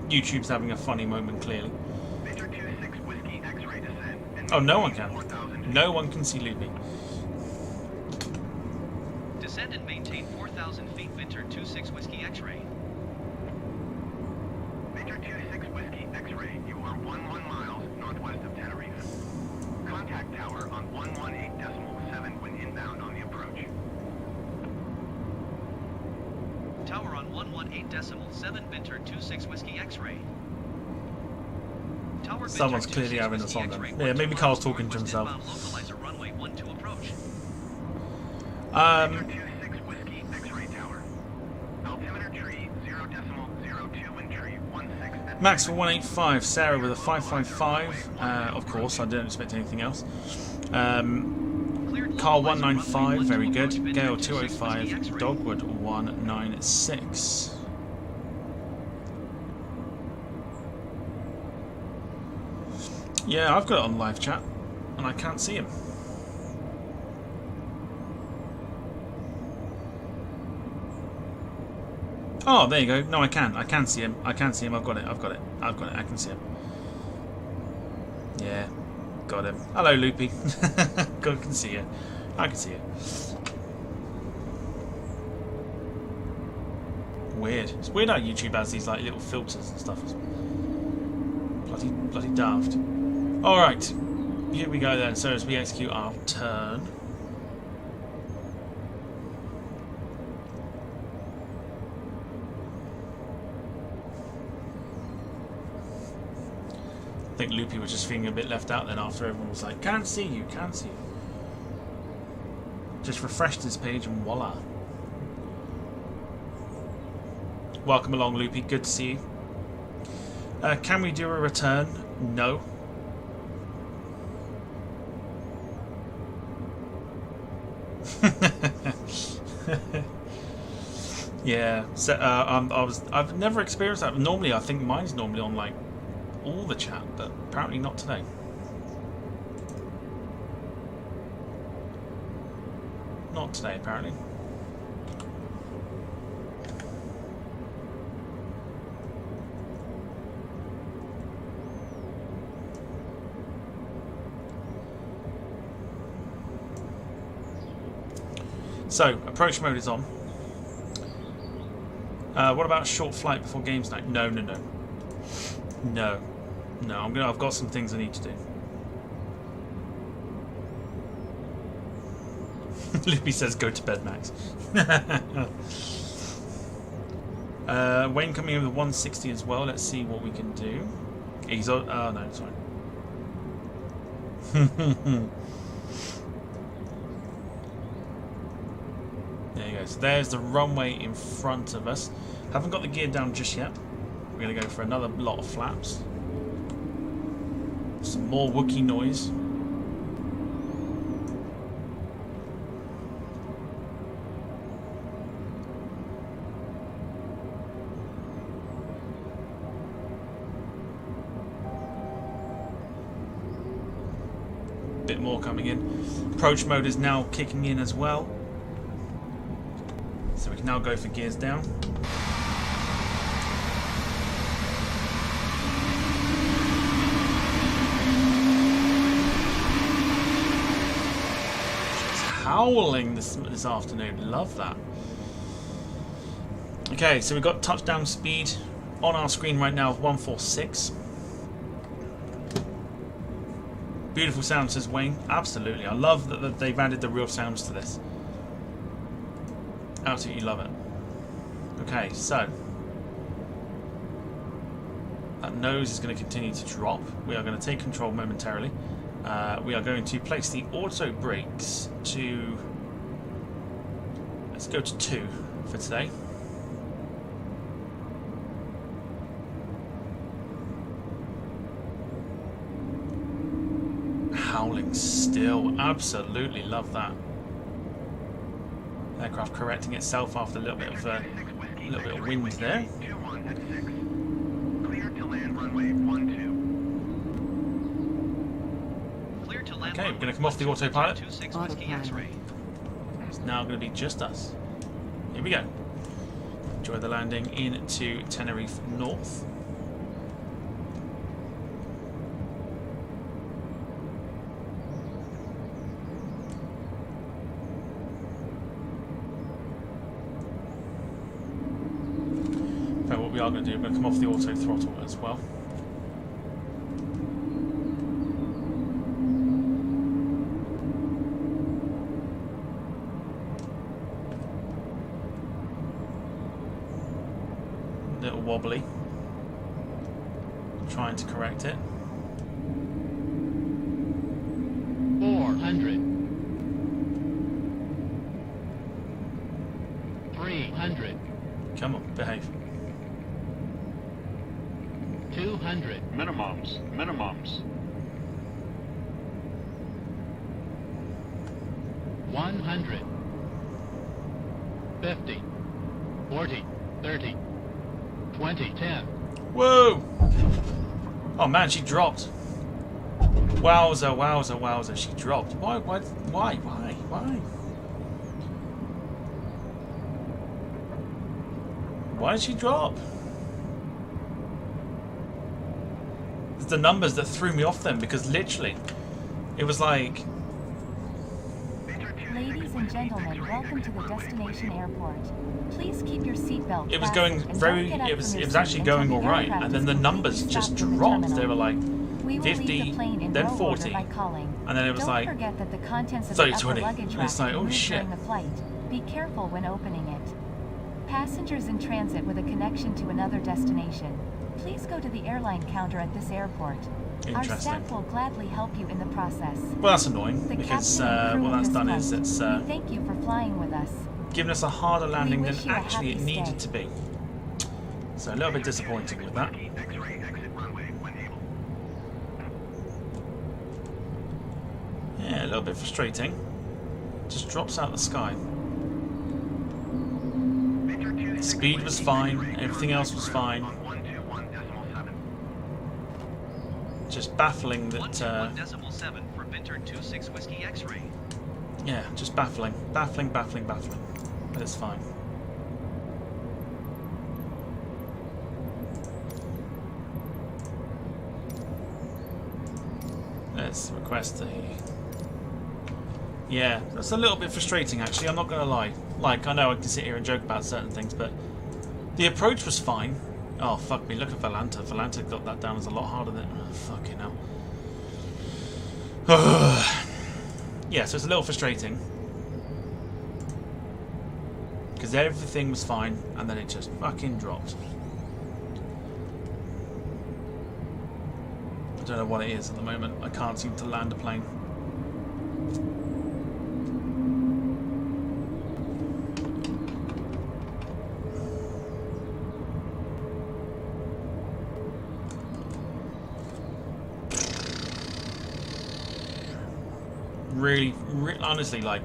Speaker 1: YouTube's having a funny moment, clearly.
Speaker 3: Binter 26 Whiskey X-ray descent.
Speaker 1: Oh, no one can. No one can see Loopy.
Speaker 7: Descend and maintain 4,000 feet, Binter 26 Whiskey X-ray.
Speaker 3: Binter 26 Whiskey X-ray, you are 11 miles northwest of Tenerife. Contact tower on 118.7 when inbound on the approach.
Speaker 7: Tower on 118.7, Binter 26 Whiskey X-ray. Tower
Speaker 1: Someone's
Speaker 7: Binter
Speaker 1: clearly
Speaker 7: 26
Speaker 1: having a
Speaker 7: Whiskey
Speaker 1: song
Speaker 7: X-ray,
Speaker 1: then. Yeah, maybe
Speaker 7: 12
Speaker 1: Carl's
Speaker 7: miles
Speaker 1: talking to
Speaker 7: northwest
Speaker 1: himself.
Speaker 7: inbound, localizer runway 12 approach.
Speaker 3: Binter 26 Whiskey X-ray tower. Altimeter tree 0.02 and tree 16.
Speaker 1: Max for 185, Sarah with a 555. Of course, I don't expect anything else. Carl 195, very good. Gale 205, Dogwood 196. Yeah, I've got it on live chat, and I can't see him. Oh, there you go. No, I can. I can see him. I can see him. I've got it. I've got it. I've got it. I can see him. Yeah, got him. Hello, Loopy. God, I can see you. I can see you. Weird. It's weird how YouTube has these like little filters and stuff. It's bloody daft. All right, here we go then. So as we execute our turn. I think Loopy was just feeling a bit left out then after everyone was like, can't see you, can't see you. Just refreshed his page and voila. Welcome along, Loopy, good to see you. Can we do a return? No. Yeah, so, I've never experienced that. Normally, I think mine's normally on like all the chat, but apparently not today. Not today, apparently. So, approach mode is on. What about short flight before games night? No, no, no. No. No, I've got some things I need to do. Loopy says go to bed, Max. Wayne coming in with 160 as well. Let's see what we can do. He's oh no, sorry. There you go. So there's the runway in front of us. Haven't got the gear down just yet. We're going to go for another lot of flaps. Some more Wookiee noise. Bit more coming in. Approach mode is now kicking in as well. So we can now go for gears down. Howling this afternoon. Love that. Okay, so we've got touchdown speed on our screen right now of 146. Beautiful sound, says Wayne. Absolutely. I love that they've added the real sounds to this. Absolutely love it. Okay, so that nose is going to continue to drop. We are going to take control momentarily. We are going to place the auto brakes to, let's go to 2 for today. holding still. Absolutely love that. Aircraft correcting itself after a little bit of wind there.
Speaker 3: Clear to land runway 12.
Speaker 7: Clear to land
Speaker 1: Okay, we're going to come off the autopilot.
Speaker 7: 26 Whiskey X-ray.
Speaker 1: It's now going to be just us. Here we go. Enjoy the landing into Tenerife North. Okay, what we are going to do, we're going to come off the auto throttle as well. Little wobbly. Trying to correct it.
Speaker 11: 400. 300.
Speaker 1: Come on, behave.
Speaker 11: 200.
Speaker 12: Minimums.
Speaker 11: 100. 50. 40. 30. 20. 10.
Speaker 1: Whoa! Oh man, she dropped. Wowza, wowza, wowza, she dropped. Why? Why did she drop? It's the numbers that threw me off then, because literally, it was like...
Speaker 10: Ladies and gentlemen, welcome to the destination airport. Please keep your seatbelt
Speaker 1: It was
Speaker 10: fastened
Speaker 1: going
Speaker 10: and
Speaker 1: very...
Speaker 10: don't get up
Speaker 1: It was
Speaker 10: from your
Speaker 1: actually
Speaker 10: seat
Speaker 1: going
Speaker 10: until the
Speaker 1: alright,
Speaker 10: aircraft
Speaker 1: and then
Speaker 10: is
Speaker 1: the
Speaker 10: completely
Speaker 1: numbers just
Speaker 10: stopped in the
Speaker 1: dropped.
Speaker 10: terminal.
Speaker 1: They were like
Speaker 10: We will leave
Speaker 1: 50,
Speaker 10: the plane in
Speaker 1: then
Speaker 10: row
Speaker 1: 40,
Speaker 10: order by calling.
Speaker 1: and then it was
Speaker 10: Don't
Speaker 1: like
Speaker 10: forget that the contents of
Speaker 1: 30,
Speaker 10: the upper
Speaker 1: 20.
Speaker 10: luggage
Speaker 1: And
Speaker 10: rack
Speaker 1: it's like,
Speaker 10: can
Speaker 1: oh
Speaker 10: move
Speaker 1: shit.
Speaker 10: during the flight. Be careful when opening it. Passengers in transit with a connection to another destination, please go to the airline counter at this airport. Our
Speaker 1: Interesting.
Speaker 10: staff will gladly help you in the process.
Speaker 1: Well, that's annoying,
Speaker 10: The
Speaker 1: because
Speaker 10: captain and crew
Speaker 1: what
Speaker 10: of
Speaker 1: that's
Speaker 10: this
Speaker 1: done is
Speaker 10: flight,
Speaker 1: it's
Speaker 10: we thank you for flying with us.
Speaker 1: given us a harder landing than
Speaker 10: wish you a
Speaker 1: actually it
Speaker 10: happy
Speaker 1: needed
Speaker 10: stay.
Speaker 1: to be. So a little bit disappointing with that.
Speaker 3: X-ray exit runway when able.
Speaker 1: Yeah, a little bit frustrating. Just drops out the sky. Speed was fine, everything else was fine. Just baffling that,
Speaker 7: 121.7 for Binter 26 Whiskey X-ray.
Speaker 1: yeah, just baffling. Baffling. But it's fine. Let's request a... Yeah, that's a little bit frustrating actually, I'm not going to lie. Like, I know I can sit here and joke about certain things, but the approach was fine. Oh, fuck me, look at Valanta. Valanta got that down as a lot harder than... Oh, fucking hell. Yeah, so it's a little frustrating. Because everything was fine, and then it just fucking dropped. I don't know what it is at the moment. I can't seem to land a plane. Really, honestly, like,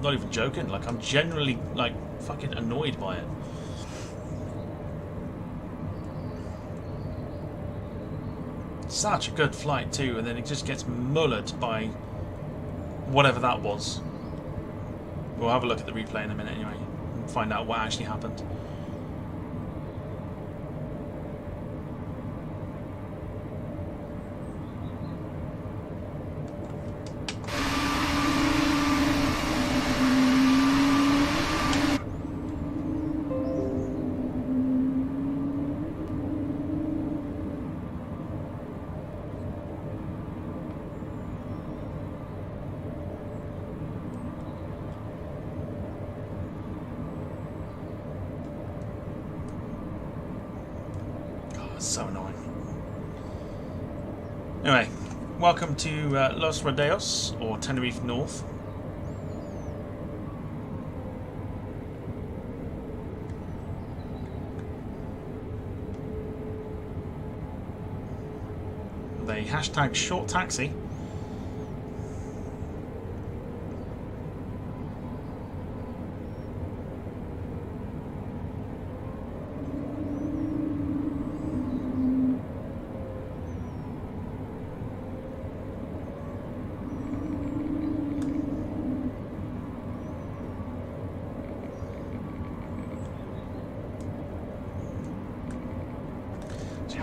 Speaker 1: not even joking, like, I'm generally, like, fucking annoyed by it. Such a good flight too, and then it just gets mullered by whatever that was. We'll have a look at the replay in a minute anyway, and find out what actually happened. So annoying. Anyway, welcome to Los Rodeos, or Tenerife North. The hashtag short taxi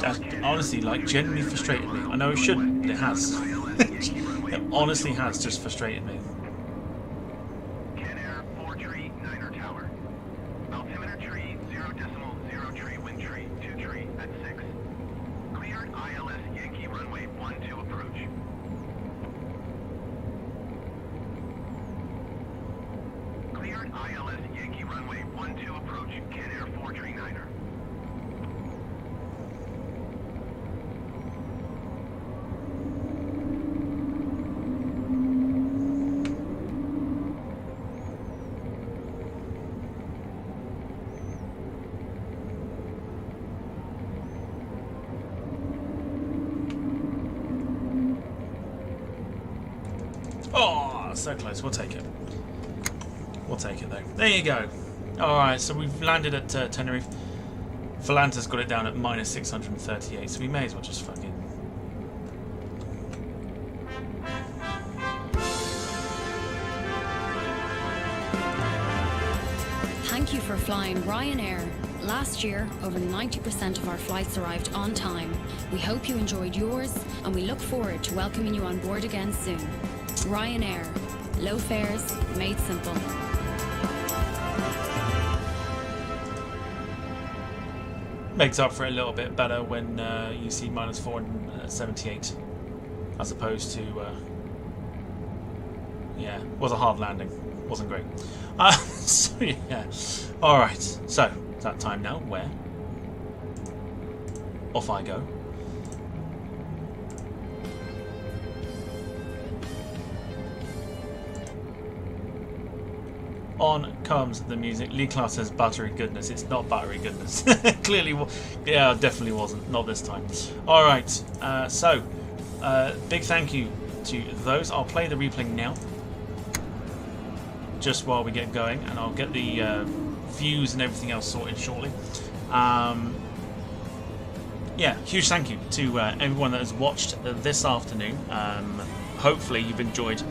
Speaker 1: That honestly, like, genuinely frustrated me. I know it shouldn't, but it has. It honestly has just frustrated me.
Speaker 3: Canair 4 tree, 9er tower. Altimeter tree, 0.0 tree, wind tree, 2 tree at 6. Cleared ILS Yankee runway 12 approach. Cleared ILS Yankee runway 12 approach, Canair 4 tree, 9er.
Speaker 1: Oh, so close. We'll take it. We'll take it, though. There you go. Alright, so we've landed at Tenerife. Volanta's got it down at minus 638, so we may as well just fucking...
Speaker 12: Thank you for flying Ryanair. Last year, over 90% of our flights arrived on time. We hope you enjoyed yours, and we look forward to welcoming you on board again soon. Ryanair. Low fares, made simple.
Speaker 1: Makes up for it a little bit better when you see minus 478 as opposed to yeah, was a hard landing, wasn't great. So yeah, all right, so it's that time now where off I go. On comes the music. Lee Class says buttery goodness. It's not buttery goodness. Clearly, yeah, definitely wasn't. Not this time. All right. So, big thank you to those. I'll play the replay now, just while we get going, and I'll get the views and everything else sorted shortly. Yeah, huge thank you to everyone that has watched this afternoon. Hopefully, you've enjoyed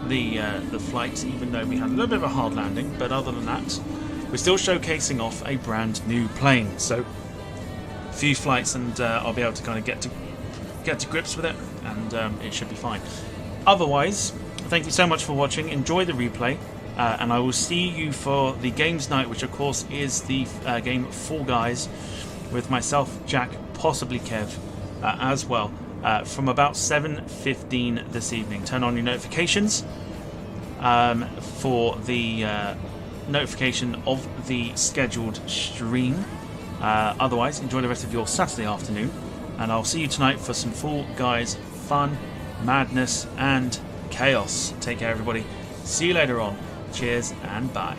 Speaker 1: the flight, even though we had a little bit of a hard landing, but other than that, we're still showcasing off a brand new plane. So a few flights and I'll be able to kind of get to grips with it, and it should be fine. Otherwise, thank you so much for watching. Enjoy the replay, and I will see you for the games night, which of course is the game Fall Guys, with myself, Jack, possibly Kev as well. From about 7:15 this evening. Turn on your notifications for the notification of the scheduled stream. Otherwise, enjoy the rest of your Saturday afternoon, and I'll see you tonight for some Fall Guys fun, madness, and chaos. Take care, everybody. See you later on. Cheers and bye.